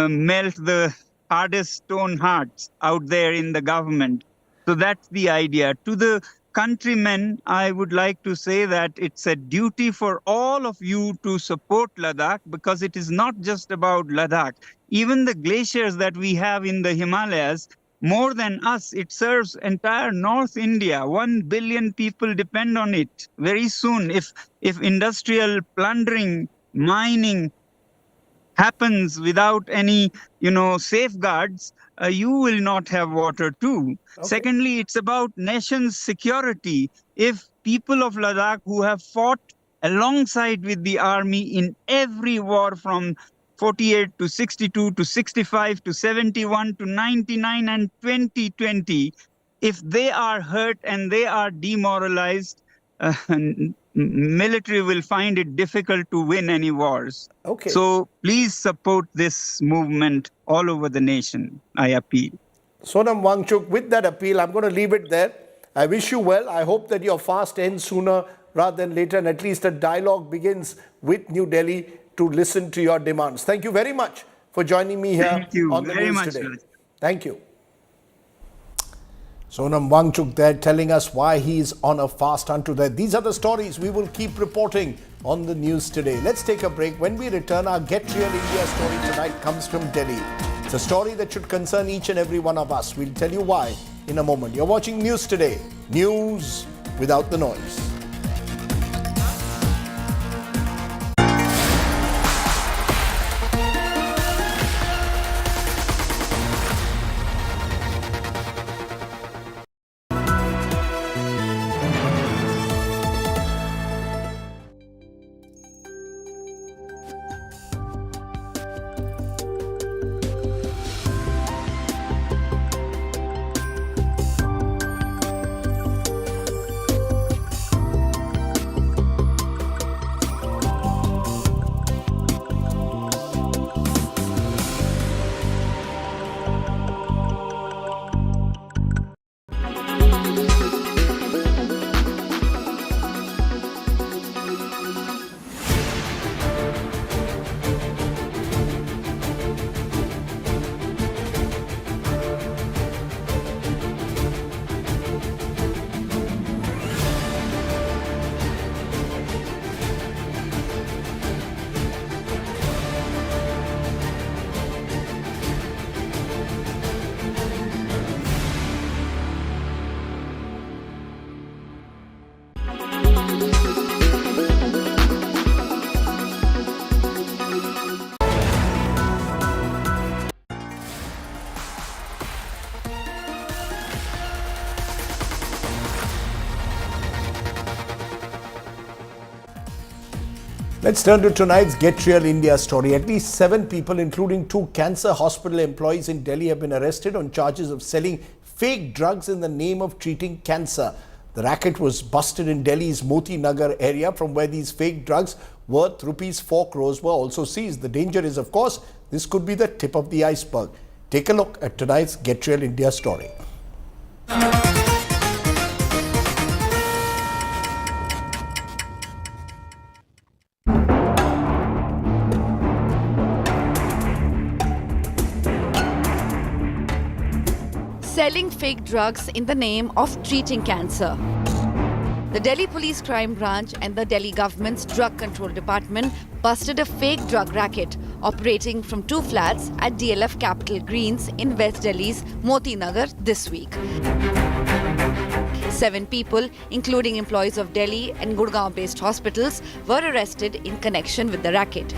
melt the hardest stone hearts out there in the government. So that's the idea. To the countrymen, I would like to say that it's a duty for all of you to support Ladakh, because it is not just about Ladakh. Even the glaciers that we have in the Himalayas, more than us, it serves entire North India. 1 billion people depend on it. Very soon, if industrial plundering, mining happens without any, safeguards, you will not have water too. Okay. Secondly, it's about nation's security. If people of Ladakh who have fought alongside with the army in every war from 48 to 62 to 65 to 71 to 99 and 2020, if they are hurt and they are demoralized, military will find it difficult to win any wars. Okay. So please support this movement all over the nation, I appeal. Sonam Wangchuk, with that appeal, I'm going to leave it there. I wish you well. I hope that your fast ends sooner rather than later, and at least a dialogue begins with New Delhi to listen to your demands. Thank you very much for joining me here on the news today. Thank you. Sonam Wangchuk there telling us why he is on a fast unto death. These are the stories we will keep reporting on the news today. Let's take a break. When we return, our Get Real India story tonight comes from Delhi. It's a story that should concern each and every one of us. We'll tell you why in a moment. You're watching News Today. News without the noise. Let's turn to tonight's Get Real India story. At least 7 people, including 2 cancer hospital employees in Delhi, have been arrested on charges of selling fake drugs in the name of treating cancer. The racket was busted in Delhi's Moti Nagar area, from where these fake drugs worth rupees 4 crores were also seized. The danger is, of course, this could be the tip of the iceberg. Take a look at tonight's Get Real India story. Selling fake drugs in the name of treating cancer. The Delhi Police Crime Branch and the Delhi government's Drug Control Department busted a fake drug racket operating from 2 flats at DLF Capital Greens in West Delhi's Moti Nagar this week. 7 people, including employees of Delhi and Gurgaon-based hospitals, were arrested in connection with the racket.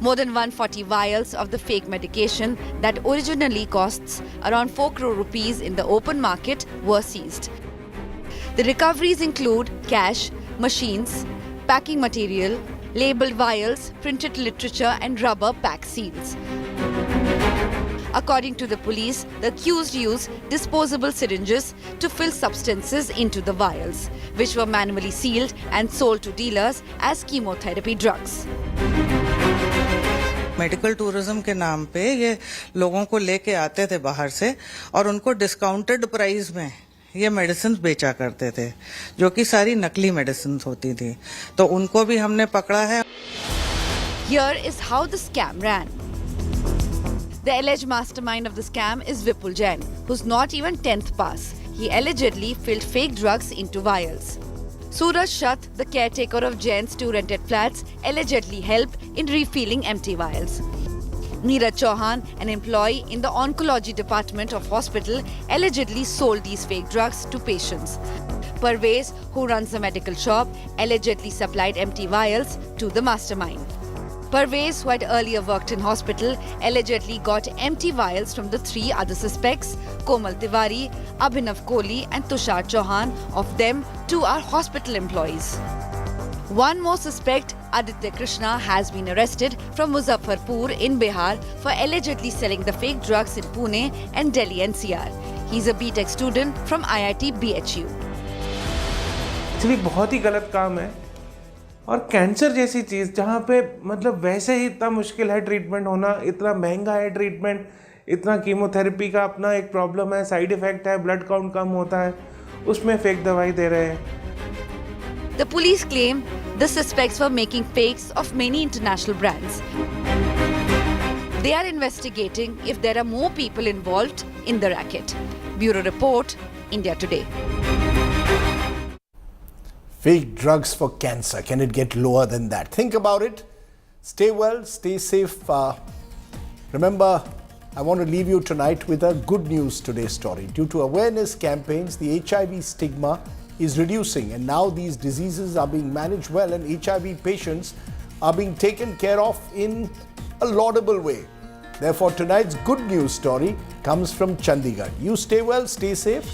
More than 140 vials of the fake medication that originally costs around 4 crore rupees in the open market were seized. The recoveries include cash, machines, packing material, labelled vials, printed literature and rubber pack seals. According to the police, the accused used disposable syringes to fill substances into the vials, which were manually sealed and sold to dealers as chemotherapy drugs. Medical tourism के नाम पे ये लोगों को लेके आते थे बाहर से और उनको डिस्काउंटेड प्राइस में ये मेडिसिन बेचा करते थे, जो कि सारी नकली मेडिसिन होती थी, तो उनको भी हमने पकड़ा है. Here is how the scam ran. The alleged mastermind of the scam is Vipul Jain, who's not even 10th pass. He allegedly filled fake drugs into vials. Suraj Shat, the caretaker of Jain's 2 rented flats, allegedly helped in refilling empty vials. Neeraj Chauhan, an employee in the oncology department of hospital, allegedly sold these fake drugs to patients. Parvez, who runs a medical shop, allegedly supplied empty vials to the mastermind. Parvez, who had earlier worked in hospital, allegedly got empty vials from the 3 other suspects, Komal Tiwari, Abhinav Kohli and Tushar Chauhan. Of them, 2 are hospital employees. One more suspect, Aditya Krishna, has been arrested from Muzaffarpur in Bihar for allegedly selling the fake drugs in Pune and Delhi NCR. He's a B.Tech student from IIT BHU. Actually बहुत ही गलत काम है और cancer जैसी चीज़ जहाँ पे मतलब वैसे ही इतना मुश्किल है ट्रीटमेंट होना, इतना महंगा है ट्रीटमेंट, इतना कीमोथेरेपी का अपना एक प्रॉब्लम है, साइड इफ़ेक्ट है, ब्लड काउंट कम होता है, उसमें फेक दवाई दे रहे हैं. The police claim the suspects were making fakes of many international brands. They are investigating if there are more people involved in the racket. Bureau Report, India Today. Fake drugs for cancer. Can it get lower than that? Think about it. Stay well, stay safe. Remember, I want to leave you tonight with a good news today story. Due to awareness campaigns, the HIV stigma is reducing, and now these diseases are being managed well and HIV patients are being taken care of in a laudable way. Therefore, tonight's good news story comes from Chandigarh. You stay well, stay safe.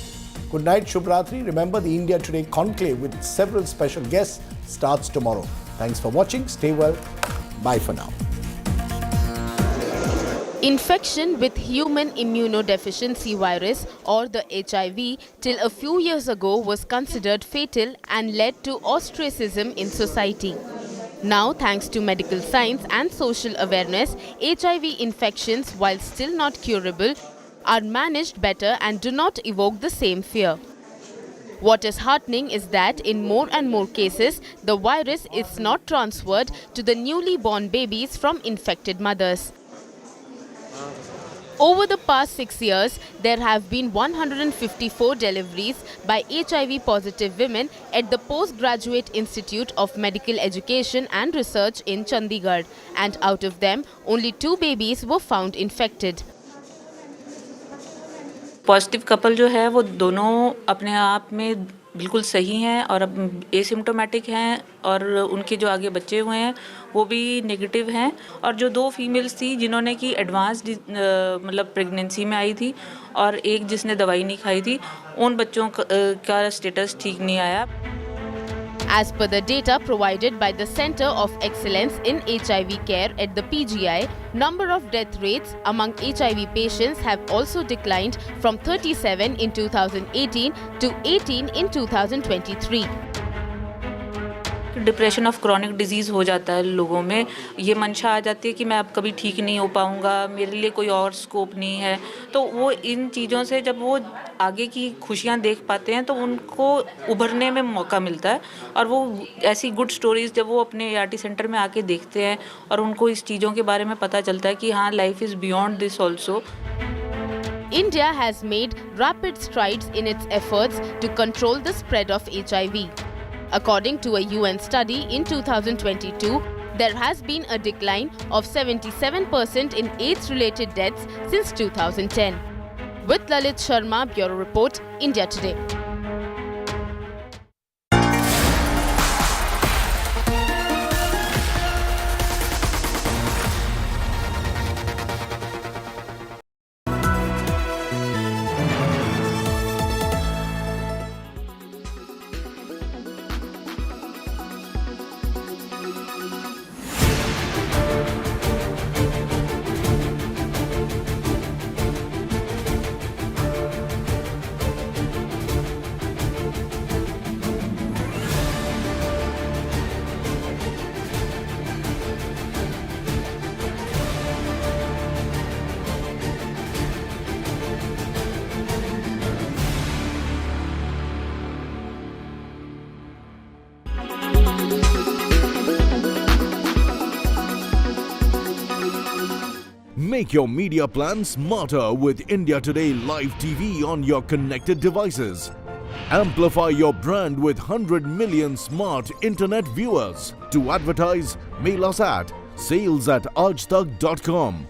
Good night, Shubh Ratri. Remember, the India Today conclave with several special guests starts tomorrow. Thanks for watching. Stay well. Bye for now. Infection with human immunodeficiency virus or the HIV till a few years ago was considered fatal and led to ostracism in society. Now, thanks to medical science and social awareness, HIV infections, while still not curable, are managed better and do not evoke the same fear. What is heartening is that in more and more cases, the virus is not transferred to the newly born babies from infected mothers. Over the past 6 years, there have been 154 deliveries by HIV-positive women at the Postgraduate Institute of Medical Education and Research in Chandigarh, and out of them, only 2 babies were found infected. Positive couple जो है वो दोनों अपने आप में बिल्कुल सही हैं और अब एसिम्प्टोमेटिक हैं और उनके जो आगे बच्चे हुए हैं वो भी नेगेटिव हैं और जो 2 फीमेल्स थी जिन्होंने की एडवांस मतलब प्रेगनेंसी में आई थी और एक जिसने दवाई नहीं खाई थी उन बच्चों का स्टेटस ठीक नहीं आया. As per the data provided by the Center of Excellence in HIV Care at the PGI, number of death rates among HIV patients have also declined from 37 in 2018 to 18 in 2023. Depression of chronic disease हो जाता है लोगों में, ये मंशा आ जाती है कि मैं अब कभी ठीक नहीं हो पाऊँगा, मेरे लिए कोई और स्कोप नहीं है. तो वो इन चीज़ों से जब वो आगे की खुशियाँ देख पाते हैं तो उनको उभरने में मौका मिलता है और वो ऐसी गुड स्टोरीज़ जब वो अपने ART सेंटर में आके देखते हैं और उनको इस चीज़ों के बारे में पता चलता है कि हाँ life is beyond this also. India has made rapid strides in its efforts to control the spread of HIV. According to a UN study in 2022, there has been a decline of 77% in AIDS-related deaths since 2010. With Lalit Sharma, Bureau Report, India Today. Make your media plan smarter with India Today Live TV on your connected devices. Amplify your brand with 100 million smart internet viewers. To advertise, mail us at sales@aajtak.com.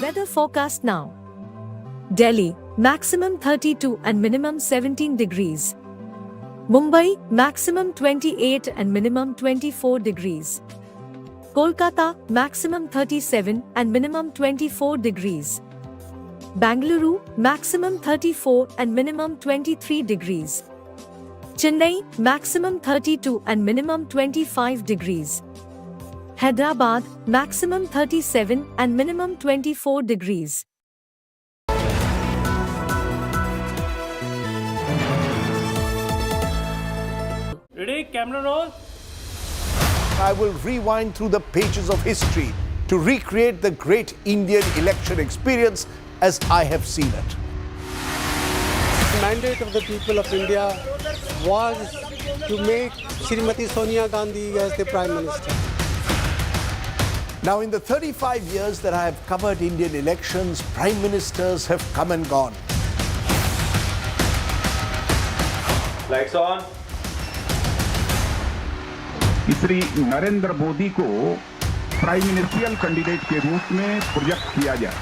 Weather forecast now. Delhi, maximum 32 and minimum 17 degrees. Mumbai, maximum 28 and minimum 24 degrees. Kolkata, maximum 37 and minimum 24 degrees. Bangalore, maximum 34 and minimum 23 degrees. Chennai, maximum 32 and minimum 25 degrees. Hyderabad, maximum 37 and minimum 24 degrees. Ready? Camera roll. I will rewind through the pages of history to recreate the great Indian election experience as I have seen it. The mandate of the people of India was to make Srimati Sonia Gandhi as the Prime Minister. Now, in the 35 years that I have covered Indian elections, Prime Ministers have come and gone. Lights on. Shri Narendra Modi को prime ministerial candidate के रूप में project किया जाए।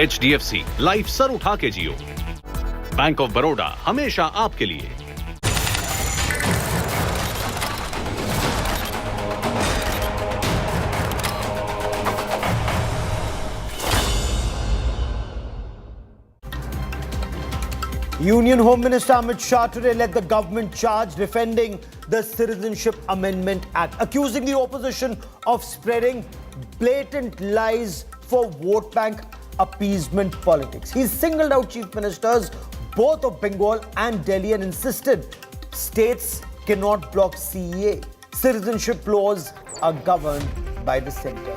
HDFC life sir उठा के जियो। Bank of Baroda हमेशा आपके लिए। Union Home Minister Amit Shah today led the government charge defending the Citizenship Amendment Act, accusing the opposition of spreading blatant lies for vote bank appeasement politics. He singled out chief ministers both of Bengal and Delhi and insisted states cannot block CAA. Citizenship laws are governed by the centre.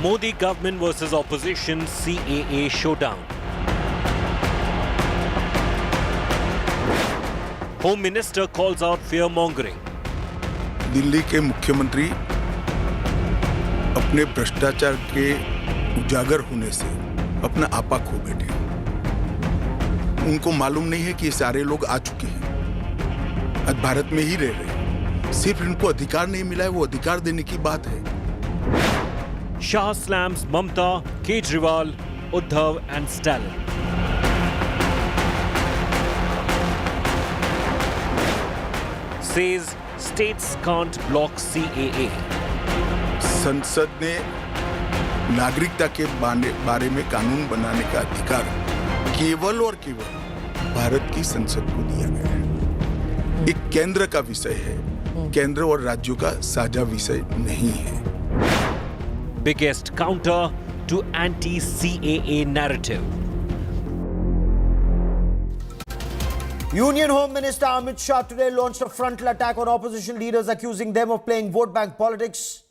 Modi government versus opposition CAA showdown. Home Minister calls out fear-mongering. Delhi के मुख्यमंत्री अपने भ्रष्टाचार के उजागर होने से अपना आपा खो बैठे। उनको मालूम नहीं है कि ये सारे लोग आ चुके हैं, आज भारत में ही रह रहे हैं, सिर्फ इनको अधिकार नहीं मिला है, वो अधिकार देने की बात है। Shah slams Mamta, Kejriwal, Uddhav and Stalin. Says states can't block CAA. संसद ने नागरिकता के बारे में कानून बनाने का अधिकार केवल और केवल भारत की संसद को दिया गया है। एक केंद्र का विषय है, केंद्र और राज्यों का साझा विषय नहीं है। Biggest counter to anti-CAA narrative. Union Home Minister Amit Shah today launched a frontal attack on opposition leaders, accusing them of playing vote bank politics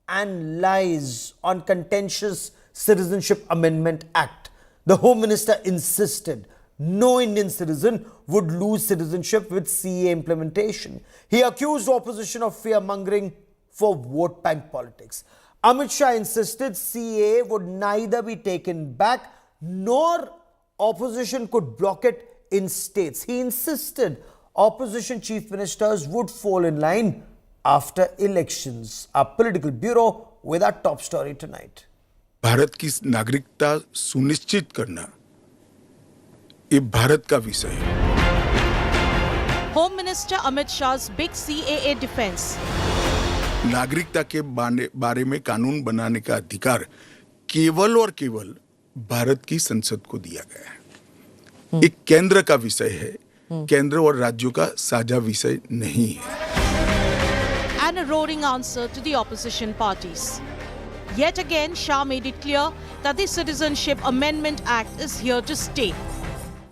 and lies on contentious Citizenship Amendment Act. The Home Minister insisted no Indian citizen would lose citizenship with CAA implementation. He accused opposition of fear-mongering for vote bank politics. Amit Shah insisted CAA would neither be taken back nor opposition could block it in states. He insisted opposition chief ministers would fall in line after elections. Our political bureau with our top story tonight. Bharat की नागरिकता सुनिश्चित करना ये भारत का विषय है। Home Minister Amit Shah's big CAA defense. नागरिकता के बारे में कानून बनाने का अधिकार केवल और केवल भारत की संसद को दिया गया है। एक केंद्र का विषय है, केंद्र और राज्यों का साझा विषय नहीं है। And a roaring answer to the opposition parties. Yet again, Shah made it clear that the Citizenship Amendment Act is here to stay.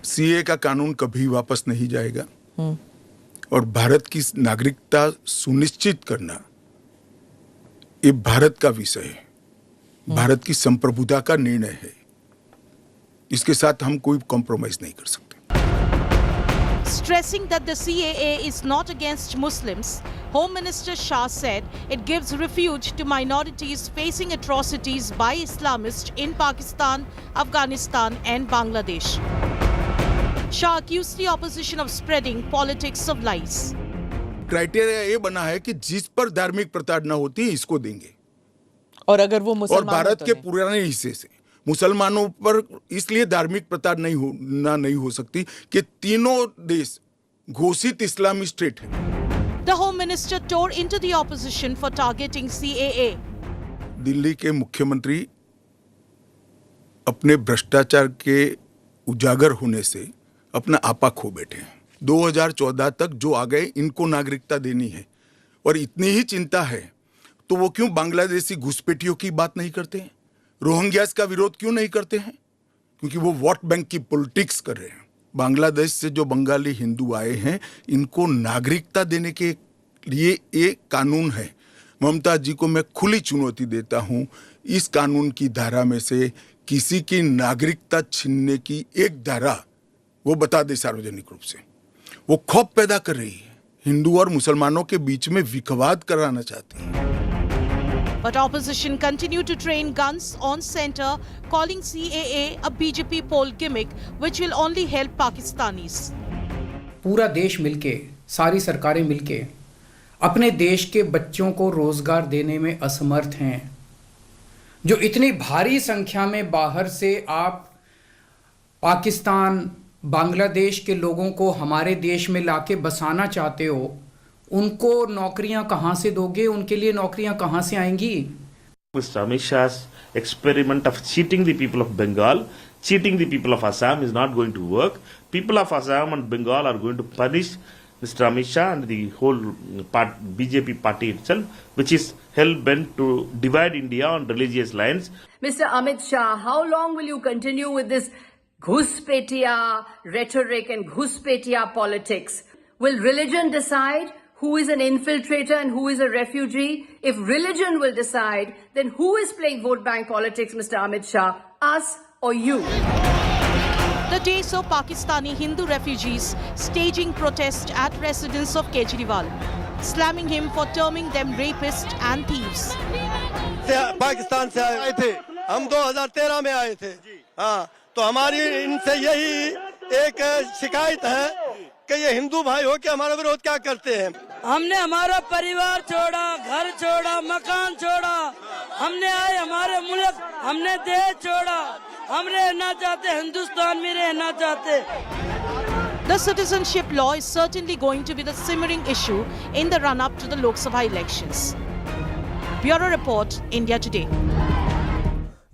CAA का कानून कभी वापस नहीं जाएगा और भारत की नागरिकता सुनिश्चित करना ये भारत का विषय है, भारत की संप्रभुता का निर्णय है। इसके साथ हम कोई कॉम्प्रोमाइज नहीं कर सकते। Stressing that the CAA is not against Muslims, Home Minister Shah said it gives refuge to minorities facing atrocities by Islamists in Pakistan, Afghanistan and Bangladesh. Shah accused the opposition of spreading politics of lies. Criteria ये बना है कि जिस पर धार्मिक प्रताड़ना होती है इसको देंगे, और अगर वो मुसलमान और भारत के पुराने हिस्से से मुसलमानों पर इसलिए धार्मिक प्रताड़ना नहीं हो सकती कि तीनों देश घोषित इस्लामी स्टेट है। The Home Minister tore into the opposition for targeting CAA. Delhi के मुख्यमंत्री अपने भ्रष्टाचार के उजागर होने से अपना आपा खो बैठे हैं। 2014 तक जो आ गए इनको नागरिकता देनी है और इतनी ही चिंता है तो वो क्यों बांग्लादेशी घुसपैठियों की बात नहीं करते हैं, रोहिंग्यास का विरोध क्यों नहीं करते हैं? क्योंकि वो वोट बैंक की पॉलिटिक्स कर रहे हैं। बांग्लादेश से जो बंगाली हिंदू आए हैं इनको नागरिकता देने के लिए एक कानून है। ममता जी को मैं खुली चुनौती देता हूं, इस कानून की धारा में से किसी की नागरिकता छीनने की एक धारा वो बता दे सार्वजनिक रूप से। वो खौफ पैदा कर रही है, हिंदू और मुसलमानों के बीच में विखवाद कराना चाहती है। But opposition continued to train guns on center, calling CAA a BJP poll gimmick which will only help Pakistanis. पूरा देश मिलके, सारी सरकारें मिलके अपने देश के बच्चों को रोजगार देने में असमर्थ हैं। जो इतनी भारी संख्या में बाहर से आप पाकिस्तान, बांग्लादेश के लोगों को हमारे देश में लाके बसाना चाहते हो, उनको नौकरियां कहां से दोगे? उनके लिए नौकरियां कहां से आएंगी? Mr. Amit Shah's experiment of cheating the people of Bengal, cheating the people of Assam is not going to work. People of Assam and Bengal are going to punish Mr. Amit Shah and the whole BJP party itself, which is hell-bent to divide India on religious lines. Mr. Amit Shah, how long will you continue with this Ghuspetia rhetoric and Ghuspetia politics? Will religion decide who is an infiltrator and who is a refugee? If religion will decide, then who is playing vote bank politics, Mr. Amit Shah? Us or you? The day saw Pakistani Hindu refugees staging protest at residence of Kejriwal. slamming him for terming them rapists and thieves. Pakistan से आए थे, हम 2013 में आए थे। हाँ, तो हमारी इनसे यही एक शिकायत है कि ये हिंदू भाई हो के हमारा विरोध क्या करते हैं। हमने हमारा परिवार छोड़ा, घर छोड़ा, मकान छोड़ा, हमने आए हमारे मुल्क, हमने देश छोड़ा, हम रहना चाहते, हिंदुस्तान में रहना चाहते। The citizenship law is certainly going to be the simmering issue in the run-up to the Lok Sabha elections. Bureau Report, India Today.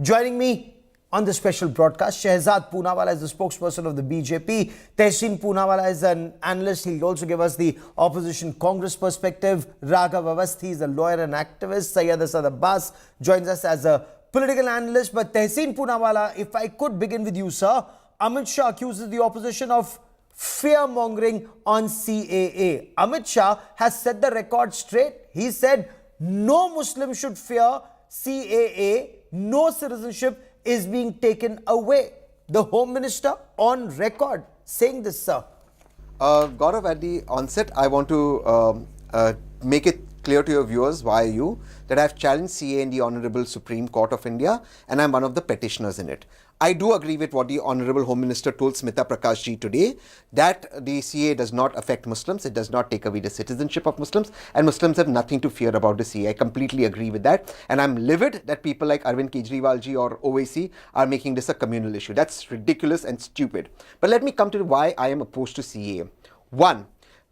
Joining me on this special broadcast, Shehzad Poonawala is the spokesperson of the BJP. Tehseen Poonawala is an analyst. He'll also give us the opposition Congress perspective. Raghav Avasthi is a lawyer and activist. Syed Asad Abbas joins us as a political analyst. But Tehseen Poonawala, if I could begin with you, sir. Amit Shah accuses the opposition of fear-mongering on CAA. Amit Shah has set the record straight. He said no Muslim should fear CAA, no citizenship is being taken away. The Home Minister on record saying this, sir. Gaurav, at the onset, I want to make it clear to your viewers, via you, that I have challenged CAA in the Honourable Supreme Court of India and I am one of the petitioners in it. I do agree with what the Honourable Home Minister told Smita Prakash ji today, that the CAA does not affect Muslims, it does not take away the citizenship of Muslims, and Muslims have nothing to fear about the CAA. I completely agree with that, and I'm livid that people like Arvind Kejriwal ji or OIC are making this a communal issue. That's ridiculous and stupid. But let me come to why I am opposed to CAA. One,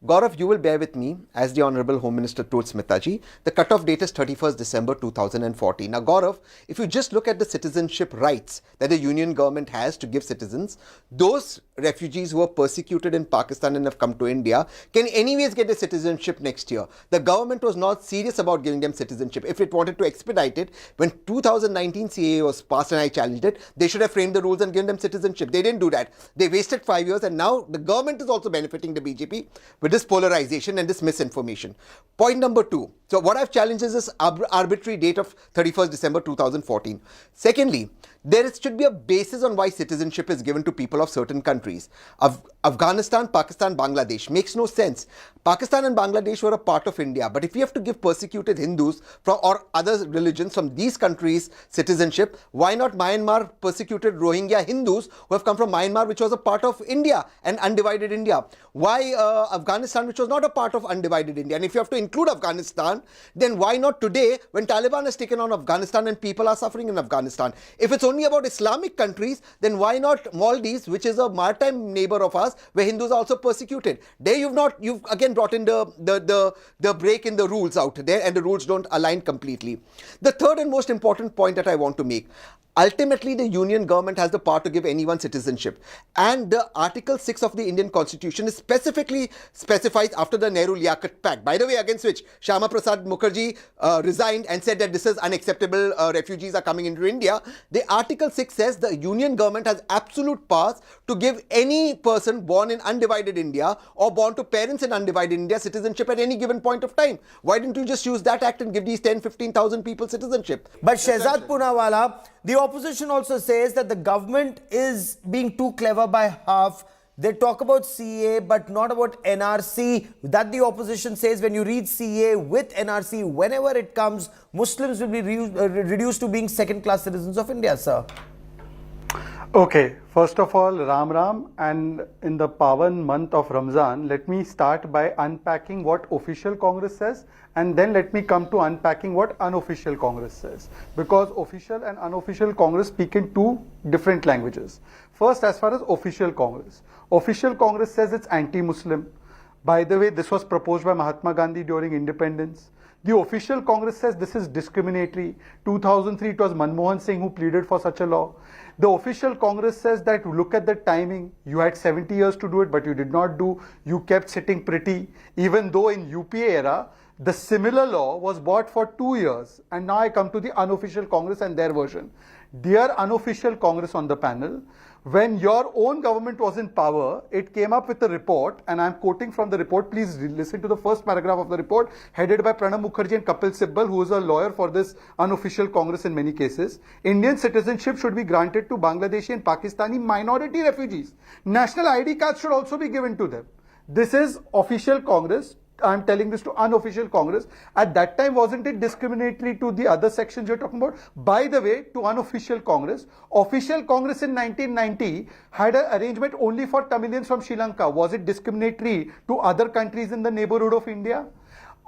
Gaurav, you will bear with me, as the Honourable Home Minister told Smita ji, the cut-off date is 31st December 2014. Now, Gaurav, if you just look at the citizenship rights that the Union government has to give citizens, those refugees who are persecuted in Pakistan and have come to India can anyways get a citizenship next year. The government was not serious about giving them citizenship. If it wanted to expedite it, when 2019 CAA was passed and I challenged it, they should have framed the rules and given them citizenship. They didn't do that. They wasted 5 years, and now the government is also benefiting the BJP with this polarization and this misinformation. Point number two. So what I've challenged is this arbitrary date of 31st December 2014. Secondly, there should be a basis on why citizenship is given to people of certain countries. Afghanistan, Pakistan, Bangladesh makes no sense. Pakistan and Bangladesh were a part of India, but if we have to give persecuted Hindus or other religions from these countries citizenship, why not Myanmar persecuted Rohingya Hindus who have come from Myanmar, which was a part of India and undivided India? Why Afghanistan, which was not a part of undivided India? And if you have to include Afghanistan, then why not today, when Taliban has taken on Afghanistan and people are suffering in Afghanistan? If it's only about Islamic countries, then why not Maldives, which is a maritime neighbor of ours, where Hindus are also persecuted? There you've again brought in the break in the rules out there, and the rules don't align completely. The third and most important point that I want to make, ultimately the Union government has the power to give anyone citizenship, and the Article 6 of the Indian Constitution is specifically specifies after the Nehru-Liaquat Pact, by the way, against which Shyama Prasad Mukherjee resigned and said that this is unacceptable, refugees are coming into India. The Article 6 says the Union government has absolute powers to give any person born in undivided India or born to parents in undivided India citizenship at any given point of time. Why didn't you just use that act and give these 10-15,000 people citizenship? But Shehzad Poonawala, the opposition also says that the government is being too clever by half. They talk about CAA but not about NRC. That the opposition says when you read CAA with NRC, whenever it comes, Muslims will be reduced to being second-class citizens of India, sir. Okay, first of all, Ram Ram, and in the Pawan month of Ramzan, let me start by unpacking what official Congress says, and then let me come to unpacking what unofficial Congress says, because official and unofficial Congress speak in two different languages. First, as far as official Congress says it's anti-Muslim. By the way, this was proposed by Mahatma Gandhi during independence. The official Congress says this is discriminatory. 2003, it was Manmohan Singh who pleaded for such a law. The official Congress says that look at the timing. You had 70 years to do it, but you did not do. You kept sitting pretty. Even though in UPA era, the similar law was brought for 2 years. And now I come to the unofficial Congress and their version. Dear unofficial Congress on the panel, when your own government was in power, it came up with a report, and I'm quoting from the report. Please listen to the first paragraph of the report, headed by Pranab Mukherjee and Kapil Sibal, who is a lawyer for this unofficial Congress in many cases. Indian citizenship should be granted to Bangladeshi and Pakistani minority refugees. National ID cards should also be given to them. This is official Congress I'm telling this to unofficial Congress. At that time, wasn't it discriminatory to the other sections you're talking about? By the way, to unofficial Congress, official Congress in 1990 had an arrangement only for Tamilians from Sri Lanka. Was it discriminatory to other countries in the neighborhood of India?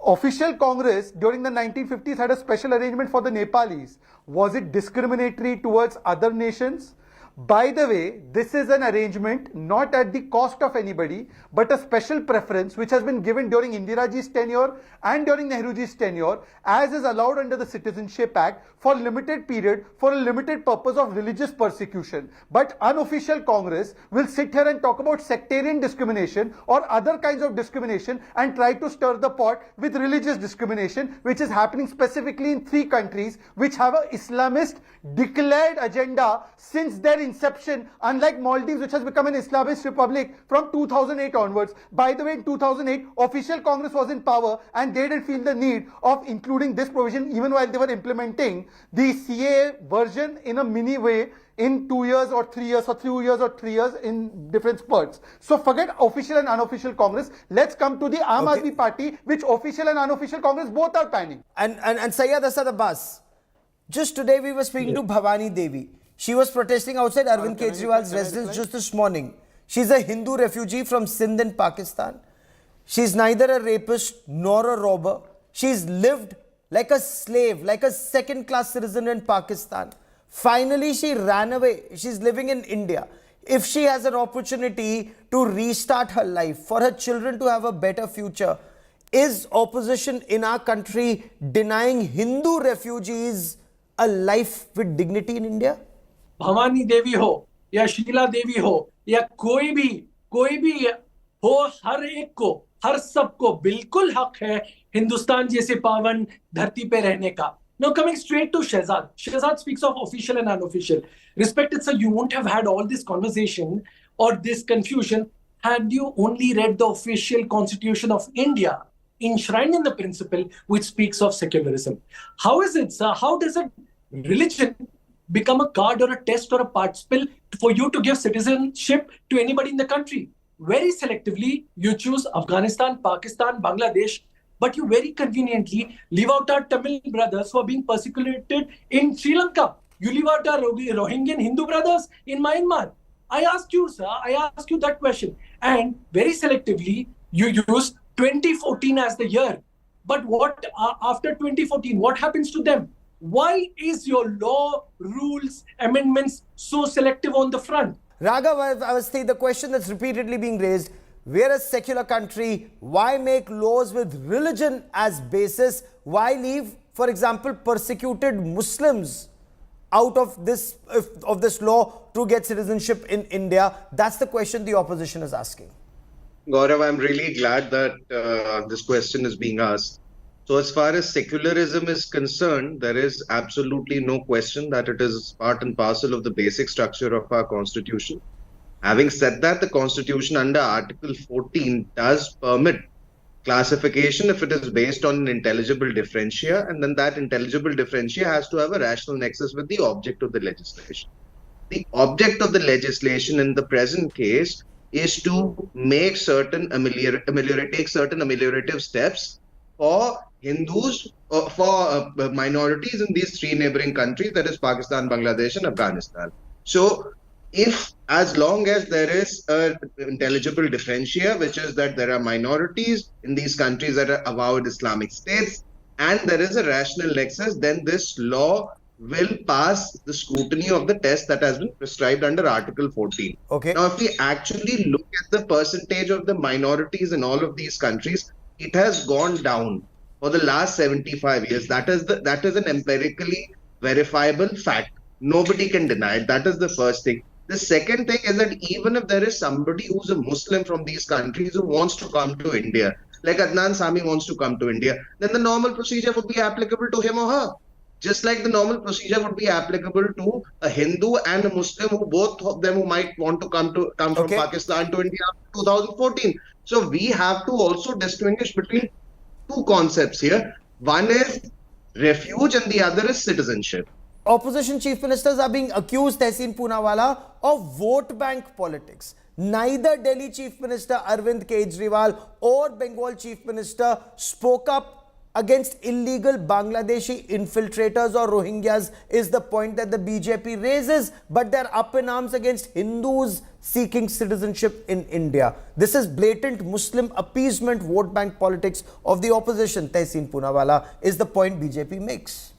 Official Congress during the 1950s had a special arrangement for the Nepalis. Was it discriminatory towards other nations? By the way, this is an arrangement not at the cost of anybody, but a special preference which has been given during Indiraji's tenure and during Nehruji's tenure, as is allowed under the Citizenship Act for limited period for a limited purpose of religious persecution. But unofficial Congress will sit here and talk about sectarian discrimination or other kinds of discrimination and try to stir the pot with religious discrimination, which is happening specifically in 3 countries which have an Islamist declared agenda since their inception, unlike Maldives, which has become an Islamist republic from 2008 onwards. By the way, in 2008, official Congress was in power and they didn't feel the need of including this provision even while they were implementing the CAA version in a mini way in 2 years or 3 years or 2 years or 3 years in different spurts. So forget official and unofficial Congress. Let's come to the Aam Aadmi Party, which official and unofficial Congress both are panning. And Syed Asad Abbas, just today we were speaking to Bhavani Devi. She was protesting outside Arvind Kejriwal's residence just this morning. She's a Hindu refugee from Sindh in Pakistan. She's neither a rapist nor a robber. She's lived like a slave, like a second-class citizen in Pakistan. Finally, she ran away. She's living in India. If she has an opportunity to restart her life, for her children to have a better future, is opposition in our country denying Hindu refugees a life with dignity in India? Bhavani Devi हो या शीला देवी हो या कोई भी हो, हर एक को, हर सबको बिल्कुल हक है हिंदुस्तान जैसे पावन धरती पे रहने का. Now coming straight to Shehzad. Shehzad speaks of official and unofficial. Respected sir, you won't have had all this conversation or this confusion had you only read the official constitution of India enshrined in the principle which speaks of secularism. How is it, sir? How does a religion become a card or a test or a participle for you to give citizenship to anybody in the country? Very selectively, you choose Afghanistan, Pakistan, Bangladesh, but you very conveniently leave out our Tamil brothers who are being persecuted in Sri Lanka. You leave out our Rohingya Hindu brothers in Myanmar. I ask you, sir, I ask you that question. And very selectively, you use 2014 as the year. But what after 2014, what happens to them? Why is your law, rules, amendments so selective on the front? Raghav, Avasthi, the question that's repeatedly being raised, we're a secular country. Why make laws with religion as basis? Why leave, for example, persecuted Muslims out of this law to get citizenship in India? That's the question the opposition is asking. Gaurav, I'm really glad that this question is being asked. So as far as secularism is concerned, there is absolutely no question that it is part and parcel of the basic structure of our constitution. Having said that, the constitution under Article 14 does permit classification if it is based on an intelligible differentia, and then that intelligible differentia has to have a rational nexus with the object of the legislation. The object of the legislation in the present case is to make certain take certain ameliorative steps for Hindus, for minorities in these 3 neighboring countries, that is Pakistan, Bangladesh and Afghanistan. So if, as long as there is an intelligible differentia, which is that there are minorities in these countries that are avowed Islamic states, and there is a rational nexus, then this law will pass the scrutiny of the test that has been prescribed under Article 14. Okay. Now, if we actually look at the percentage of the minorities in all of these countries, it has gone down for the last 75 years. That is an empirically verifiable fact. Nobody can deny it. That is the first thing. The second thing is that even if there is somebody who's a Muslim from these countries who wants to come to India, like Adnan Sami wants to come to India, then the normal procedure would be applicable to him or her. Just like the normal procedure would be applicable to a Hindu and a Muslim, who both of them who might want to come from Pakistan to India after 2014. So we have to also distinguish between 2 concepts here. One is refuge and the other is citizenship. Opposition chief ministers are being accused, Tehseen Poonawala, of vote bank politics. Neither Delhi Chief Minister Arvind Kejriwal or Bengal Chief Minister spoke up against illegal Bangladeshi infiltrators or Rohingyas, is the point that the BJP raises, but they're up in arms against Hindus seeking citizenship in India. This is blatant Muslim appeasement vote bank politics of the opposition, Tehseen Poonawalla, is the point BJP makes.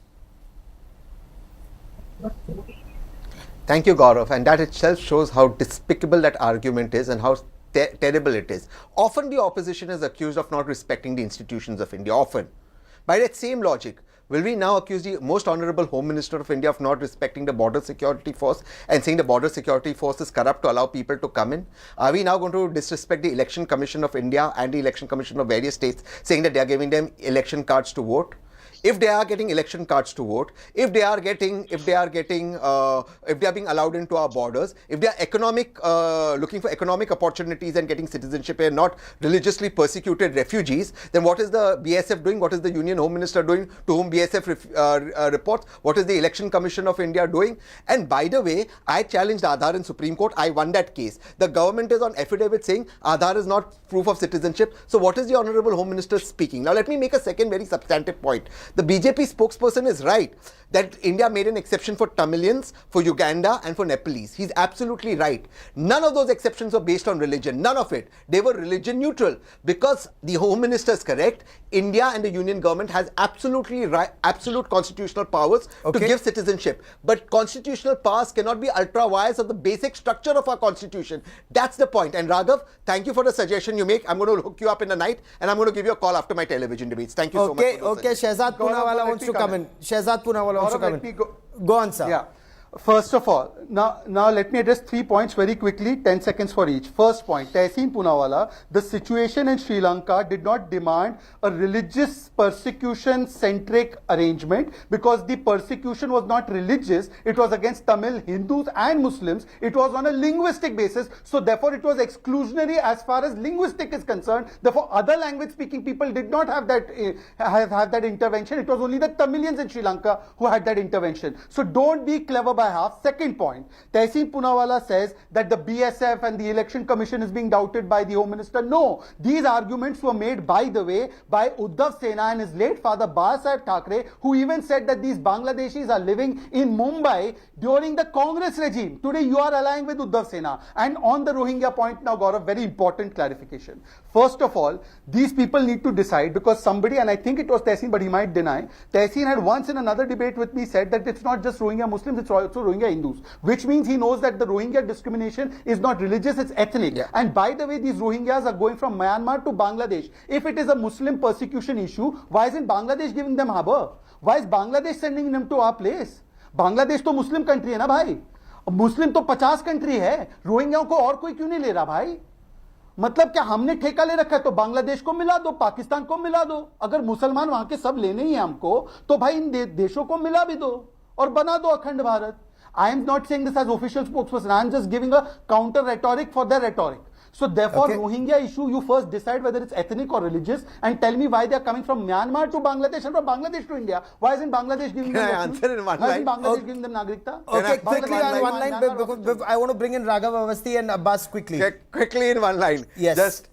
Thank you, Gaurav. And that itself shows how despicable that argument is and how terrible it is. Often the opposition is accused of not respecting the institutions of India. Often. By that same logic, will we now accuse the most honorable Home Minister of India of not respecting the border security force and saying the border security force is corrupt to allow people to come in? Are we now going to disrespect the Election Commission of India and the Election Commission of various states, saying that they are giving them election cards to vote? If they are getting election cards to vote, if they are being allowed into our borders, if they are looking for economic opportunities and getting citizenship and not religiously persecuted refugees, then what is the BSF doing? What is the Union Home Minister doing, to whom BSF reports? What is the Election Commission of India doing? And by the way, I challenged Aadhaar in Supreme Court. I won that case. The government is on affidavit saying Aadhaar is not proof of citizenship. So what is the Honorable Home Minister speaking? Now let me make a second very substantive point. The BJP spokesperson is right that India made an exception for Tamilians, for Uganda and for Nepalese. He's absolutely right. None of those exceptions were based on religion. None of it. They were religion neutral. Because the Home Minister is correct, India and the Union government has absolute constitutional powers to give citizenship. But constitutional powers cannot be ultra vires of the basic structure of our constitution. That's the point. And Raghav, thank you for the suggestion you make. I'm going to hook you up in the night and I'm going to give you a call after my television debates. Thank you so much. Okay, Shehzad Poonawalla wants to come in. Shehzad Poonawalla wants to come in. Go on, sir. Yeah. First of all, now let me address 3 points very quickly, 10 seconds for each. First point, Tehseen Poonawalla, the situation in Sri Lanka did not demand a religious persecution-centric arrangement because the persecution was not religious, it was against Tamil Hindus and Muslims, it was on a linguistic basis, so therefore it was exclusionary as far as linguistic is concerned. Therefore, other language-speaking people did not have that intervention. It was only the Tamilians in Sri Lanka who had that intervention. So don't be clever by half. Second point, Tehseen Poonawalla says that the BSF and the Election Commission is being doubted by the Home Minister. No, these arguments were made, by the way, by Uddhav Sena and his late father Babasaheb Thackeray, who even said that these Bangladeshis are living in Mumbai during the Congress regime. Today you are allying with Uddhav Sena. And on the Rohingya point now, Gaurav, very important clarification. First of all, these people need to decide, because somebody, and I think it was Tehseen, but he might deny, Tehseen had once in another debate with me said that it's not just Rohingya Muslims, it's also Rohingya Hindus, which means he knows that the Rohingya discrimination is not religious, it's ethnic. Yeah. And by the way, these Rohingyas are going from Myanmar to Bangladesh. If it is a Muslim persecution issue, why isn't Bangladesh giving them harbor? Why is Bangladesh sending them to our place? Bangladesh तो Muslim country है ना भाई, मुस्लिम तो 50 country है, रोहिंग्याओं को और कोई क्यों नहीं ले रहा भाई? मतलब क्या हमने ठेका ले रखा है? तो बांग्लादेश को मिला दो, पाकिस्तान को मिला दो. अगर मुसलमान वहां के सब लेने ही है हमको, तो भाई इन देशों को मिला भी दो और बना दो अखंड Bharat. I am not saying this as official spokesperson. I am just giving a counter rhetoric for their rhetoric. So therefore, Rohingya issue, you first decide whether it's ethnic or religious and tell me why they are coming from Myanmar to Bangladesh and from Bangladesh to India. Why isn't Bangladesh giving them answer in one Why line? isn't Bangladesh giving them Nagrikta? Okay, quickly on one line. I want to bring in Raghav Avasthi and Abbas quickly. Quickly in one line. Yes. Just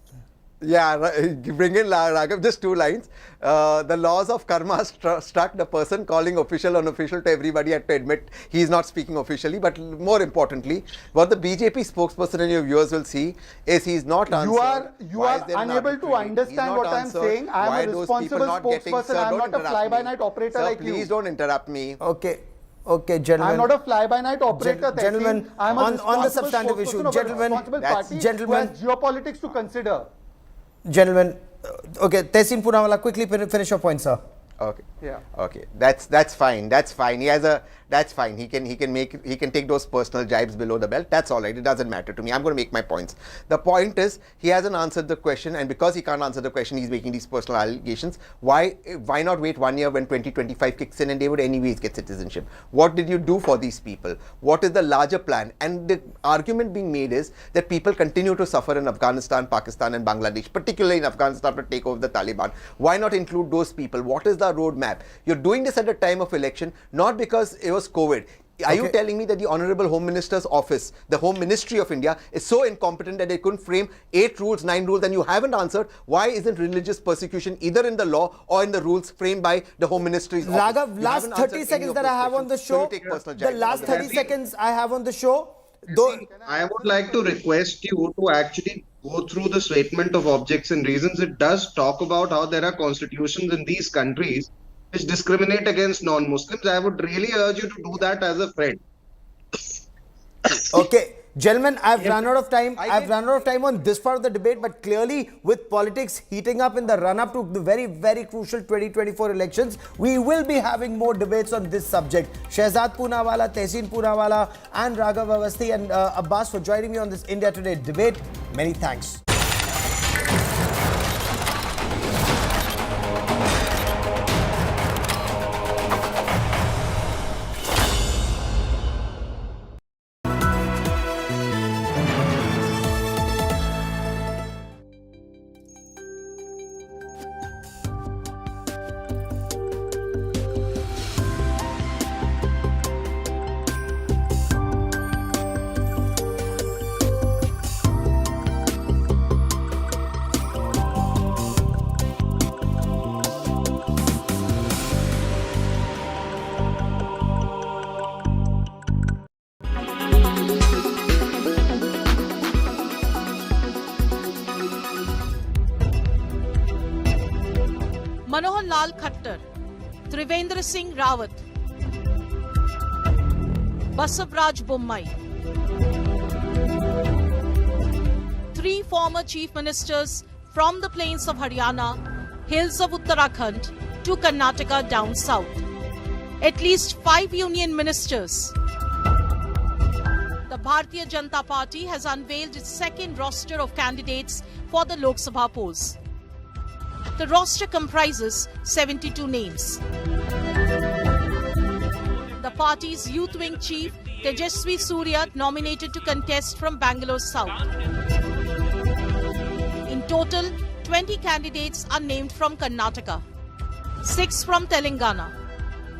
bring in Raghav, just 2 lines. The laws of karma struck the person calling official unofficial to everybody had to admit he is not speaking officially. But more importantly, what the BJP spokesperson and your viewers will see is he is not answered. You are unable to understand what I am saying. I am a responsible spokesperson. I am not a fly-by-night operator like you. Please don't interrupt me. Okay, gentlemen. I am not a fly-by-night operator. Gentlemen, I am on the substantive issue, gentlemen, geopolitics to consider. Gentlemen, okay, Tehseen Poonawalla, quickly finish your point, sir. Okay. Yeah. Okay. That's fine. That's fine. That's fine. He can take those personal jibes below the belt. That's all right. It doesn't matter to me. I'm going to make my points. The point is he hasn't answered the question, and because he can't answer the question, he's making these personal allegations. Why not wait 1 year when 2025 kicks in and they would anyways get citizenship? What did you do for these people? What is the larger plan? And the argument being made is that people continue to suffer in Afghanistan, Pakistan and Bangladesh, particularly in Afghanistan to take over the Taliban. Why not include those people? What is the roadmap? You're doing this at a time of election, not because it was COVID. Are you telling me that the Honorable Home Minister's office, the Home Ministry of India, is so incompetent that they couldn't frame 8 rules, 9 rules, and you haven't answered why isn't religious persecution either in the law or in the rules framed by the Home Ministry's office? Raghav, last 30 seconds that I have on the show, the last 30 seconds I have on the show. I would like to request you to actually go through the statement of objects and reasons. It does talk about how there are constitutions in these countries which discriminate against non-Muslims. I would really urge you to do that as a friend. Okay, gentlemen, I've run out of time. I've run out of time on this part of the debate, but clearly with politics heating up in the run-up to the very, very crucial 2024 elections, we will be having more debates on this subject. Shehzad Poonawala, Tehseen Poonawala and Raghav Awasthi and Abbas for joining me on this India Today debate. Many thanks. Manohar Lal Khattar, Trivendra Singh Rawat, Basavraj Bommai. 3 former chief ministers from the plains of Haryana, hills of Uttarakhand to Karnataka down south. At least 5 union ministers. The Bharatiya Janata Party has unveiled its second roster of candidates for the Lok Sabha polls. The roster comprises 72 names. The party's youth wing chief, Tejaswi Surya, nominated to contest from Bangalore South. In total, 20 candidates are named from Karnataka, 6 from Telangana,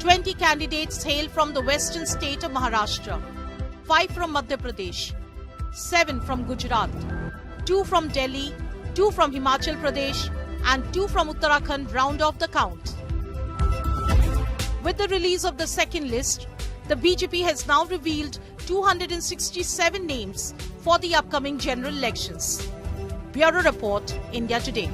20 candidates hail from the western state of Maharashtra, 5 from Madhya Pradesh, 7 from Gujarat, 2 from Delhi, 2 from Himachal Pradesh, and 2 from Uttarakhand round off the count. With the release of the second list, the BJP has now revealed 267 names for the upcoming general elections. Bureau Report, India Today.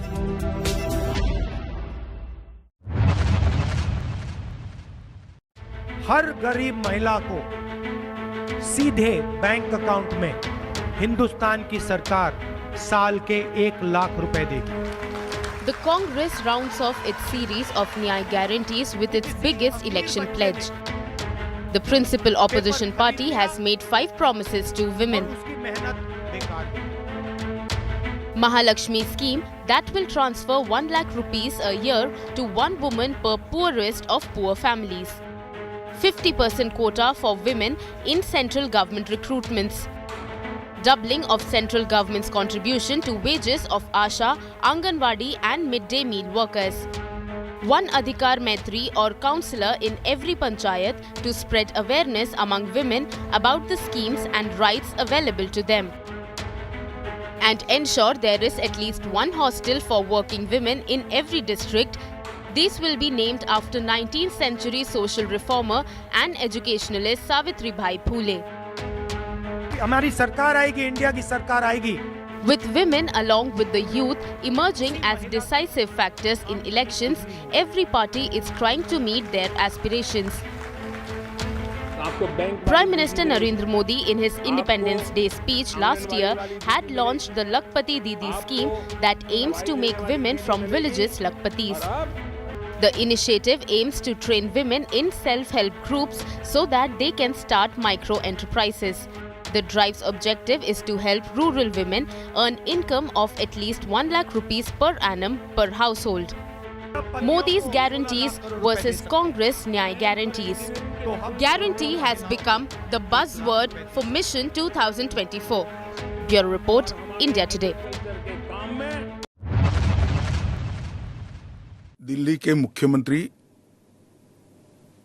हर गरीब महिला को सीधे bank account में हिंदुस्तान की सरकार साल के 1 लाख रुपए देगी. The Congress rounds off its series of Nyaya guarantees with its biggest election pledge. The principal opposition party has made 5 promises to women. Mahalakshmi scheme that will transfer 1 lakh rupees a year to 1 woman per poorest of poor families. 50% quota for women in central government recruitments. Doubling of central government's contribution to wages of Asha, Anganwadi and midday meal workers. 1 Adhikar Maitri or councillor in every panchayat to spread awareness among women about the schemes and rights available to them. And ensure there is at least 1 hostel for working women in every district. These will be named after 19th century social reformer and educationalist Savitribai Phule. हमारी सरकार आएगी, India की सरकार आएगी. With women along with the youth emerging as decisive factors in elections, every party is trying to meet their aspirations. Prime Minister Narendra Modi in his Independence Day speech last year had launched the Lakpati Didi scheme that aims to make women from villages Lakpatis. The initiative aims to train women in self-help groups so that they can start micro-enterprises. The drive's objective is to help rural women earn income of at least 1 lakh rupees per annum per household. Modi's guarantees versus Congress Nyaya guarantees. Guarantee has become the buzzword for Mission 2024. Bureau Report, India Today. Delhi के मुख्यमंत्री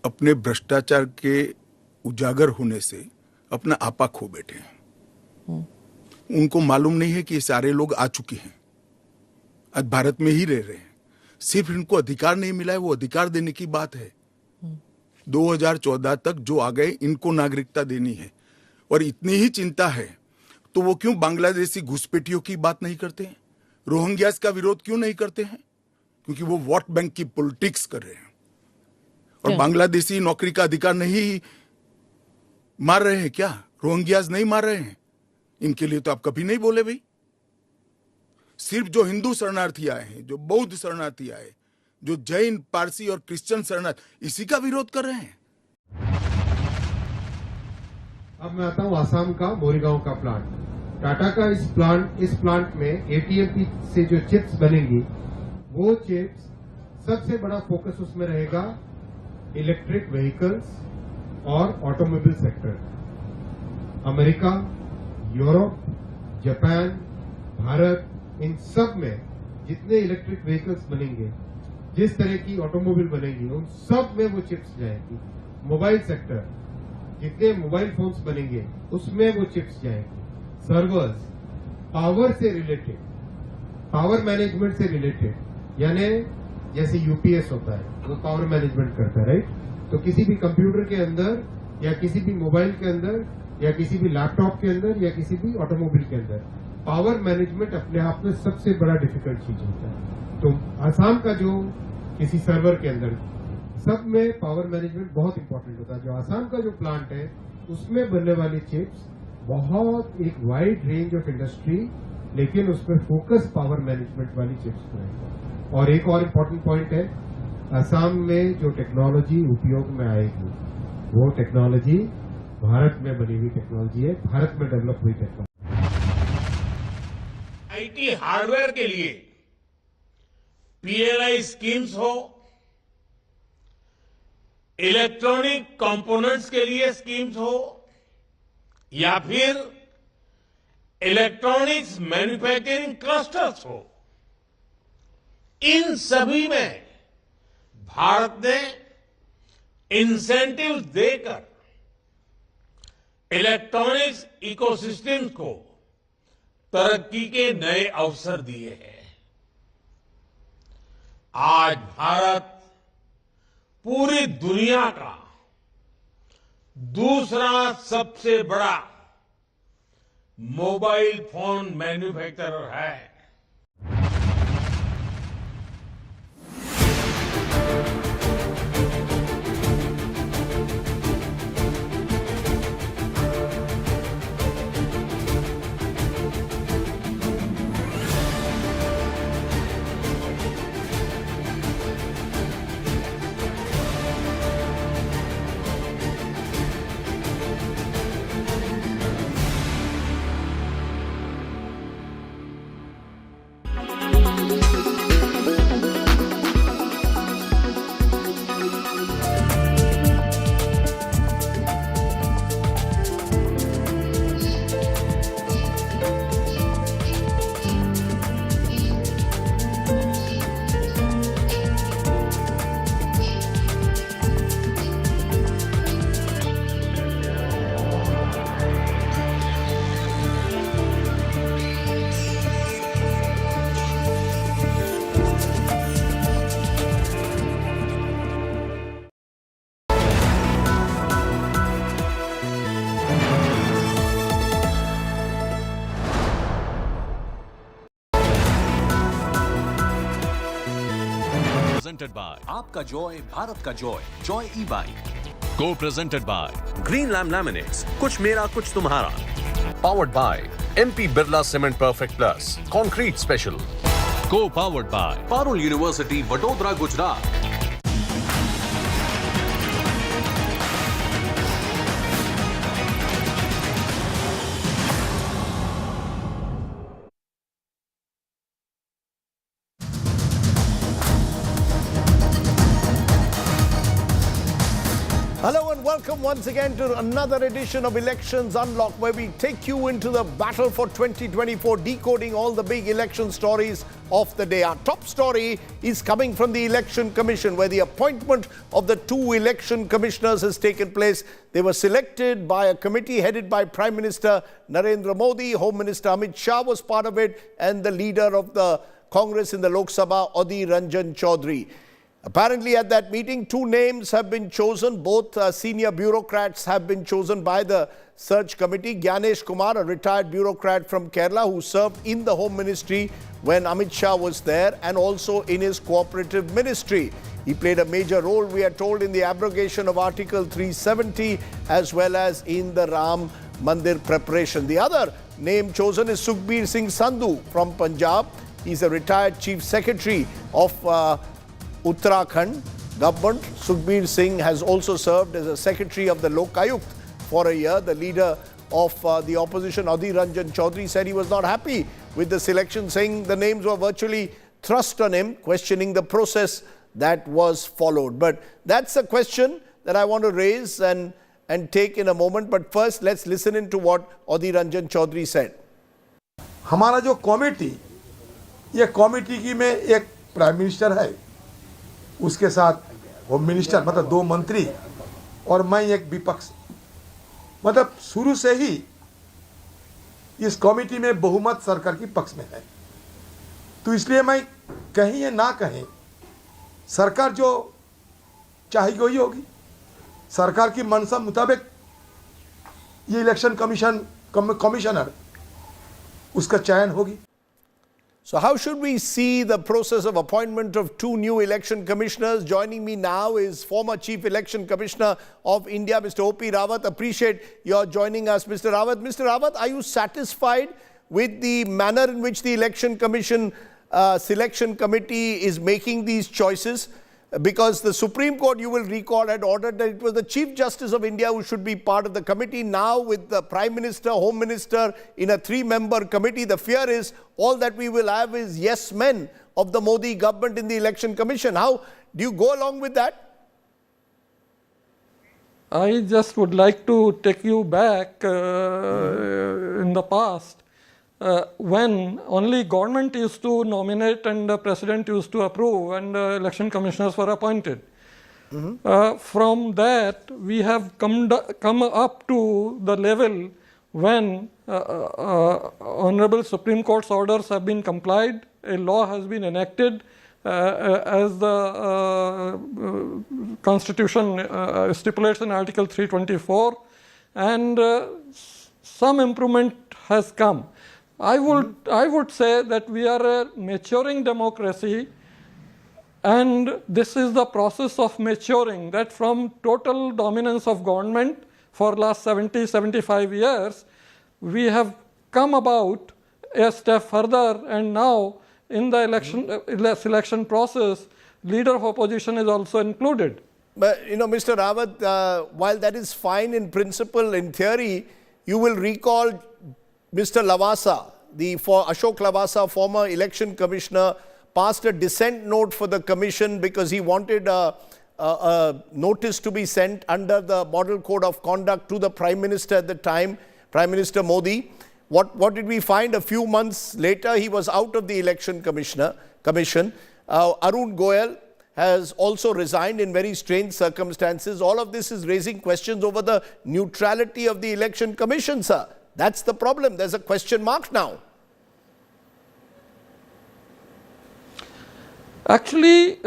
अपने भ्रष्टाचार के उजागर होने से अपना आपा खो बैठे हैं। उनको मालूम नहीं है कि ये सारे लोग आ चुके हैं, आज भारत में ही रह रहे हैं, सिर्फ इनको अधिकार नहीं मिला है, वो अधिकार देने की बात है। 2014 तक जो आ गए इनको नागरिकता देनी है, और इतनी ही चिंता है तो वो क्यों बांग्लादेशी घुसपैठियों की बात नहीं करते हैं, रोहिंग्यास का विरोध क्यों नहीं करते हैं? क्योंकि वो वोट बैंक की पॉलिटिक्स कर रहे हैं, और बांग्लादेशी नौकरी का अधिकार नहीं मार रहे हैं क्या? रोहिंग्यास नहीं मार रहे हैं? इनके लिए तो आप कभी नहीं बोले भाई। सिर्फ जो हिंदू शरणार्थी आए हैं, जो बौद्ध शरणार्थी आए, जो जैन, पारसी और क्रिश्चियन शरणार्थी, इसी का विरोध कर रहे हैं। अब मैं आता हूं आसाम का मोरीगांव का प्लांट। टाटा का इस प्लांट में एटीएम से जो चिप्स बनेंगी, वो चिप्स सबसे बड़ा फोकस उसमें रहेगा इलेक्ट्रिक व्हीकल्स और automobile sector. America, Europe, Japan, Bharat, इन सब में जितने इलेक्ट्रिक व्हीकल्स बनेंगे, जिस तरह की ऑटोमोबाइल बनेगी, उन सब में वो चिप्स जाएंगी। मोबाइल सेक्टर, जितने मोबाइल फोन्स बनेंगे उसमें वो चिप्स जाएंगे। सर्वर्स, पावर से रिलेटेड, पावर मैनेजमेंट से रिलेटेड, यानी जैसे यूपीएस होता है वो पावर मैनेजमेंट करता है, राइट? तो किसी भी कंप्यूटर के अंदर या किसी भी मोबाइल के अंदर या किसी भी लैपटॉप के अंदर या किसी भी ऑटोमोबाइल के अंदर पावर मैनेजमेंट अपने आप में सबसे बड़ा डिफिकल्ट चीज होता है। तो आसाम का जो किसी सर्वर के अंदर सब में पावर मैनेजमेंट बहुत इंपॉर्टेंट होता है। जो आसाम का जो प्लांट है उसमें बनने वाली चिप्स बहुत एक वाइड रेंज ऑफ इंडस्ट्री, लेकिन उसमें फोकस पावर मैनेजमेंट वाली चिप्स रहेगा। और एक और इम्पोर्टेंट पॉइंट है, असम में जो टेक्नोलॉजी उपयोग में आएगी वो टेक्नोलॉजी भारत में बनी हुई टेक्नोलॉजी है, भारत में डेवलप हुई टेक्नोलॉजी। आईटी हार्डवेयर के लिए पीएलआई स्कीम्स हो, इलेक्ट्रॉनिक कंपोनेंट्स के लिए स्कीम्स हो, या फिर इलेक्ट्रॉनिक्स मैन्युफैक्चरिंग क्लस्टर्स हो, इन सभी में भारत ने इंसेंटिव देकर इलेक्ट्रॉनिक्स इकोसिस्टम को तरक्की के नए अवसर दिए हैं। आज भारत पूरी दुनिया का दूसरा सबसे बड़ा मोबाइल फोन मैन्युफैक्चरर है। Presented by आपका जॉय भारत का जॉय, जॉय ई बाइक। को presented by Greenlam laminates, कुछ मेरा कुछ तुम्हारा। Powered by MP Birla cement perfect plus concrete special. को powered by Parul University Vadodara Gujarat. Hello and everyone. Welcome once again to another edition of Elections Unlocked, where we take you into the battle for 2024, decoding all the big election stories of the day. Our top story is coming from the Election Commission, where the appointment of the 2 election commissioners has taken place. They were selected by a committee headed by Prime Minister Narendra Modi. Home Minister Amit Shah was part of it, and the leader of the Congress in the Lok Sabha, Adhir Ranjan Chaudhary. Apparently at that meeting, 2 names have been chosen. Both senior bureaucrats have been chosen by the search committee. Gyanesh Kumar, a retired bureaucrat from Kerala who served in the Home Ministry when Amit Shah was there, and also in his cooperative ministry. He played a major role, we are told, in the abrogation of Article 370 as well as in the Ram Mandir preparation. The other name chosen is Sukhbir Singh Sandhu from Punjab. He's a retired chief secretary of Uttarakhand government. Sukhbir Singh has also served as a secretary of the Lok Ayukt for a year. The leader of the opposition, Adhir Ranjan Chaudhary, said he was not happy with the selection, saying the names were virtually thrust on him, questioning the process that was followed. But that's a question that I want to raise and take in a moment. But first, let's listen into what Adhir Ranjan Chaudhary said. हमारा जो committee, ये committee की में एक prime minister है, उसके साथ home minister, मतलब 2 मंत्री, और मैं एक विपक्ष। मतलब शुरू से ही इस कमेटी में बहुमत सरकार की पक्ष में है। तो इसलिए मैं कहीं या ना कहीं सरकार जो चाहेगी वही होगी। सरकार की मंशा मुताबिक ये इलेक्शन कमिश्नर उसका चयन होगी। So how should we see the process of appointment of 2 new election commissioners? Joining me now is former Chief Election Commissioner of India, Mr. O.P. Rawat. Appreciate your joining us, Mr. Rawat. Mr. Rawat, are you satisfied with the manner in which the Election Commission selection committee is making these choices? Because the Supreme Court, you will recall, had ordered that it was the Chief Justice of India who should be part of the committee. Now, with the Prime Minister, Home Minister in a 3-member committee, the fear is all that we will have is yes men of the Modi government in the Election Commission. How do you go along with that? I just would like to take you back in the past. When only government used to nominate and the president used to approve and election commissioners were appointed. From that, we have come up to the level when Honorable Supreme Court's orders have been complied, a law has been enacted as the Constitution stipulates in Article 324, and some improvement has come. I would say that we are a maturing democracy, and this is the process of maturing, that from total dominance of government for last 70-75 years, we have come about a step further, and now in the selection process, leader of opposition is also included. But, you know, Mr. Rawat, while that is fine in principle, in theory, you will recall Mr. Lavasa, Ashok Lavasa, former election commissioner, passed a dissent note for the commission because he wanted a notice to be sent under the Model Code of Conduct to the Prime Minister at the time, Prime Minister Modi. What did we find? A few months later, he was out of the election commission. Arun Goyal has also resigned in very strange circumstances. All of this is raising questions over the neutrality of the election commission, sir. That's the problem. There's a question mark now. Actually,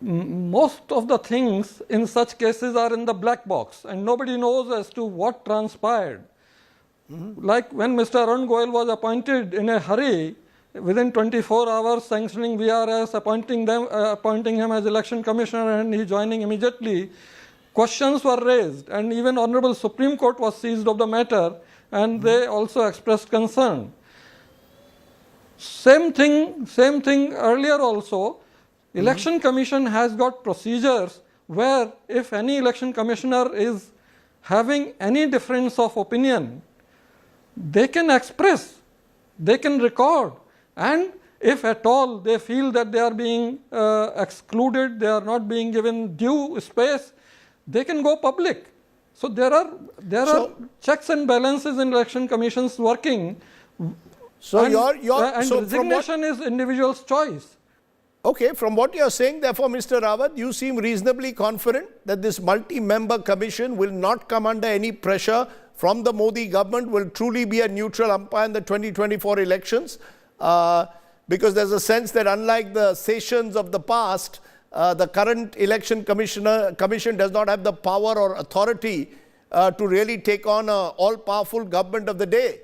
most of the things in such cases are in the black box, and nobody knows as to what transpired. Like when Mr. Arun Goyal was appointed in a hurry, within 24 hours sanctioning VRS, appointing him as election commissioner, and he joining immediately, questions were raised, and even Honorable Supreme Court was seized of the matter, and they also expressed concern. Same thing earlier also. Election Commission has got procedures where if any election commissioner is having any difference of opinion, they can express, they can record, and if at all they feel that they are being excluded, they are not being given due space, they can go public. So there are checks and balances in election commissions working. So resignation is individual's choice. Okay, from what you're saying, therefore, Mr. Rawat, you seem reasonably confident that this multi-member commission will not come under any pressure from the Modi government, will truly be a neutral umpire in the 2024 elections, because there's a sense that unlike the sessions of the past, the current election commission does not have the power or authority to really take on an all-powerful government of the day.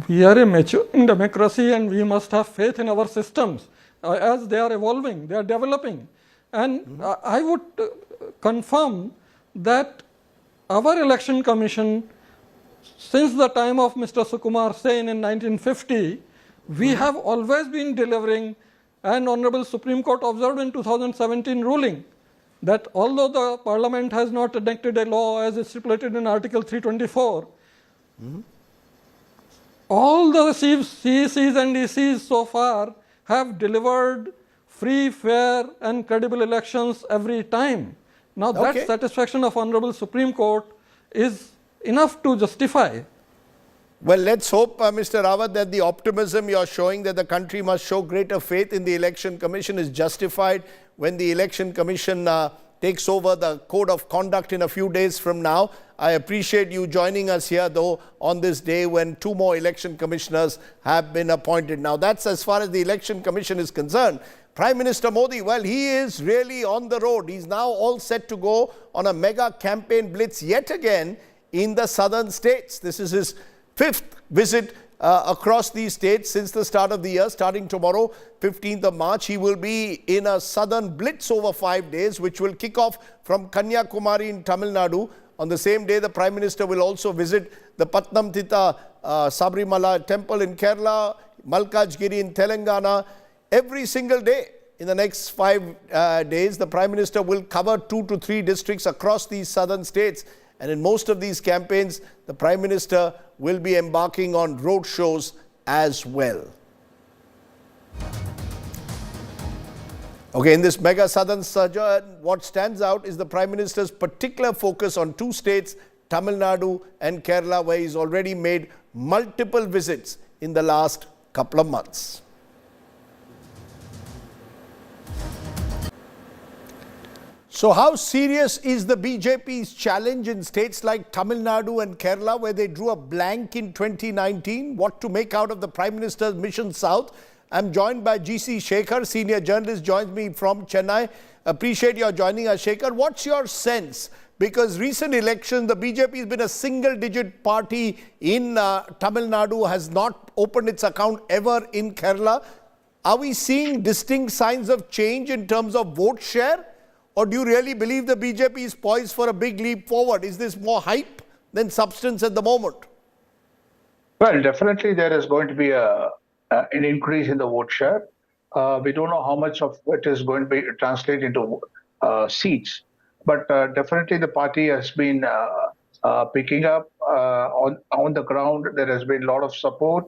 We are a maturing democracy and we must have faith in our systems as they are evolving, they are developing. And I would confirm that our election commission, since the time of Mr. Sukumar Sen in 1950, we have always been delivering, and Honorable Supreme Court observed in 2017 ruling that although the Parliament has not enacted a law as is stipulated in Article 324, all the CECs and ECs so far have delivered free, fair and credible elections every time. Now that satisfaction of Honorable Supreme Court is enough to justify. Well, let's hope, Mr. Rawat, that the optimism you're showing that the country must show greater faith in the Election Commission is justified when the Election Commission takes over the code of conduct in a few days from now. I appreciate you joining us here, though, on this day when 2 more election commissioners have been appointed. Now, that's as far as the Election Commission is concerned. Prime Minister Modi, well, he is really on the road. He's now all set to go on a mega campaign blitz yet again in the southern states. This is his 5th visit across these states since the start of the year. Starting tomorrow, 15th of March, he will be in a southern blitz over 5 days, which will kick off from Kanyakumari in Tamil Nadu. On the same day, the Prime Minister will also visit the Patnamthitta Sabrimala temple in Kerala, Malkajgiri in Telangana. Every single day in the next 5 days, the Prime Minister will cover 2 to 3 districts across these southern states. And in most of these campaigns, the Prime Minister will be embarking on road shows as well. Okay, in this mega southern sojourn, what stands out is the Prime Minister's particular focus on 2 states, Tamil Nadu and Kerala, where he's already made multiple visits in the last couple of months. So how serious is the BJP's challenge in states like Tamil Nadu and Kerala, where they drew a blank in 2019? What to make out of the Prime Minister's mission south? I'm joined by GC Shekhar, senior journalist, joins me from Chennai. Appreciate your joining us, Shekhar. What's your sense? Because recent elections, the BJP has been a single-digit party in Tamil Nadu, has not opened its account ever in Kerala. Are we seeing distinct signs of change in terms of vote share? Or do you really believe the BJP is poised for a big leap forward? Is this more hype than substance at the moment? Well, definitely there is going to be an increase in the vote share. We don't know how much of it is going to be translated into seats. But definitely the party has been picking up on the ground. There has been a lot of support.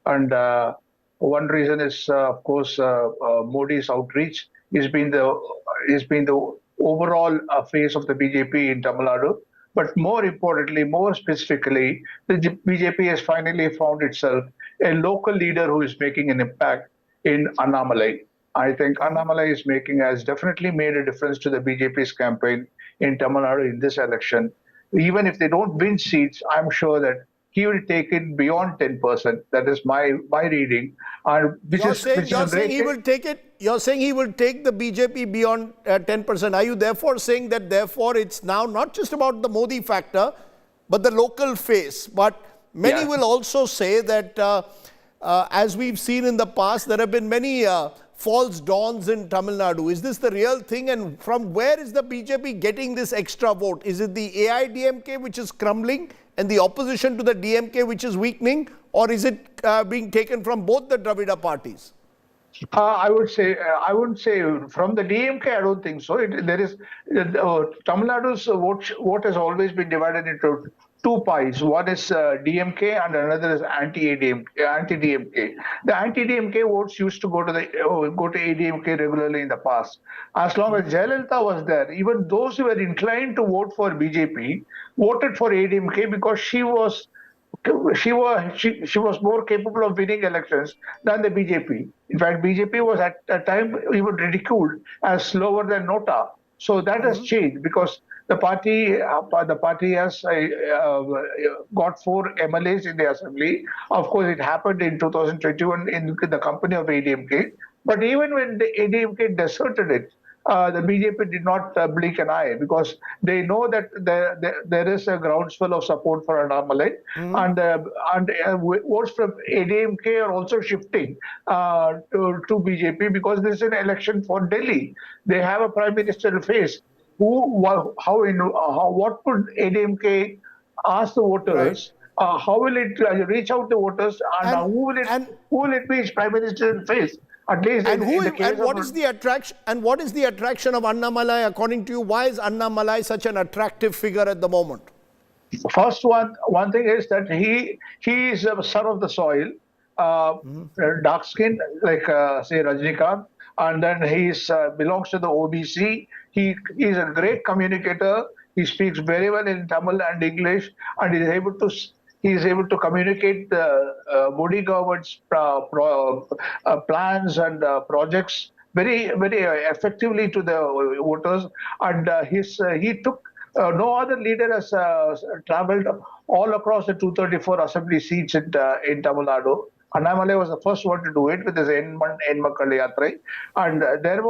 And one reason is, of course, Modi's outreach. He's been the overall face of the BJP in Tamil Nadu. But more importantly, more specifically, the BJP has finally found itself a local leader who is making an impact in Annamalai. I think Annamalai has definitely made a difference to the BJP's campaign in Tamil Nadu in this election. Even if they don't win seats, I'm sure that he will take it beyond 10%. That is my reading. You're saying he will take it. You're saying he will take the BJP beyond 10%. Are you therefore saying that it's now not just about the Modi factor, but the local face? But many will also say that as we've seen in the past, there have been many false dawns in Tamil Nadu. Is this the real thing? And from where is the BJP getting this extra vote? Is it the AIDMK which is crumbling and the opposition to the DMK which is weakening? Or is it being taken from both the Dravida parties? I wouldn't say from the DMK. I don't think so. Tamil Nadu's vote has always been divided into two pies. One is DMK and another is anti-DMK. The anti-DMK votes used to go to ADMK regularly in the past. As long as Jayalalitha was there, even those who were inclined to vote for BJP voted for ADMK because she was more capable of winning elections than the BJP. In fact, BJP was at a time even ridiculed as slower than Nota. So that has changed because the party has got 4 MLAs in the assembly. Of course, it happened in 2021 in the company of ADMK. But even when the ADMK deserted it, the BJP did not blink an eye because they know that there is a groundswell of support for Annamalai, and votes from ADMK are also shifting to BJP because this is an election for Delhi. They have a prime minister to face. What could ADMK ask the voters? Right. How will it reach out to voters, and who will it be its prime minister to face? At least what is the attraction of Annamalai according to you? Why is Annamalai such an attractive figure at the moment? First one thing is that he is a son of the soil, dark skinned like say Rajnikant, and then he belongs to the OBC. He is a great communicator. He speaks very well in Tamil and English, and he is able to communicate the Modi government's plans and projects very, very effectively to the voters. And he took no other leader has travelled all across the 234 assembly seats in Tamil Nadu. Annamalai was the first one to do it with his Enmakkal Yatra, and there was